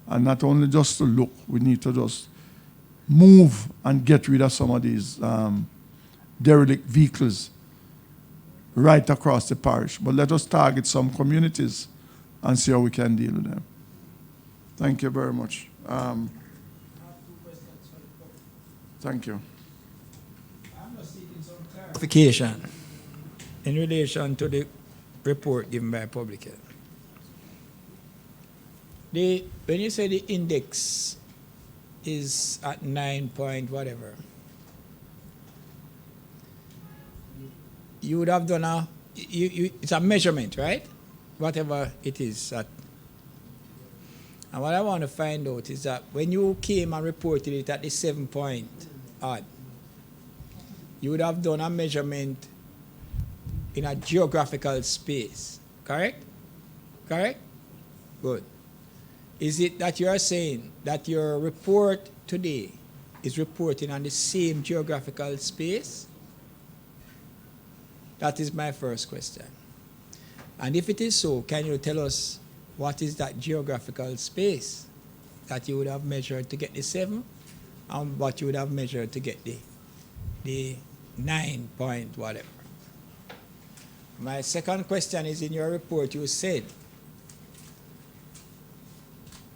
And not only just to look, we need to just move and get rid of some of these derelict vehicles right across the parish. But let us target some communities and see how we can deal with them. Thank you very much. Thank you. clarification in relation to the report given by public health. When you say the index is at 9 point whatever, you would have done it's a measurement, right? Whatever it is. And what I want to find out is that when you came and reported it at the 7 point odd, you would have done a measurement in a geographical space, correct? Correct? Good. Is it that you are saying that your report today is reporting on the same geographical space? That is my first question. And if it is so, can you tell us what is that geographical space that you would have measured to get the 7 and what you would have measured to get the 9 point whatever? My second question is, in your report you said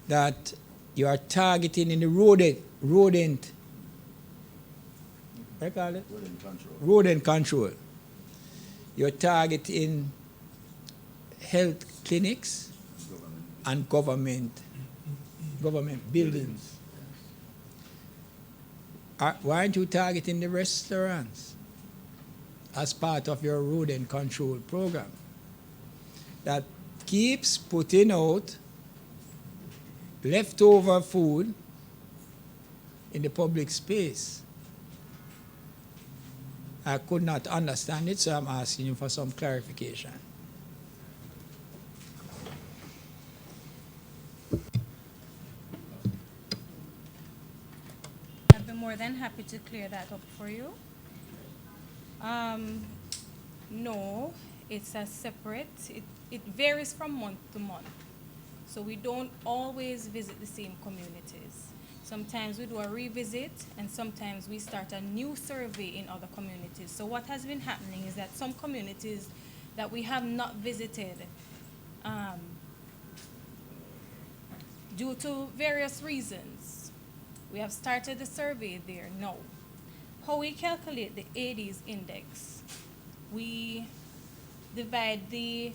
that you are targeting in the rodent what do you call it? Rodent control. You're targeting health clinics and government buildings. Why aren't you targeting the restaurants as part of your rodent control program that keeps putting out leftover food in the public space? I could not understand it, so I'm asking you for some clarification. I'd be more than happy to clear that up for you. No, it's a separate, it varies from month to month. So we don't always visit the same communities. Sometimes we do a revisit, and sometimes we start a new survey in other communities. So what has been happening is that some communities that we have not visited, due to various reasons, we have started the survey there now. How we calculate the ADs index, we divide the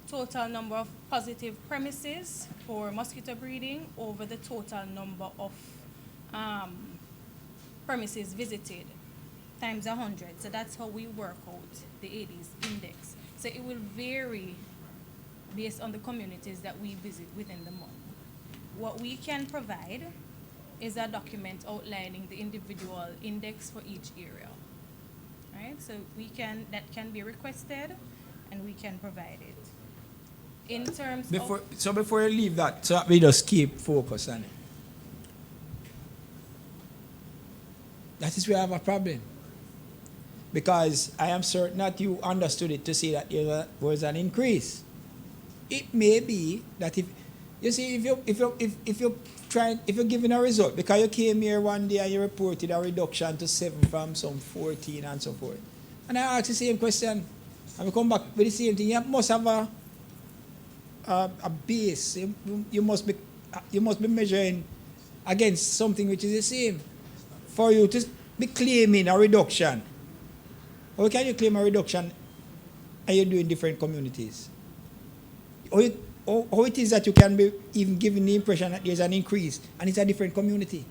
total number of positive premises for mosquito breeding over the total number of premises visited times 100. So that's how we work out the ADs index. So it will vary based on the communities that we visit within the month. What we can provide is a document outlining the individual index for each area. Right? So that can be requested and we can provide it. In terms So before you leave that, so we just keep focus on it. That is where I have a problem. Because I am certain that you understood it to see that there was an increase. It may be that if you're giving a result, because you came here one day and you reported a reduction to 7 from some 14 and so forth. And I ask the same question, and we come back with the same thing. You must have a base. You must be measuring against something which is the same. For you to be claiming a reduction. How can you claim a reduction and you do in different communities? How it is that you can be even given the impression that there's an increase and it's a different community?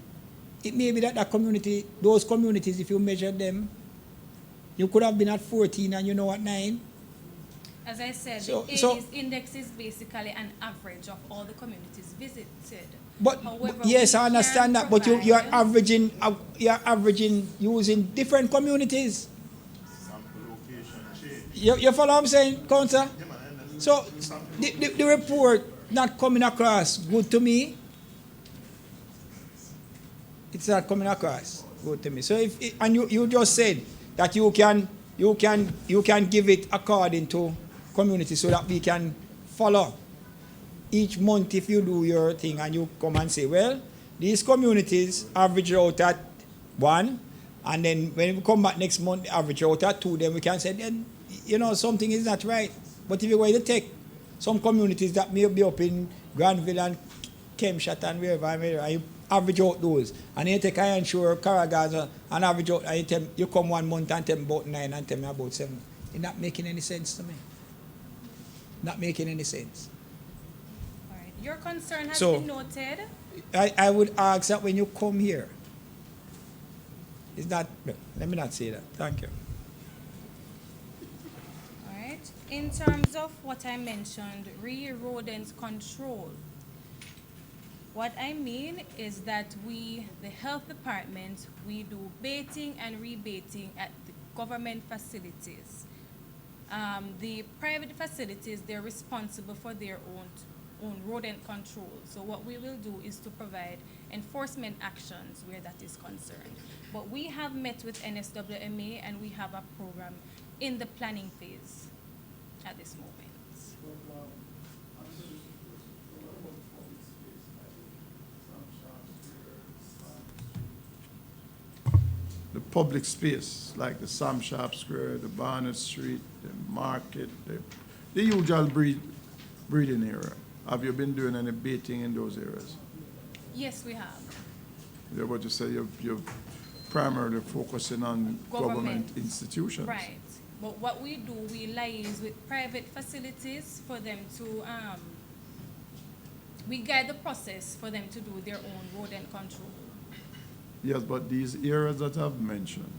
It may be that community, those communities, if you measure them, you could have been at 14 and you know at 9. As I said, the ADs index is basically an average of all the communities visited. But however, yes, I understand that, but you're averaging using different communities. You follow what I'm saying, Councillor? So the report not coming across good to me. It's not coming across good to me. So you just said that you can give it according to community so that we can follow each month. If you do your thing and you come and say, well, these communities average out at 1, and then when we come back next month, average out at 2, then we can say, then, something is not right. But if you're going to take some communities that may be up in Granville and Kemshat and wherever, average out those. And you take Iron Shore, Carragaz, and average out, and you come 1 month and tell me about 9 and tell me about 7. It's not making any sense to me. Not making any sense. All right. Your concern has So, been noted. I would ask that when you come here, it's not, let me not say that. Thank you. All right. In terms of what I mentioned, rodent control. What I mean is that we, the health department, we do baiting and rebaiting at the government facilities. The private facilities, they're responsible for their own rodent control. So what we will do is to provide enforcement actions where that is concerned. But we have met with NSWMA and we have a program in the planning phase at this moment. The public space, like the Sam Sharp Square, the Barnett Street, the market, the usual breeding area. Have you been doing any baiting in those areas? Yes, we have. Yeah, what you say, you're primarily focusing on government institutions. Right. But what we do, we liaise with private facilities for them to, we guide the process for them to do their own rodent control. Yes, but these areas that I've mentioned,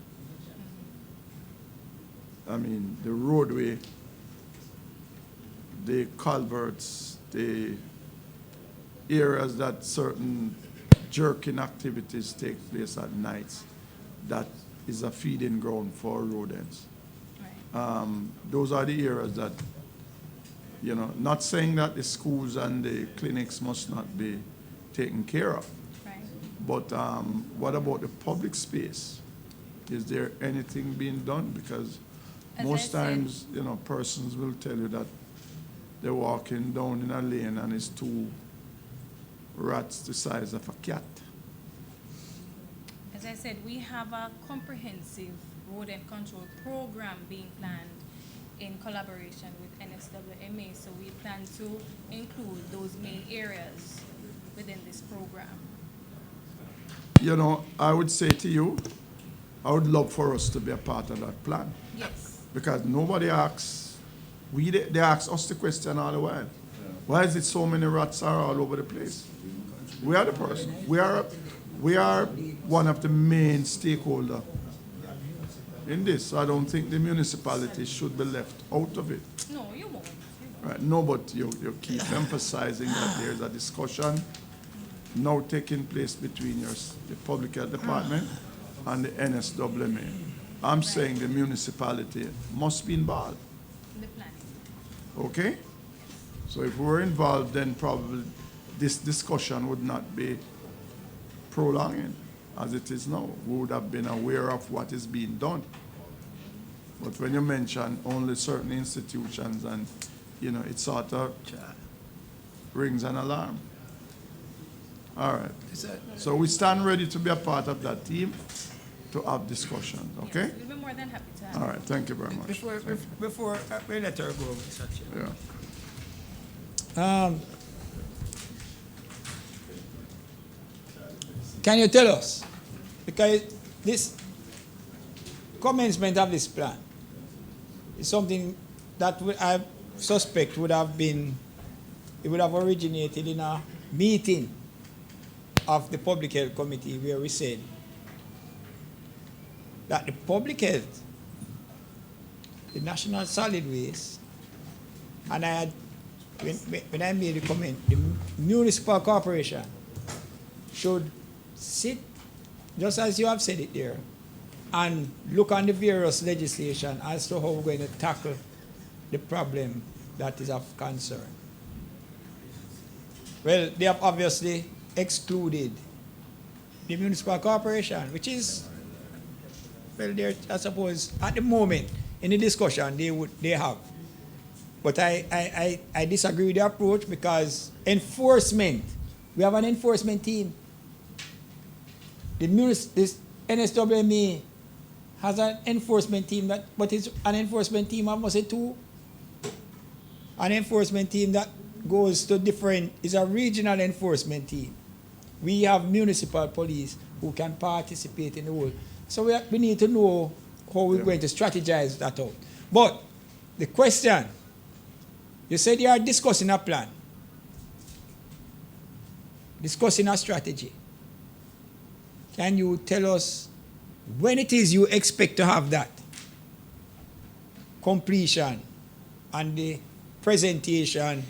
I mean, the roadway, the culverts, the areas that certain jerking activities take place at nights, that is a feeding ground for rodents. Those are the areas that, you know, not saying that the schools and the clinics must not be taken care of. But what about the public space? Is there anything being done? Because most times, you know, persons will tell you that they're walking down in a lane and it's 2 rats the size of a cat. As I said, we have a comprehensive rodent control program being planned in collaboration with NSWMA. So we plan to include those main areas within this program. You know, I would say to you, I would love for us to be a part of that plan. Yes. Because nobody asks, they ask us the question all the while. Why is it so many rats are all over the place? We are the person. We are one of the main stakeholders in this. So I don't think the municipality should be left out of it. No, you won't. Right. No, but you keep emphasizing that there's a discussion now taking place between the public health department and the NSWMA. I'm saying the municipality must be involved. The planning. Okay? So if we're involved, then probably this discussion would not be prolonging as it is now. We would have been aware of what is being done. But when you mention only certain institutions and, you know, it sort of rings an alarm. All right. So we stand ready to be a part of that team to have discussions, okay? Yes, we'll be more than happy to have. All right, thank you very much. Before we let her go, Mr. Chair. Yeah. Can you tell us, because this commencement of this plan is something that I suspect would have originated in a meeting of the Public Health Committee where we said that the public health, the National Solid Waste, and I had, when I made the comment, the Municipal Corporation should sit, just as you have said it there, and look on the various legislation as to how we're going to tackle the problem that is of concern. Well, they have obviously excluded the Municipal Corporation, which is, well, I suppose, at the moment, in the discussion, they have. But I disagree with the approach because enforcement, we have an enforcement team. This NSWMA has an enforcement team, but it's an enforcement team of, must say, 2. An enforcement team that goes to different, is a regional enforcement team. We have municipal police who can participate in the whole. So we need to know how we're going to strategize that out. But the question, you said you are discussing a plan, discussing a strategy. Can you tell us when it is you expect to have that completion and the presentation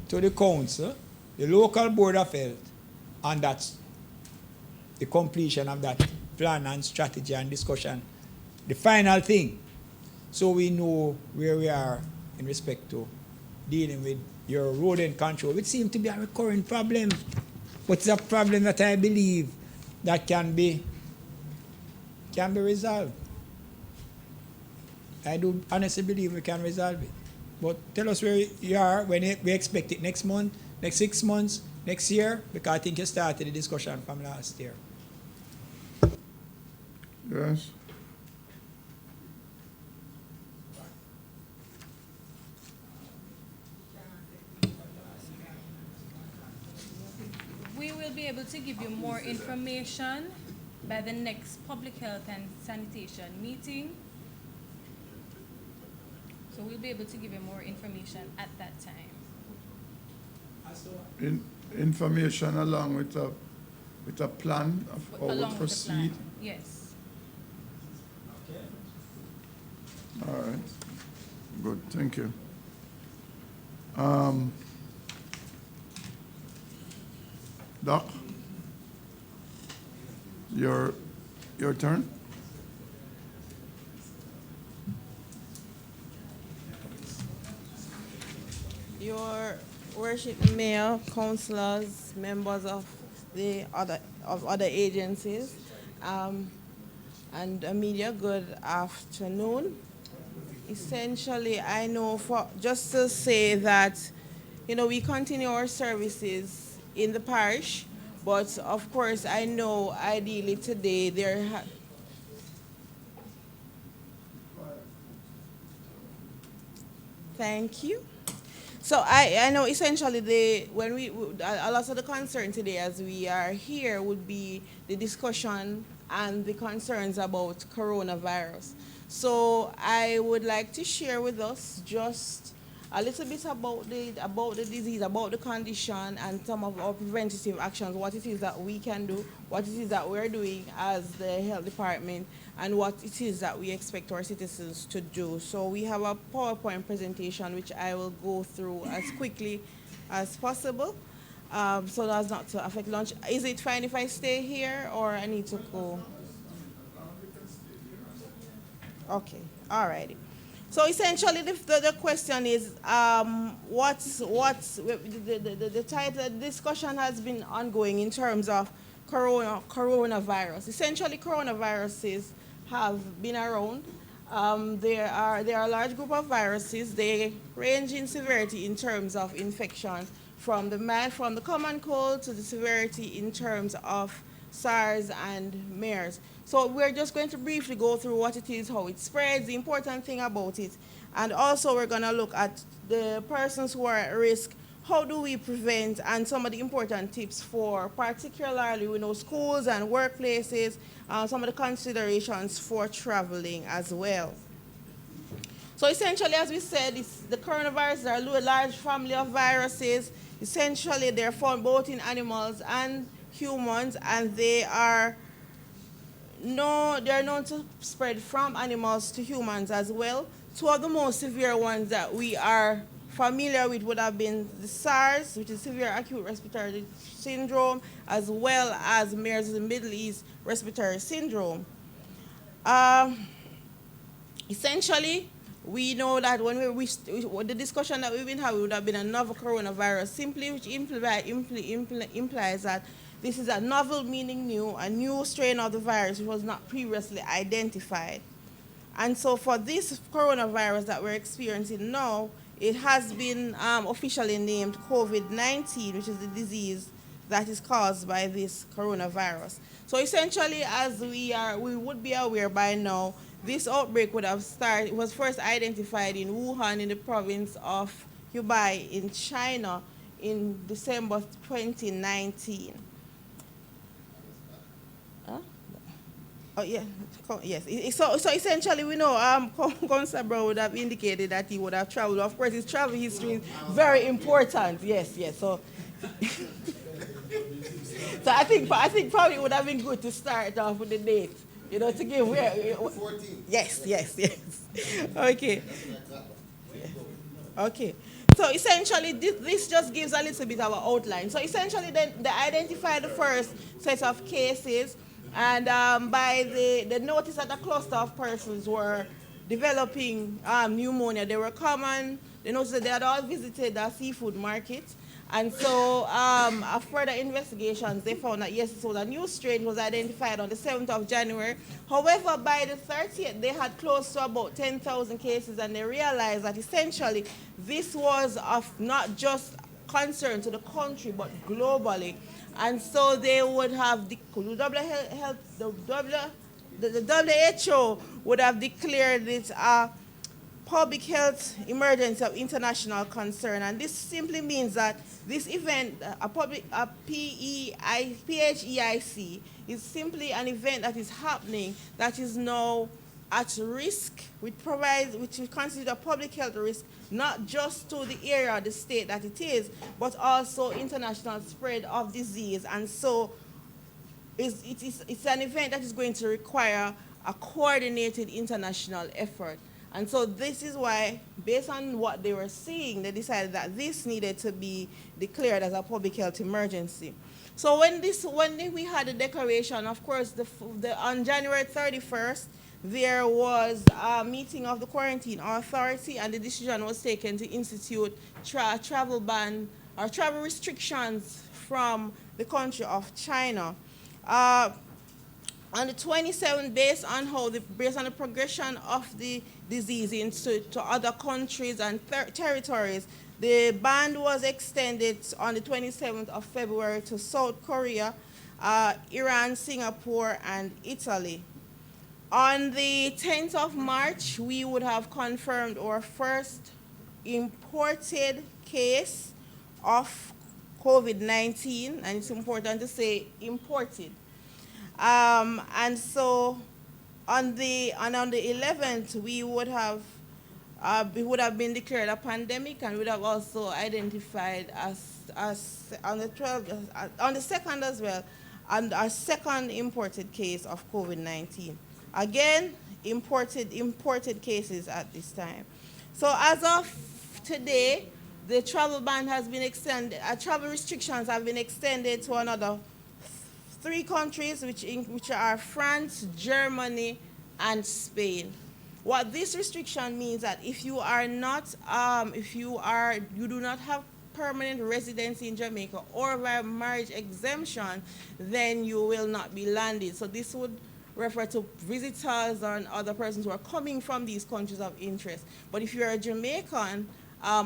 to the council, the local board of health, and that's the completion of that plan and strategy and discussion, the final thing, so we know where we are in respect to dealing with your rodent control, which seems to be a recurring problem, but it's a problem that I believe that can be resolved. I do honestly believe we can resolve it. But tell us where you are, when we expect it, next month, next 6 months, next year, because I think you started the discussion from last year. Yes. We will be able to give you more information by the next Public Health and Sanitation meeting. So we'll be able to give you more information at that time. Information along with a plan of how Along we with proceed. the plan. Yes. All right. Good. Thank you. Doc, your turn. Your Worship, Mayor, councillors, members of the other agencies, and media, good afternoon. Essentially, I know just to say that, we continue our services in the parish, but of course, I know ideally today thank you. So I know essentially a lot of the concern today as we are here would be the discussion and the concerns about coronavirus. So I would like to share with us just a little bit about the disease, about the condition, and some of our preventative actions, what it is that we can do, what it is that we're doing as the health department, and what it is that we expect our citizens to do. So we have a PowerPoint presentation which I will go through as quickly as possible, so as not to affect lunch. Is it fine if I stay here or I need to go? Okay, all righty. So essentially, the question is, the title, the discussion has been ongoing in terms of coronavirus. Essentially, coronaviruses have been around. There are a large group of viruses. They range in severity in terms of infection, from the common cold to the severity in terms of SARS and MERS. So we're just going to briefly go through what it is, how it spreads, the important thing about it, and also we're going to look at the persons who are at risk, how do we prevent, and some of the important tips for particularly schools and workplaces, some of the considerations for traveling as well. So essentially, as we said, the coronaviruses are a large family of viruses. Essentially, they're found both in animals and humans, and they are known to spread from animals to humans as well. Two of the most severe ones that we are familiar with would have been the SARS, which is severe acute respiratory syndrome, as well as MERS, the Middle East respiratory syndrome. Essentially, we know that when the discussion that we've been having would have been a novel coronavirus, simply which implies that this is a novel, meaning new, a new strain of the virus which was not previously identified. And so for this coronavirus that we're experiencing now, it has been officially named COVID-19, which is the disease that is caused by this coronavirus. So essentially, as we would be aware by now, this outbreak was first identified in Wuhan in the province of Hubei in China in December 2019. Oh, yeah. Yes. So essentially, we know Councillor Brown would have indicated that he would have traveled. Of course, his travel history is very important. Yes, yes. So, so I think probably it would have been good to start off with the date. You know, to give where. 14. Yes, yes, yes. Okay. Okay. So essentially, this just gives a little bit of an outline. So essentially, they identified the first set of cases, and by the notice that a cluster of persons were developing pneumonia, they were common. They noticed that they had all visited a seafood market. And so, after further investigations, they found that yes, it was a new strain, was identified on the 7th of January. However, by the 30th, they had close to about 10,000 cases, and they realized that essentially this was of not just concern to the country, but globally. And so they would have the WHO would have declared it a public health emergency of international concern, and this simply means that this event, a PHEIC, is simply an event that is happening that is now at risk, which is considered a public health risk, not just to the area, the state that it is, but also international spread of disease. And so it's an event that is going to require a coordinated international effort. And so this is why, based on what they were seeing, they decided that this needed to be declared as a public health emergency. So when we had the declaration, of course, on January 31st, there was a meeting of the quarantine authority, and the decision was taken to institute travel ban or travel restrictions from the country of China. On the 27th, based on the progression of the disease into other countries and territories, the ban was extended on the 27th of February to South Korea, Iran, Singapore, and Italy. On the 10th of March, we would have confirmed our first imported case of COVID-19, and it's important to say imported. And so on the 11th, we would have been declared a pandemic, and would have also identified as on the 12th, on the 2nd as well, and our second imported case of COVID-19. Again, imported cases at this time. So as of today, the travel ban has been extended. Travel restrictions have been extended to another 3 countries, which are France, Germany, and Spain. What this restriction means that if you are not, you do not have permanent residency in Jamaica or via marriage exemption, then you will not be landed. So this would refer to visitors and other persons who are coming from these countries of interest. But if you're a Jamaican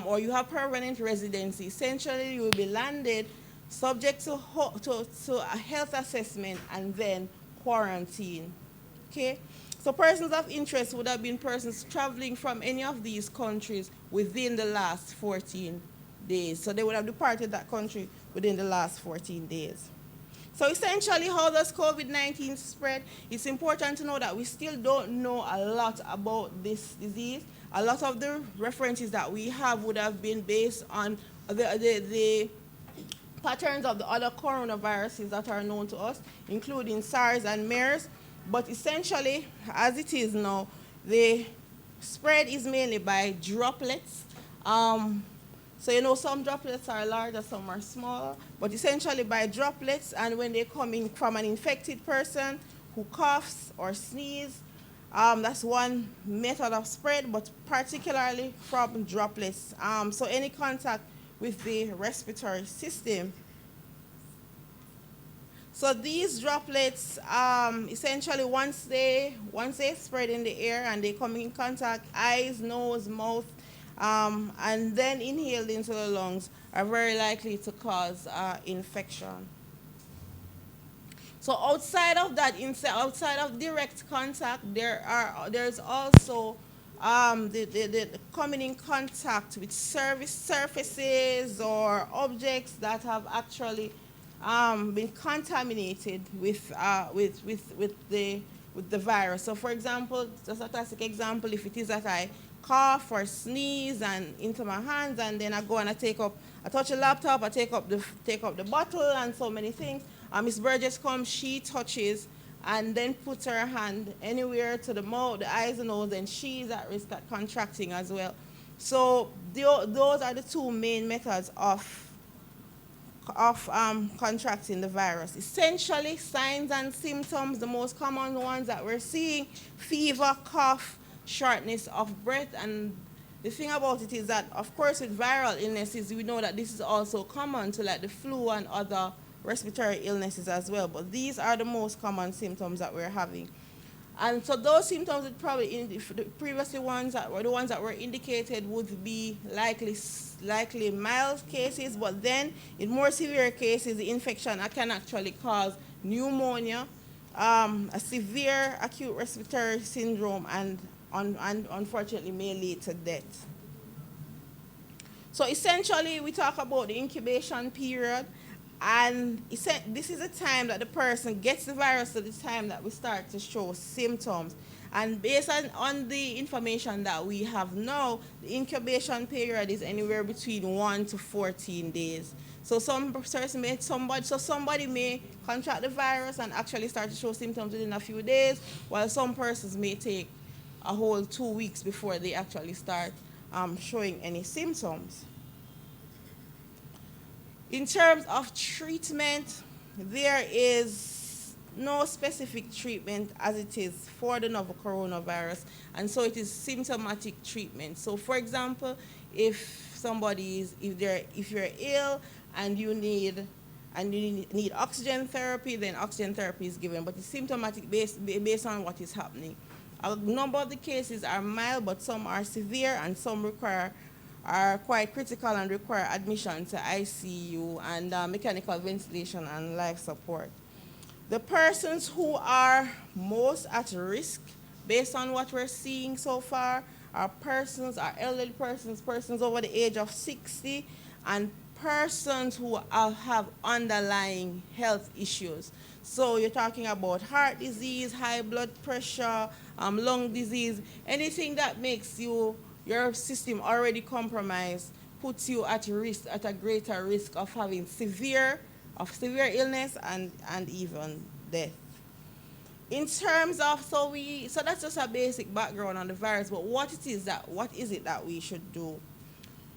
or you have permanent residency, essentially you will be landed subject to a health assessment and then quarantine. Okay? So persons of interest would have been persons traveling from any of these countries within the last 14 days. So they would have departed that country within the last 14 days. So essentially, how does COVID-19 spread? It's important to know that we still don't know a lot about this disease. A lot of the references that we have would have been based on the patterns of the other coronaviruses that are known to us, including SARS and MERS. But essentially, as it is now, the spread is mainly by droplets. So you know, some droplets are larger, some are smaller, but essentially by droplets, and when they come in from an infected person who coughs or sneezes, that's one method of spread, but particularly from droplets. So any contact with the respiratory system. So these droplets, essentially once they spread in the air and they come in contact, eyes, nose, mouth, and then inhaled into the lungs, are very likely to cause infection. So outside of that, outside of direct contact, there's also the coming in contact with surfaces or objects that have actually been contaminated with with the virus. So for example, just a classic example, if it is that I cough or sneeze and into my hands, and then I go and I touch a laptop, I take up the bottle and so many things. Miss Burgess comes, she touches and then puts her hand anywhere to the mouth, the eyes and nose, and she is at risk at contracting as well. So those are the two main methods of contracting the virus. Essentially, signs and symptoms, the most common ones that we're seeing: fever, cough, shortness of breath. And the thing about it is that, of course, with viral illnesses, we know that this is also common to like the flu and other respiratory illnesses as well. But these are the most common symptoms that we're having. And so those symptoms would probably, the previous ones that were the ones that were indicated, would be likely mild cases, but then in more severe cases, the infection can actually cause pneumonia, a severe acute respiratory syndrome, and unfortunately may lead to death. So essentially, we talk about the incubation period, and this is the time that the person gets the virus to the time that we start to show symptoms. And based on the information that we have now, the incubation period is anywhere between 1 to 14 days. So somebody may contract the virus and actually start to show symptoms within a few days, while some persons may take a whole 2 weeks before they actually start showing any symptoms. In terms of treatment, there is no specific treatment as it is for the novel coronavirus, and so it is symptomatic treatment. So for example, if you're ill and you need oxygen therapy, then oxygen therapy is given, but it's symptomatic based on what is happening. A number of the cases are mild, but some are severe, and some are quite critical and require admission to ICU and mechanical ventilation and life support. The persons who are most at risk, based on what we're seeing so far, are elderly persons, persons over the age of 60, and persons who have underlying health issues. So you're talking about heart disease, high blood pressure, lung disease, anything that makes your system already compromised puts you at risk, at a greater risk of having severe illness and even death. In terms of, so that's just a basic background on the virus, but what is it that we should do?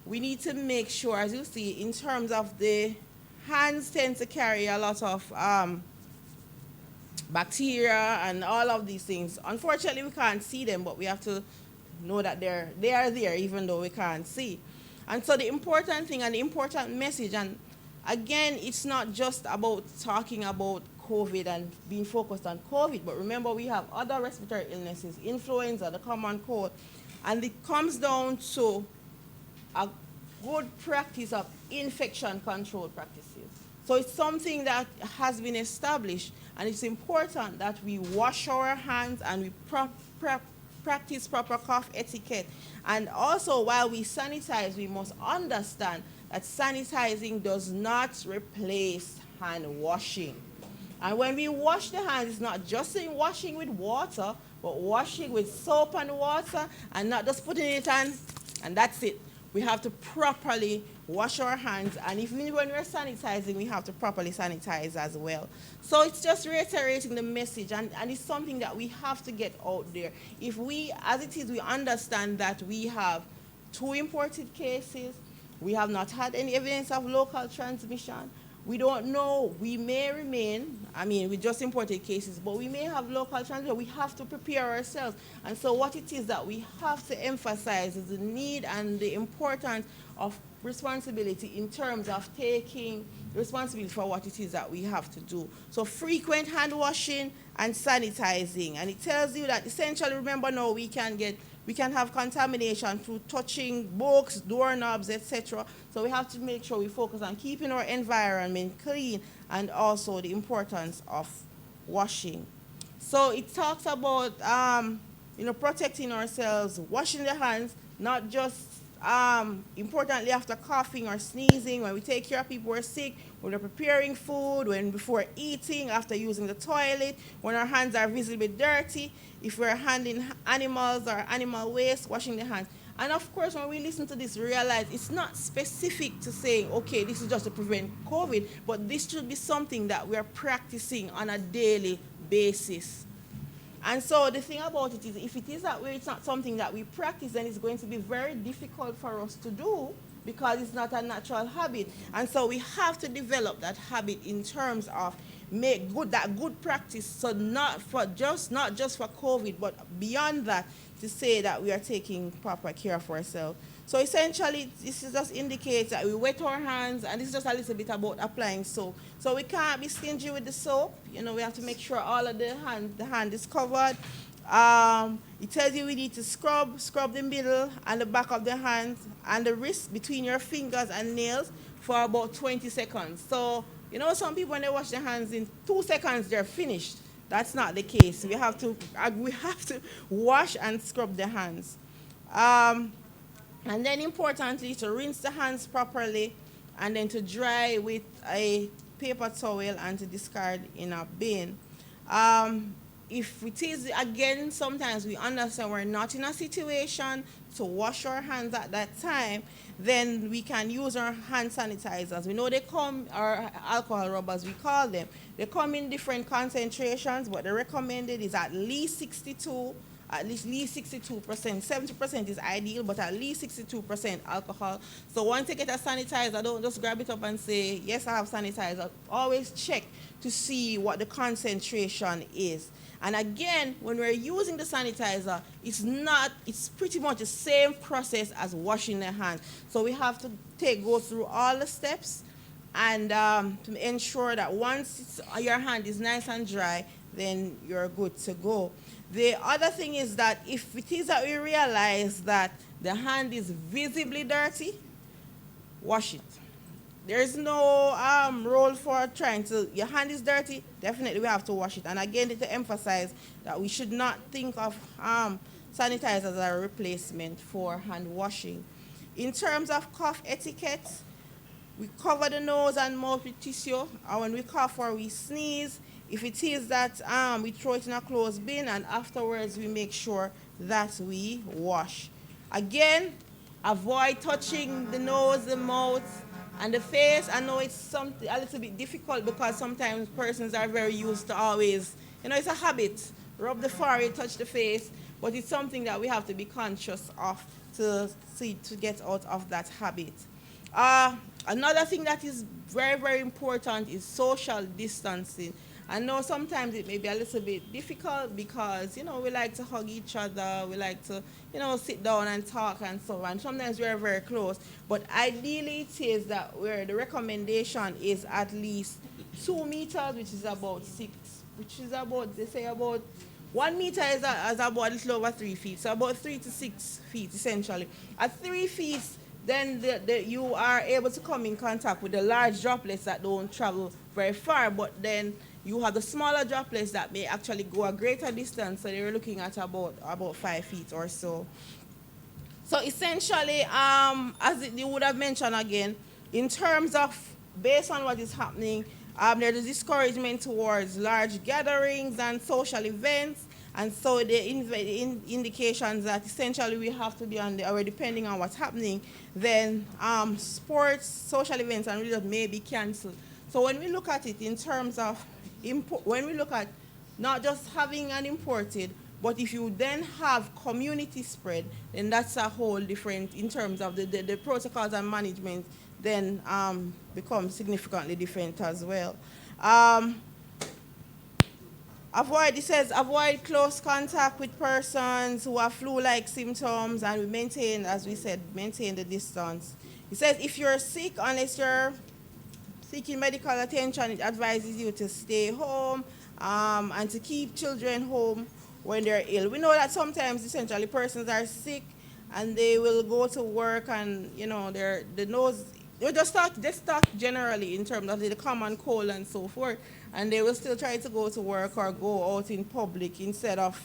We need to make sure, as you see, in terms of the hands tend to carry a lot of bacteria and all of these things. Unfortunately, we can't see them, but we have to know that they are there even though we can't see. And so the important thing and the important message, and again, it's not just about talking about COVID and being focused on COVID, but remember we have other respiratory illnesses, influenza, the common cold, and it comes down to a good practice of infection control practices. So it's something that has been established, and it's important that we wash our hands and we practice proper cough etiquette. And also, while we sanitize, we must understand that sanitizing does not replace hand washing. And when we wash the hands, it's not just in washing with water, but washing with soap and water, and not just putting it on and that's it. We have to properly wash our hands, and even when we're sanitizing, we have to properly sanitize as well. So it's just reiterating the message, and it's something that we have to get out there. If we, as it is, we understand that we have 2 imported cases, we have not had any evidence of local transmission. We don't know, we may remain, with just imported cases, but we may have local transmission. We have to prepare ourselves. And so what it is that we have to emphasize is the need and the importance of responsibility in terms of taking responsibility for what it is that we have to do. So frequent hand washing and sanitizing. And it tells you that essentially, remember now, we can have contamination through touching books, doorknobs, etc. So we have to make sure we focus on keeping our environment clean, and also the importance of washing. So it talks about protecting ourselves, washing the hands, not just importantly after coughing or sneezing, when we take care of people who are sick, when we're preparing food, when before eating, after using the toilet, when our hands are visibly dirty, if we're handling animals or animal waste, washing the hands. And of course, when we listen to this, we realize it's not specific to saying, okay, this is just to prevent COVID, but this should be something that we're practicing on a daily basis. And so the thing about it is, if it is that way, it's not something that we practice, then it's going to be very difficult for us to do because it's not a natural habit. And so we have to develop that habit in terms of make that good practice, so not just for COVID, but beyond that, to say that we are taking proper care of ourselves. So essentially, this just indicates that we wet our hands, and this is just a little bit about applying soap. So we can't be stingy with the soap. You know, we have to make sure all of the hand is covered. It tells you we need to scrub the middle and the back of the hands and the wrist between your fingers and nails for about 20 seconds. So, you know, some people, when they wash their hands in 2 seconds, they're finished. That's not the case. We have to wash and scrub the hands. And then importantly, to rinse the hands properly and then to dry with a paper towel and to discard in a bin. If it is, again, sometimes we understand we're not in a situation to wash our hands at that time, then we can use our hand sanitizers. We know they come, or alcohol rubbers we call them. They come in different concentrations, but the recommended is at least 62%. 70% is ideal, but at least 62% alcohol. So once you get a sanitizer, don't just grab it up and say, yes, I have sanitizer. Always check to see what the concentration is. And again, when we're using the sanitizer, it's pretty much the same process as washing the hands. So we have to go through all the steps and to ensure that once your hand is nice and dry, then you're good to go. The other thing is that if it is that we realize that the hand is visibly dirty, wash it. There's no role for trying to, your hand is dirty, definitely we have to wash it. And again, to emphasize that we should not think of sanitizer as a replacement for hand washing. In terms of cough etiquette, we cover the nose and mouth with tissue, or when we cough or we sneeze, if it is that we throw it in a closed bin, and afterwards we make sure that we wash. Again, avoid touching the nose, the mouth, and the face. I know it's a little bit difficult because sometimes persons are very used to always, you know, it's a habit. Rub the forehead, touch the face, but it's something that we have to be conscious of to get out of that habit. Another thing that is very, very important is social distancing. I know sometimes it may be a little bit difficult because, you know, we like to hug each other, we like to, you know, sit down and talk and so on. Sometimes we are very close, but ideally it is that where the recommendation is at least 2 meters, which is about they say about 1 meter is about a little over 3 feet, so about 3 to 6 feet essentially. At 3 feet, then you are able to come in contact with the large droplets that don't travel very far, but then you have the smaller droplets that may actually go a greater distance, so you're looking at about 5 feet or so. So essentially, as you would have mentioned again, in terms of, based on what is happening, there's a discouragement towards large gatherings and social events, and so the indications that essentially we have to be on or depending on what's happening, then sports, social events, and religion may be cancelled. So when we look at it in terms of when we look at not just having an imported, but if you then have community spread, then that's a whole different, in terms of the protocols and management, then becomes significantly different as well. It says avoid close contact with persons who have flu-like symptoms, and we maintain, as we said, maintain the distance. It says if you're sick, unless you're seeking medical attention, it advises you to stay home and to keep children home when they're ill. We know that sometimes essentially persons are sick and they will go to work and, you know, they just talk generally in terms of the common cold and so forth, and they will still try to go to work or go out in public instead of,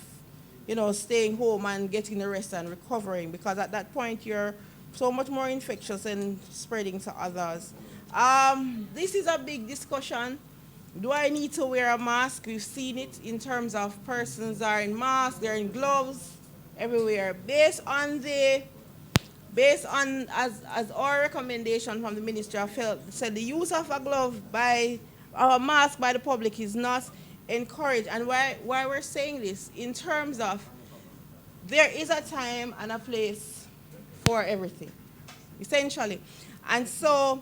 you know, staying home and getting the rest and recovering, because at that point you're so much more infectious and spreading to others. This is a big discussion. Do I need to wear a mask? We've seen it in terms of persons are in masks, they're in gloves everywhere. Based on as our recommendation from the Ministry of Health said, the use of a mask by the public is not encouraged. And why we're saying this, in terms of there is a time and a place for everything, essentially. And so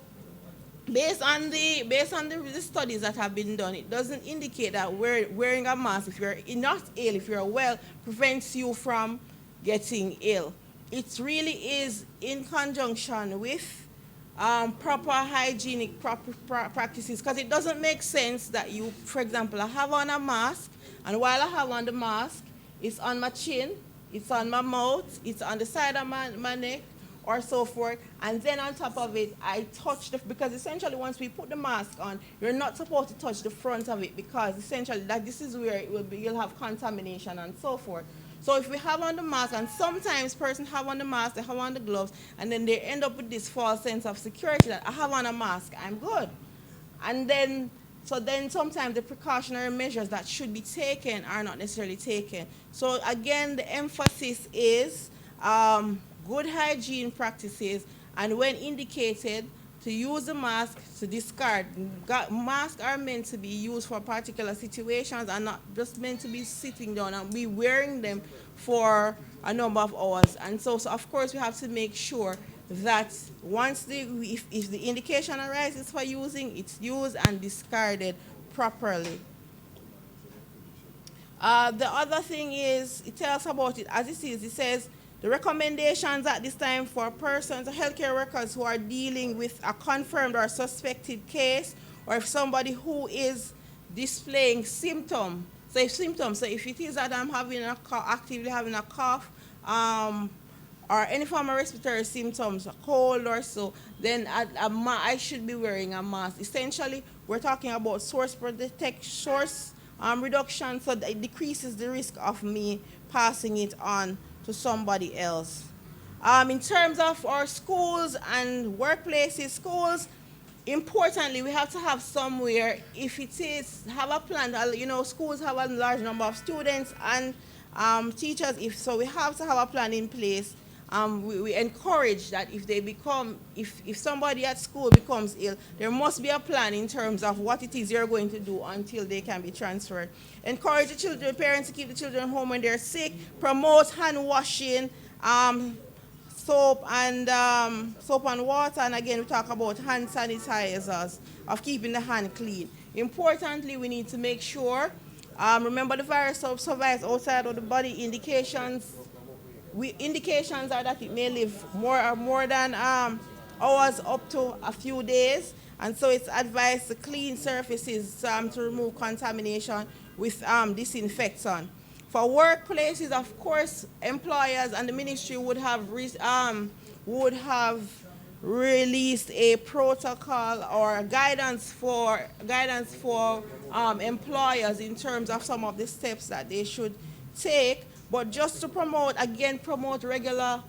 based on the studies that have been done, it doesn't indicate that wearing a mask, if you're not ill, if you're well, prevents you from getting ill. It really is in conjunction with proper hygienic practices, because it doesn't make sense that you, for example, I have on a mask, and while I have on the mask, it's on my chin, it's on my mouth, it's on the side of my neck, or so forth, and then on top of it, I touch because essentially once we put the mask on, you're not supposed to touch the front of it, because essentially this is where you'll have contamination and so forth. So if we have on the mask, and sometimes persons have on the mask, they have on the gloves, and then they end up with this false sense of security that I have on a mask, I'm good. And then sometimes the precautionary measures that should be taken are not necessarily taken. So again, the emphasis is good hygiene practices, and when indicated, to use the mask, to discard. Masks are meant to be used for particular situations and not just meant to be sitting down and be wearing them for a number of hours. And so of course, we have to make sure that once if the indication arises for using, it's used and discarded properly. The other thing is, it tells about it as it is. It says, the recommendations at this time for persons, healthcare workers who are dealing with a confirmed or suspected case, or if somebody who is displaying symptoms. So if it is that I'm actively having a cough, or any form of respiratory symptoms, a cold or so, then I should be wearing a mask. Essentially, we're talking about source reduction, so that it decreases the risk of me passing it on to somebody else. In terms of our schools and workplaces, importantly, we have to have somewhere, if it is, have a plan. Schools have a large number of students and teachers, so we have to have a plan in place. We encourage that if somebody at school becomes ill, there must be a plan in terms of what it is you're going to do until they can be transferred. Encourage the parents to keep the children home when they're sick. Promote hand washing, soap and water. And again, we talk about hand sanitizers, of keeping the hand clean. Importantly, we need to make sure, remember the virus survives outside of the body. Indications are that it may live more than hours up to a few days, and so it's advised to clean surfaces to remove contamination with disinfectant. For workplaces, of course, employers and the ministry would have released a protocol or guidance for employers in terms of some of the steps that they should take. But just to promote regular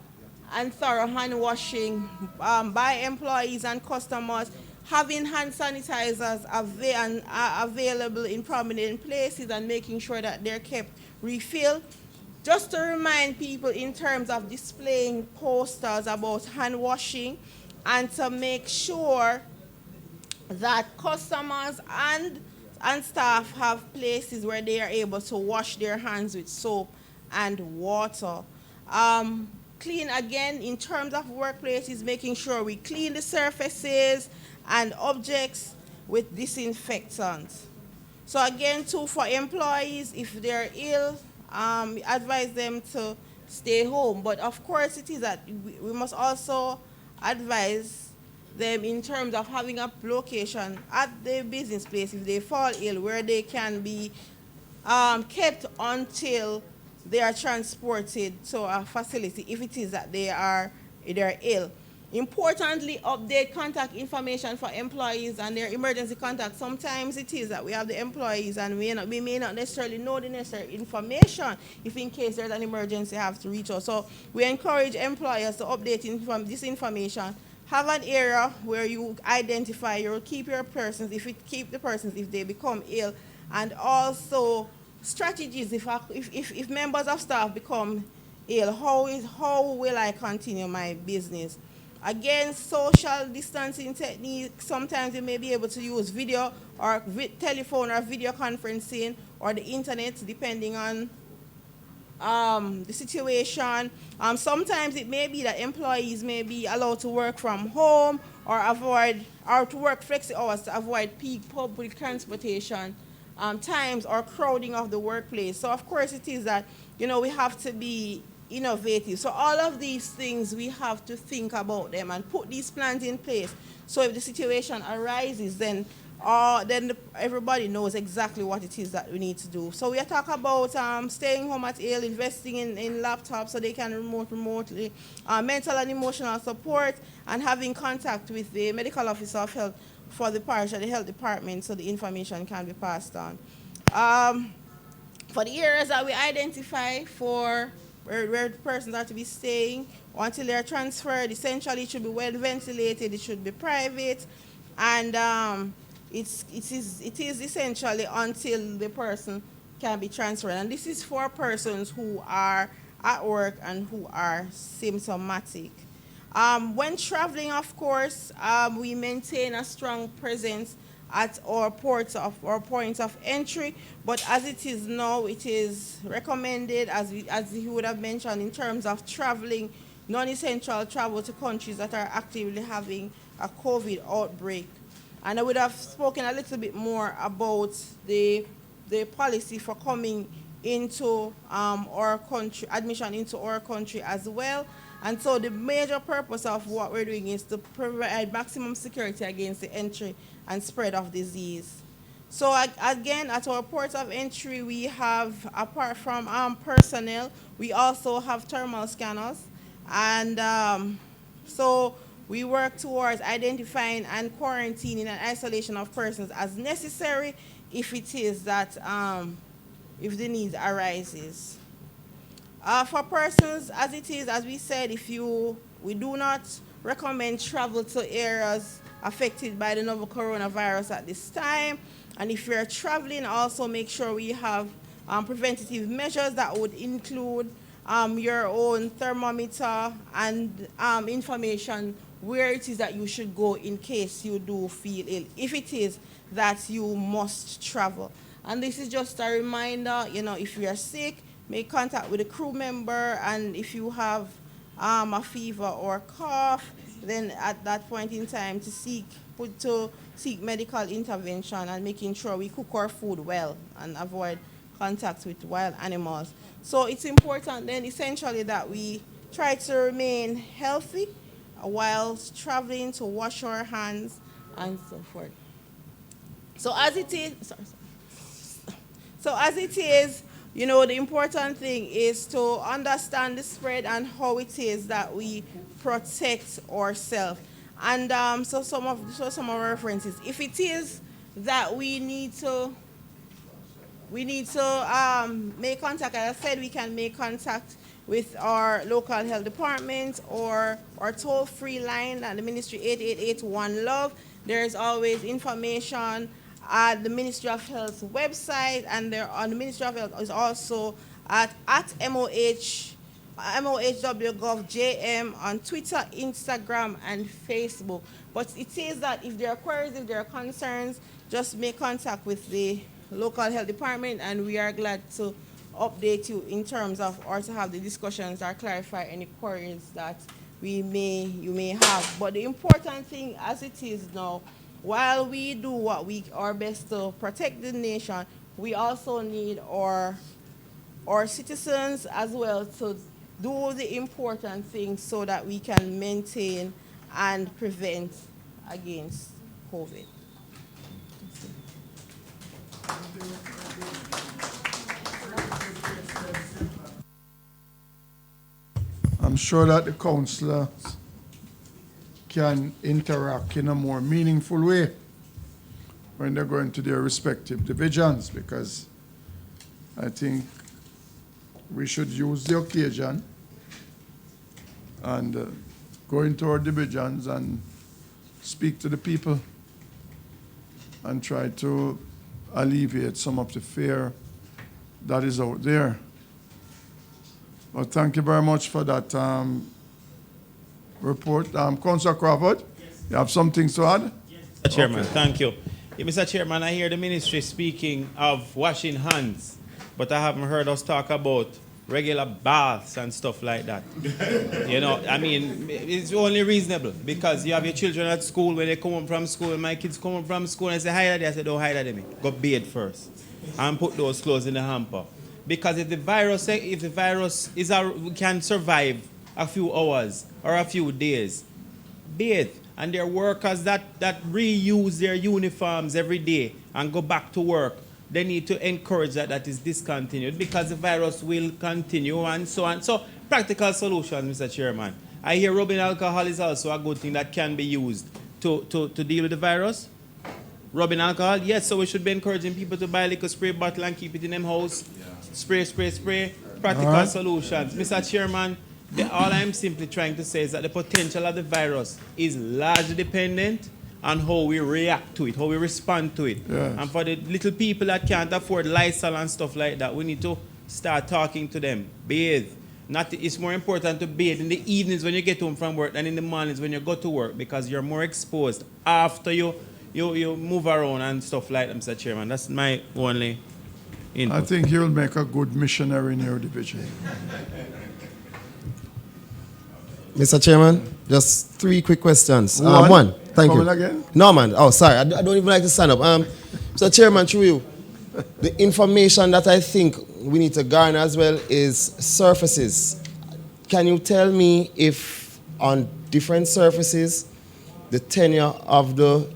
and thorough hand washing by employees and customers, having hand sanitizers available in prominent places and making sure that they're kept refilled. Just to remind people in terms of displaying posters about hand washing, and to make sure that customers and staff have places where they are able to wash their hands with soap and water. Clean, again, in terms of workplaces, making sure we clean the surfaces and objects with disinfectants. So again, too, for employees, if they're ill, advise them to stay home. But of course, it is that we must also advise them in terms of having a location at the business place if they fall ill, where they can be kept until they are transported to a facility if it is that they're ill. Importantly, update contact information for employees and their emergency contact. Sometimes it is that we have the employees and we may not necessarily know the necessary information if in case there's an emergency have to reach us. So we encourage employers to update this information. Have an area where you identify, you keep your persons, keep the persons if they become ill, and also strategies if members of staff become ill, how will I continue my business? Again, social distancing techniques, sometimes you may be able to use video or telephone or video conferencing or the internet depending on the situation. Sometimes it may be that employees may be allowed to work from home or to work flexi hours to avoid peak public transportation times or crowding of the workplace. So of course it is that, we have to be innovative. So all of these things, we have to think about them and put these plans in place. So if the situation arises, then everybody knows exactly what it is that we need to do. So we are talking about staying home at ill, investing in laptops so they can remotely, mental and emotional support, and having contact with the medical officer of health for the parish or the health department so the information can be passed on. For the areas that we identify for where persons are to be staying until they're transferred, essentially it should be well ventilated, it should be private, and it is essentially until the person can be transferred. And this is for persons who are at work and who are symptomatic. When traveling, of course, we maintain a strong presence at our points of entry, but as it is now, it is recommended, as he would have mentioned, in terms of traveling, non-essential travel to countries that are actively having a COVID outbreak. And I would have spoken a little bit more about the policy for coming into our country, admission into our country as well. And so the major purpose of what we're doing is to provide maximum security against the entry and spread of disease. So again, at our ports of entry, we have, apart from personnel, we also have thermal scanners. And so we work towards identifying and quarantining and isolation of persons as necessary if it is that, if the need arises. For persons, as it is, as we said, we do not recommend travel to areas affected by the novel coronavirus at this time. And if you're traveling, also make sure we have preventative measures that would include your own thermometer and information where it is that you should go in case you do feel ill, if it is that you must travel. And this is just a reminder, if you are sick, make contact with a crew member, and if you have a fever or cough, then at that point in time to seek medical intervention and making sure we cook our food well and avoid contact with wild animals. So it's important then essentially that we try to remain healthy whilst traveling, to wash our hands and so forth. So as it is, the important thing is to understand the spread and how it is that we protect ourselves. And so some of our references. If it is that we need to make contact, as I said, we can make contact with our local health department or our toll-free line at the Ministry 888-1-LOVE. There is always information at the Ministry of Health's website, and there on the Ministry of Health is also at MOHW.gov.jm on Twitter, Instagram, and Facebook. But it says that if there are queries, if there are concerns, just make contact with the local health department, and we are glad to update you in terms of, or to have the discussions or clarify any queries that you may have. But the important thing as it is now, while we do our best to protect the nation, we also need our citizens as well to do the important things so that we can maintain and prevent against COVID. I'm sure that the councillors can interact in a more meaningful way when they go into their respective divisions, because I think we should use the occasion and go into our divisions and speak to the people and try to alleviate some of the fear that is out there. But thank you very much for that report. Councillor Crawford, you have some things to add? Mr. Chairman, Okay. thank you. Yeah, Mr. Chairman, I hear the ministry speaking of washing hands, but I haven't heard us talk about regular baths and stuff like that. You know, I mean, it's only reasonable because you have your children at school. When they come home from school, my kids come home from school and say, hi, Daddy. I say, don't hi, Daddy. Go bathe first and put those clothes in the hamper. Because if the virus can survive a few hours or a few days, bathe. And there are workers that reuse their uniforms every day and go back to work. They need to encourage that is discontinued because the virus will continue and so on. So practical solutions, Mr. Chairman. I hear rubbing alcohol is also a good thing that can be used to deal with the virus. Rubbing alcohol, yes, so we should be encouraging people to buy a liquor spray bottle and keep it in them house. Spray, spray, spray. Practical solutions. Mr. Chairman, all I'm simply trying to say is that the potential of the virus is largely dependent on how we react to it, how we respond to it. Yes. And for the little people that can't afford Lysol and stuff like that, we need to start talking to them. Bathe. It's more important to bathe in the evenings when you get home from work than in the mornings when you go to work because you're more exposed after you move around and stuff like that, Mr. Chairman. That's my only input. I think you'll make a good missionary in your division. Mr. Chairman, just 3 quick questions. One. One, thank Coming you. again? No, man. Oh, sorry. I don't even like to stand up. Mr. Chairman, through you, the information that I think we need to garner as well is surfaces. Can you tell me if on different surfaces, the tenure of the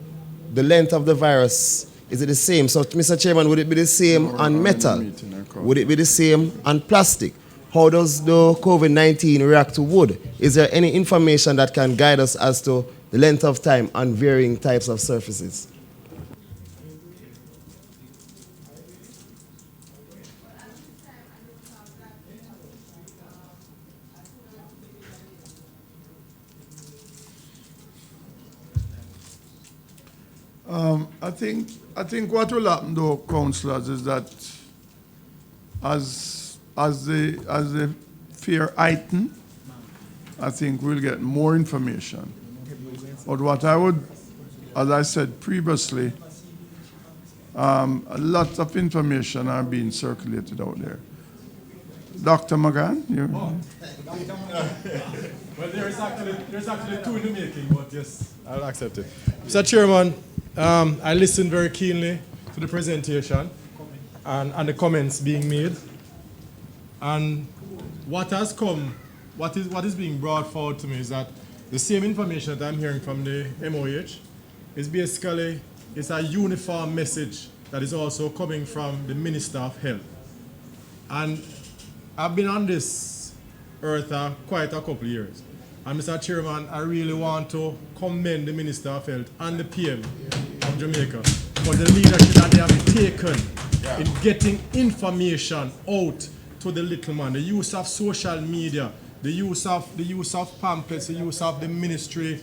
length of the virus, is it the same? So, Mr. Chairman, would it be the same on metal? Would it be the same on plastic? How does the COVID-19 react to wood? Is there any information that can guide us as to the length of time on varying types of surfaces? I think what will happen, though, councillors, is that as the fear heighten, I think we'll get more information. But what I would, as I said previously, a lot of information are being circulated out there. Dr. McGann, you. Well, there's actually 2 in the making, but yes, I'll accept it. Mr. Chairman, I listened very keenly to the presentation and the comments being made. And what is being brought forward to me is that the same information that I'm hearing from the MOH is basically a uniform message that is also coming from the Minister of Health. And I've been on this earth quite a couple of years. And Mr. Chairman, I really want to commend the Minister of Health and the PM of Jamaica for the leadership that they have taken in getting information out to the little man. The use of social media, the use of pamphlets, the use of the ministry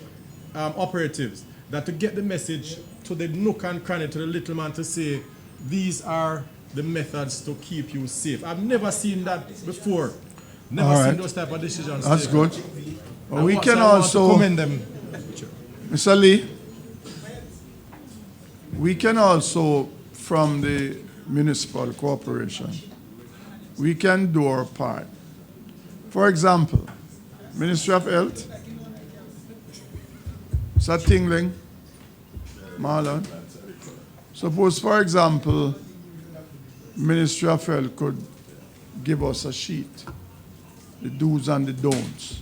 operatives, that to get the message to the nook and cranny, to the little man to say, these are the methods to keep you safe. I've never seen that before. Never seen those type of decisions. That's taken. good. Well, we can also commend them. Mr. Lee, we can also, from the municipal corporation, we can do our part. For example, Ministry of Health, Sir Tingling, Marlon. Suppose, for example, Ministry of Health could give us a sheet, the do's and the don'ts,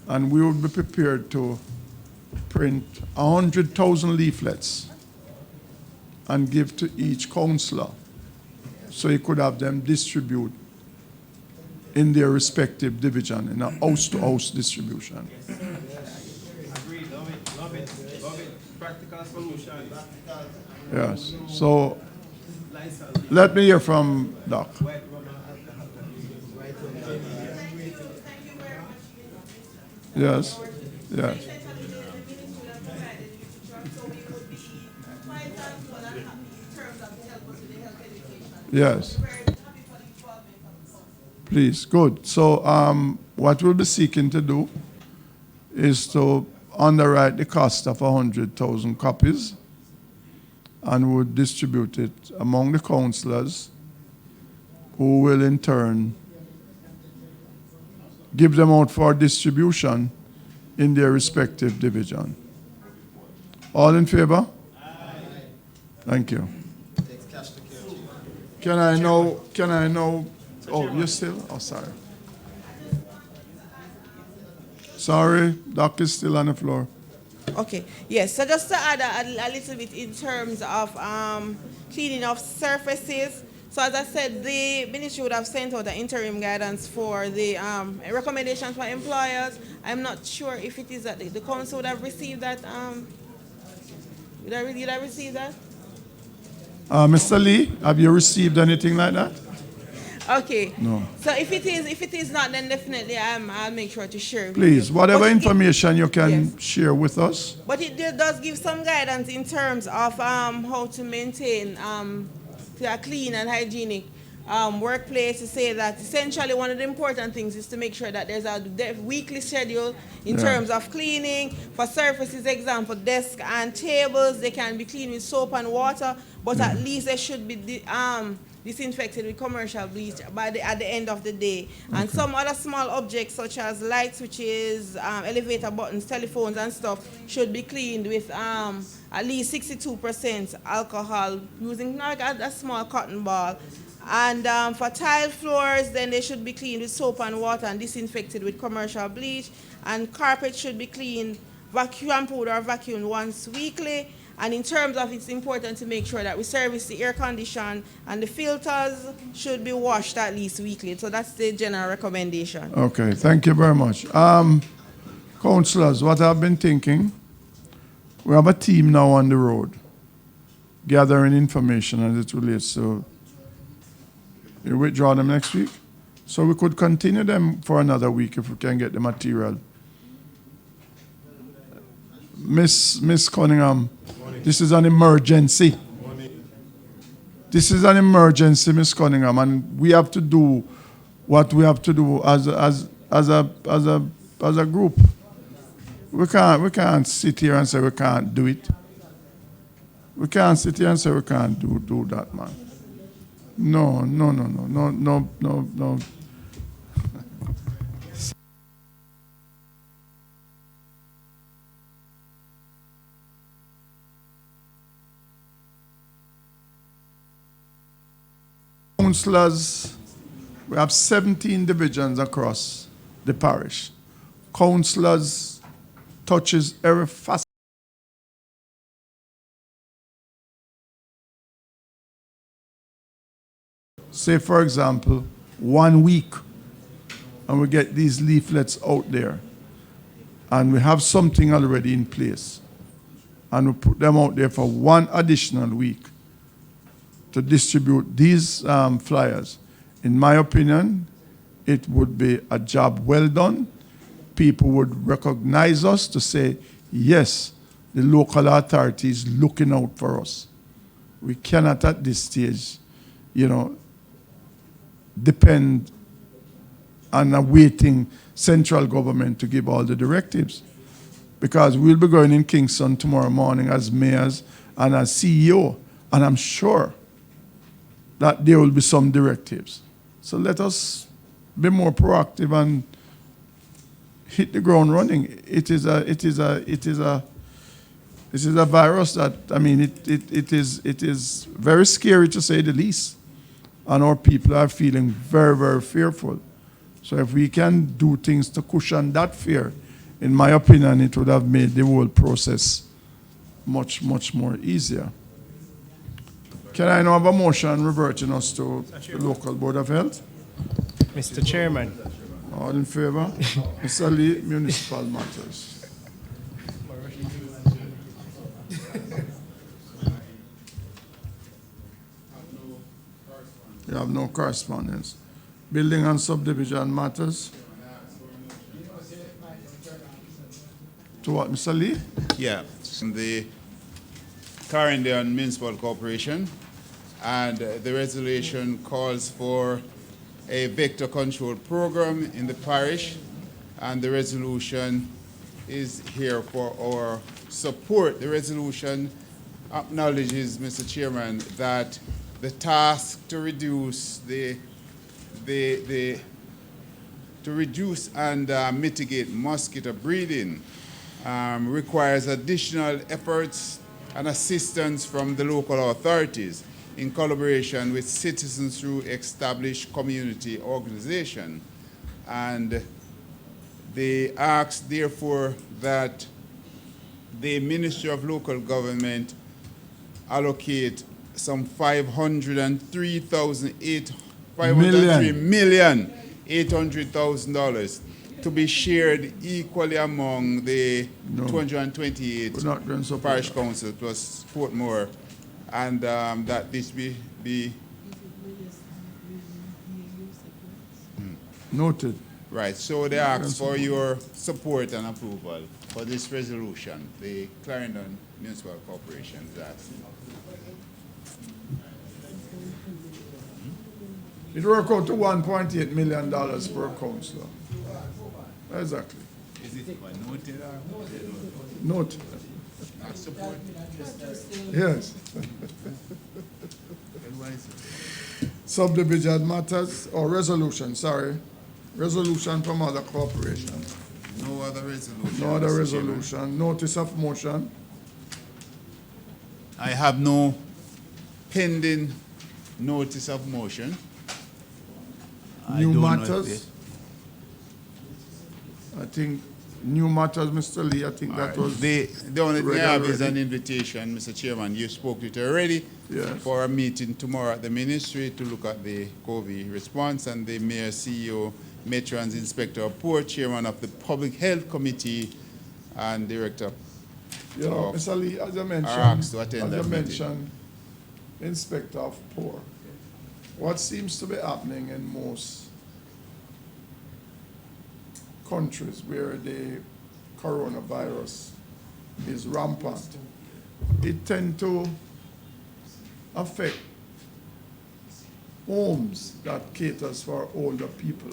and we would be prepared to print 100,000 leaflets and give to each councillor so he could have them distribute in their respective division in a house-to-house distribution. Yes. So let me hear from Doc. Yes. Yes. Yes. Please, good. So what we'll be seeking to do is to underwrite the cost of 100,000 copies, and would distribute it among the councillors, who will in turn give them out for distribution in their respective division. All in favor? Aye. Thank you. Can I know, oh, you're still, oh, sorry. Sorry, Doc is still on the floor. Okay, yes, so just to add a little bit in terms of cleaning of surfaces. So as I said, the ministry would have sent out an interim guidance for the recommendations for employers. I'm not sure if it is that the council would have received that. Did I receive that? Mr. Lee, have you received anything like that? Okay. No. So if it is not, then definitely I'll make sure to share. Please, whatever information you can share with us. But it does give some guidance in terms of how to maintain a clean and hygienic workplace, to say that essentially one of the important things is to make sure that there's a weekly schedule in terms of cleaning. For surfaces, example, desks and tables, they can be cleaned with soap and water, but at least they should be disinfected with commercial bleach at the end of the day. Okay. And some other small objects such as light switches, elevator buttons, telephones and stuff should be cleaned with at least 62% alcohol, using like a small cotton ball. And for tile floors, then they should be cleaned with soap and water and disinfected with commercial bleach. And carpet should be cleaned, shampooed or vacuumed once weekly. And in terms of, it's important to make sure that we service the air condition, and the filters should be washed at least weekly. So that's the general recommendation. Okay, thank you very much. Councillors, what I've been thinking, we have a team now on the road gathering information as it relates to, you withdraw them next week? So we could continue them for another week if we can get the material. Miss Cunningham, this is an emergency. This is an emergency, Miss Cunningham, and we have to do what we have to do as a group. We can't sit here and say we can't do it. We can't sit here and say we can't do that, man. No. Councillors, we have 17 divisions across the parish. Councillors touches every facet. Say, for example, 1 week, and we get these leaflets out there, and we have something already in place, and we put them out there for 1 additional week to distribute these flyers. In my opinion, it would be a job well done. People would recognize us to say, yes, the local authority is looking out for us. We cannot at this stage, depend on awaiting central government to give all the directives. Because we'll be going in Kingston tomorrow morning as mayors and as CEO, and I'm sure that there will be some directives. So let us be more proactive and hit the ground running. It is a virus that, I mean, it is very scary to say the least. And our people are feeling very, very fearful. So if we can do things to cushion that fear, in my opinion, it would have made the whole process much, much more easier. Can I now have a motion reverting us to the local Board of Health? Mr. Chairman. All in favor? Mr. Lee, Municipal Matters. You have no correspondence. Building and subdivision matters. To what, Mr. Lee? Yeah, from the Clarendon Municipal Corporation, and the resolution calls for a vector control program in the parish, and the resolution is here for our support. The resolution acknowledges, Mr. Chairman, that the task to reduce and mitigate mosquito breeding requires additional efforts and assistance from the local authorities in collaboration with citizens through established community organization. And they ask, therefore, that the Ministry of Local Government allocate some $503,800,000 to be shared equally among the 228 parish councils plus Portmore, and that this be noted. Right, so they ask for your support and approval for this resolution. The Clarendon Municipal Corporation is asking. It worked out to $1.8 million per councillor. Exactly. Is it noted or noted? Not support? Yes. Subdivision matters, or resolution, sorry. Resolution from other corporations. No other resolution. No other Mr. resolution. Chairman. Notice of motion. I have no pending notice of motion. New matters. I think new matters, Mr. Lee. I think that was The only thing I have is already. an invitation, Mr. Chairman. You spoke to it already. Yes. For a meeting tomorrow at the ministry to look at the COVID response, and the Mayor, CEO, Metron's Inspector of Poor, Chairman of the Public Health Committee, and Director. You know, Mr. Lee, as you mentioned, asked to attend that meeting. mentioned, Inspector of Poor. What seems to be happening in most countries where the coronavirus is rampant, it tends to affect homes that caters for older people.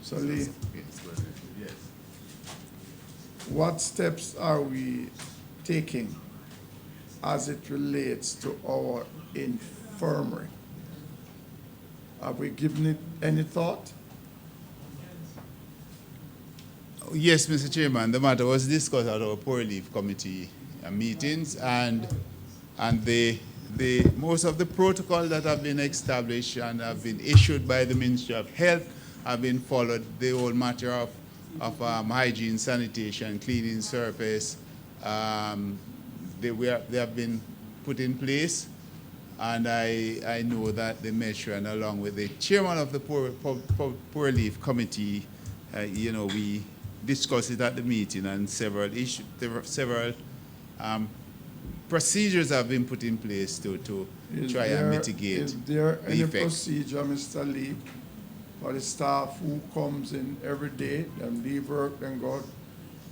So, Lee, what steps are we taking as it relates to our infirmary? Have we given it any thought? Yes, Mr. Chairman, the matter was discussed at our Poor Relief Committee meetings, and the most of the protocols that have been established and have been issued by the Ministry of Health have been followed. The whole matter of hygiene, sanitation, cleaning surface, they have been put in place, and I know that the Metron, along with the chairman of the Poor Relief Committee, we discussed it at the meeting, and several procedures have been put in place to try and mitigate Is there the any effect. procedure, Mr. Lee, for the staff who comes in every day, then leave work, then go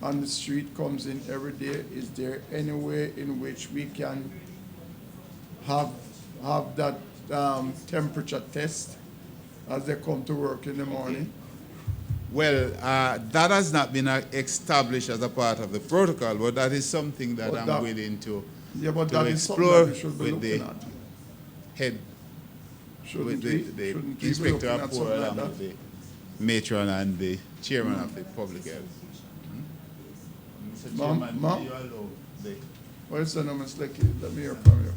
on the street, comes in every day? Is there any way in which we can have that temperature test as they come to work in the morning? Well, that has not been established as a part of the protocol, but that is something that I'm willing to explore with the head, with the inspector of poor, along with the matron and the chairman of the public health. Mr. Chairman, Ma'am? do you allow the... Well, it's no mistake. Let me hear from you.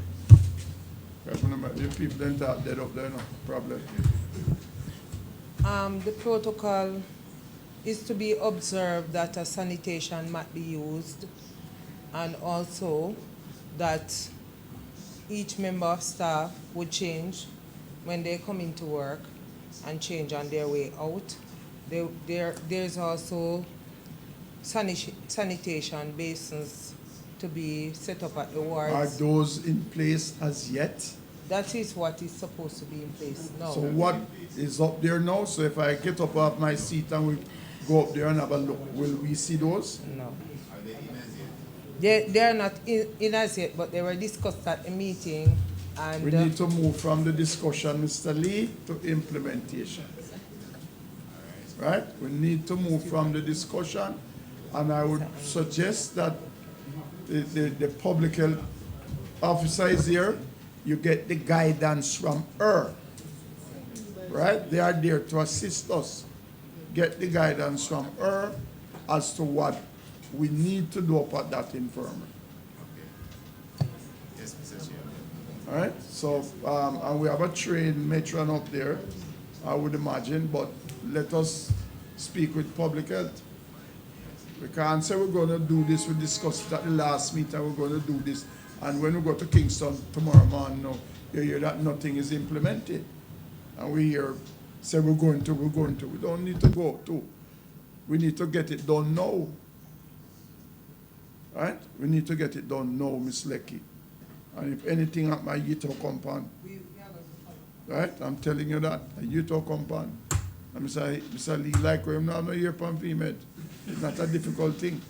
Because you people don't talk dead up there, no problem. The protocol is to be observed that a sanitation mat be used, and also that each member of staff would change when they come into work and change on their way out. There's also sanitation basins to be set up at the wards. Are those in place as yet? That is what is supposed to be in place now. So what is up there now? So if I get up off my seat and we go up there and have a look, will we see those? No. They are not in as yet, but they were discussed at a meeting. And We need to move from the discussion, Mr. Lee, to implementation. Right? We need to move from the discussion, and I would suggest that the public health officer is here. You get the guidance from her. Right? They are there to assist us. Get the guidance from her as to what we need to do up at that infirmary. Yes, Mr. Chair. All right, so, and we have a trained matron up there, I would imagine, but let us speak with public health. We can't say we're going to do this, we discussed it at the last meeting, we're going to do this, and when we go to Kingston tomorrow morning, no, you hear that nothing is implemented. And we hear, say we're going to. We don't need to go to. We need to get it done now. Right? We need to get it done now, Miss Lecky. And if anything at my Utah compound, right? I'm telling you that, a Utah compound. And Mr. Lee, like him now, no ear from PMed. It's not a difficult thing.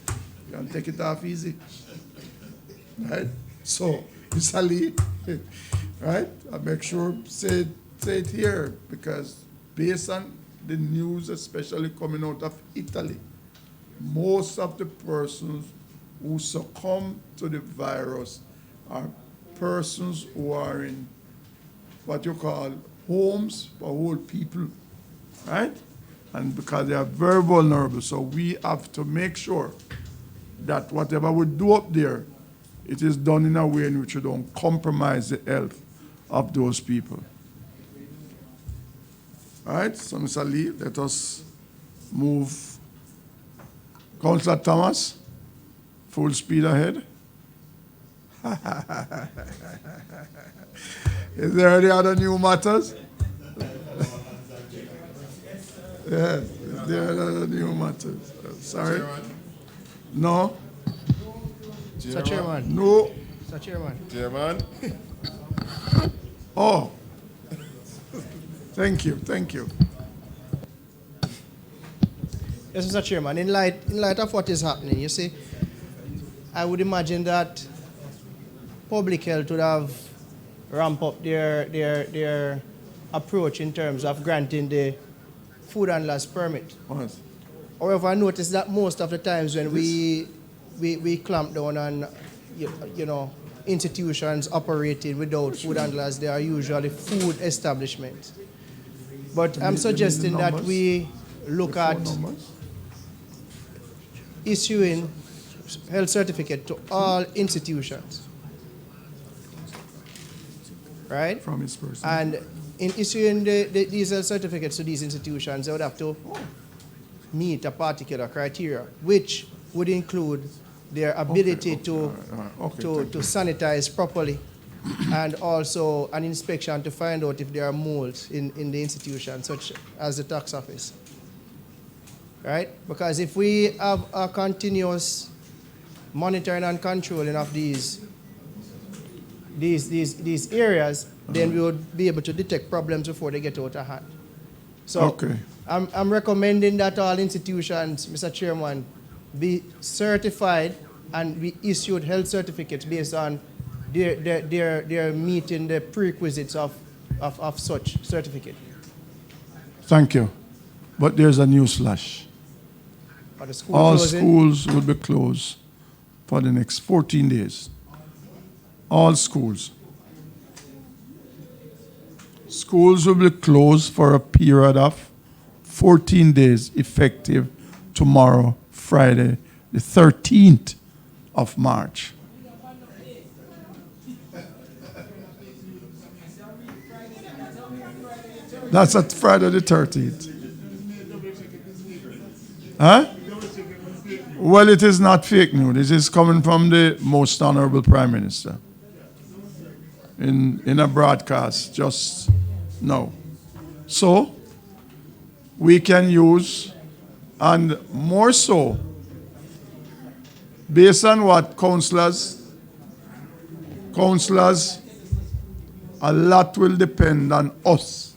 You can take it off easy. Right? So, Mr. Lee, right? I make sure say it here, because based on the news, especially coming out of Italy, most of the persons who succumb to the virus are persons who are in what you call homes for old people, right? And because they are very vulnerable, so we have to make sure that whatever we do up there, it is done in a way in which we don't compromise the health of those people. All right, so Mr. Lee, let us move. Councillor Thomas, full speed ahead. Is there any other new matters? Yes, is there any other new matters? Sorry? No? Mr. Chairman. No. Mr. Chairman. Chairman. Oh. Thank you. Yes, Mr. Chairman, in light of what is happening, you see, I would imagine that public health would have ramped up their approach in terms of granting the food handlers permit. Yes. However, I noticed that most of the times when we clamp down on, you know, institutions operating without food handlers, they are usually food establishments. But I'm suggesting that we look at issuing health certificate to all institutions, right? From its person. And in issuing these health certificates to these institutions, they would have to meet a particular criteria, which would include their ability to sanitize properly, and also an inspection to find out if there are molds in the institution, such as the tax office. Right? Because if we have a continuous monitoring and controlling of these areas, then we would be able to detect problems before they get out of hand. So I'm recommending that all institutions, Mr. Chairman, be certified and be issued health certificates based on their meeting the prerequisites of such certificate. Thank you. But there's a news flash. All schools will be closed for the next 14 days. All schools. Schools will be closed for a period of 14 days, effective tomorrow, Friday, the 13th of March. That's at Friday the 13th. Huh? Well, it is not fake news. It is coming from the most honorable Prime Minister in a broadcast just now. So, we can use, and more so, based on what councillors a lot will depend on us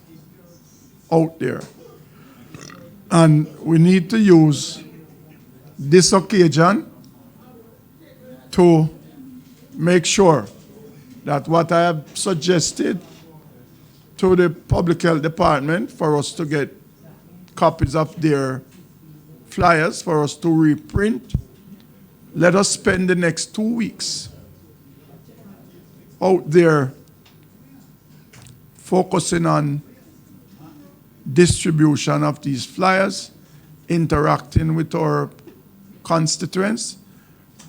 out there. And we need to use this occasion to make sure that what I have suggested to the public health department for us to get copies of their flyers, for us to reprint, let us spend the next 2 weeks out there focusing on distribution of these flyers, interacting with our constituents,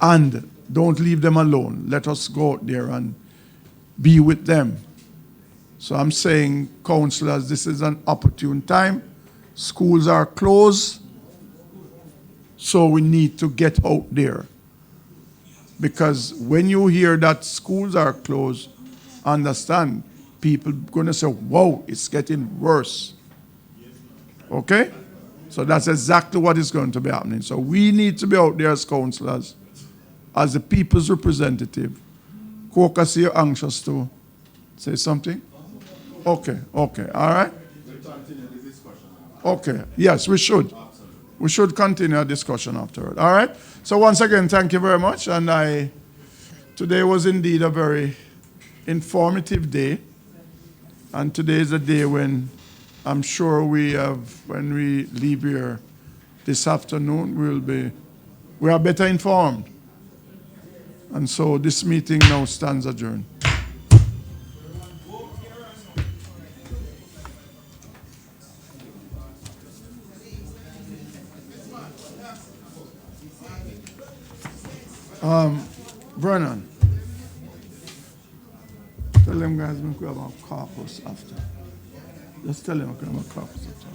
and don't leave them alone. Let us go out there and be with them. So I'm saying, councillors, this is an opportune time. Schools are closed, so we need to get out there. Because when you hear that schools are closed, understand, people are going to say, whoa, it's getting worse. Okay? So that's exactly what is going to be happening. So we need to be out there as councillors, as the people's representative. Caucus, you're anxious to say something? Okay, okay, all right? Okay, yes, we should. We should continue our discussion afterward. All right? So once again, thank you very much. And today was indeed a very informative day. And today is a day when I'm sure when we leave here this afternoon, we are better informed. And so this meeting now stands adjourned. Brennan, tell them guys we could have a caucus after. Just tell them we could have a caucus after.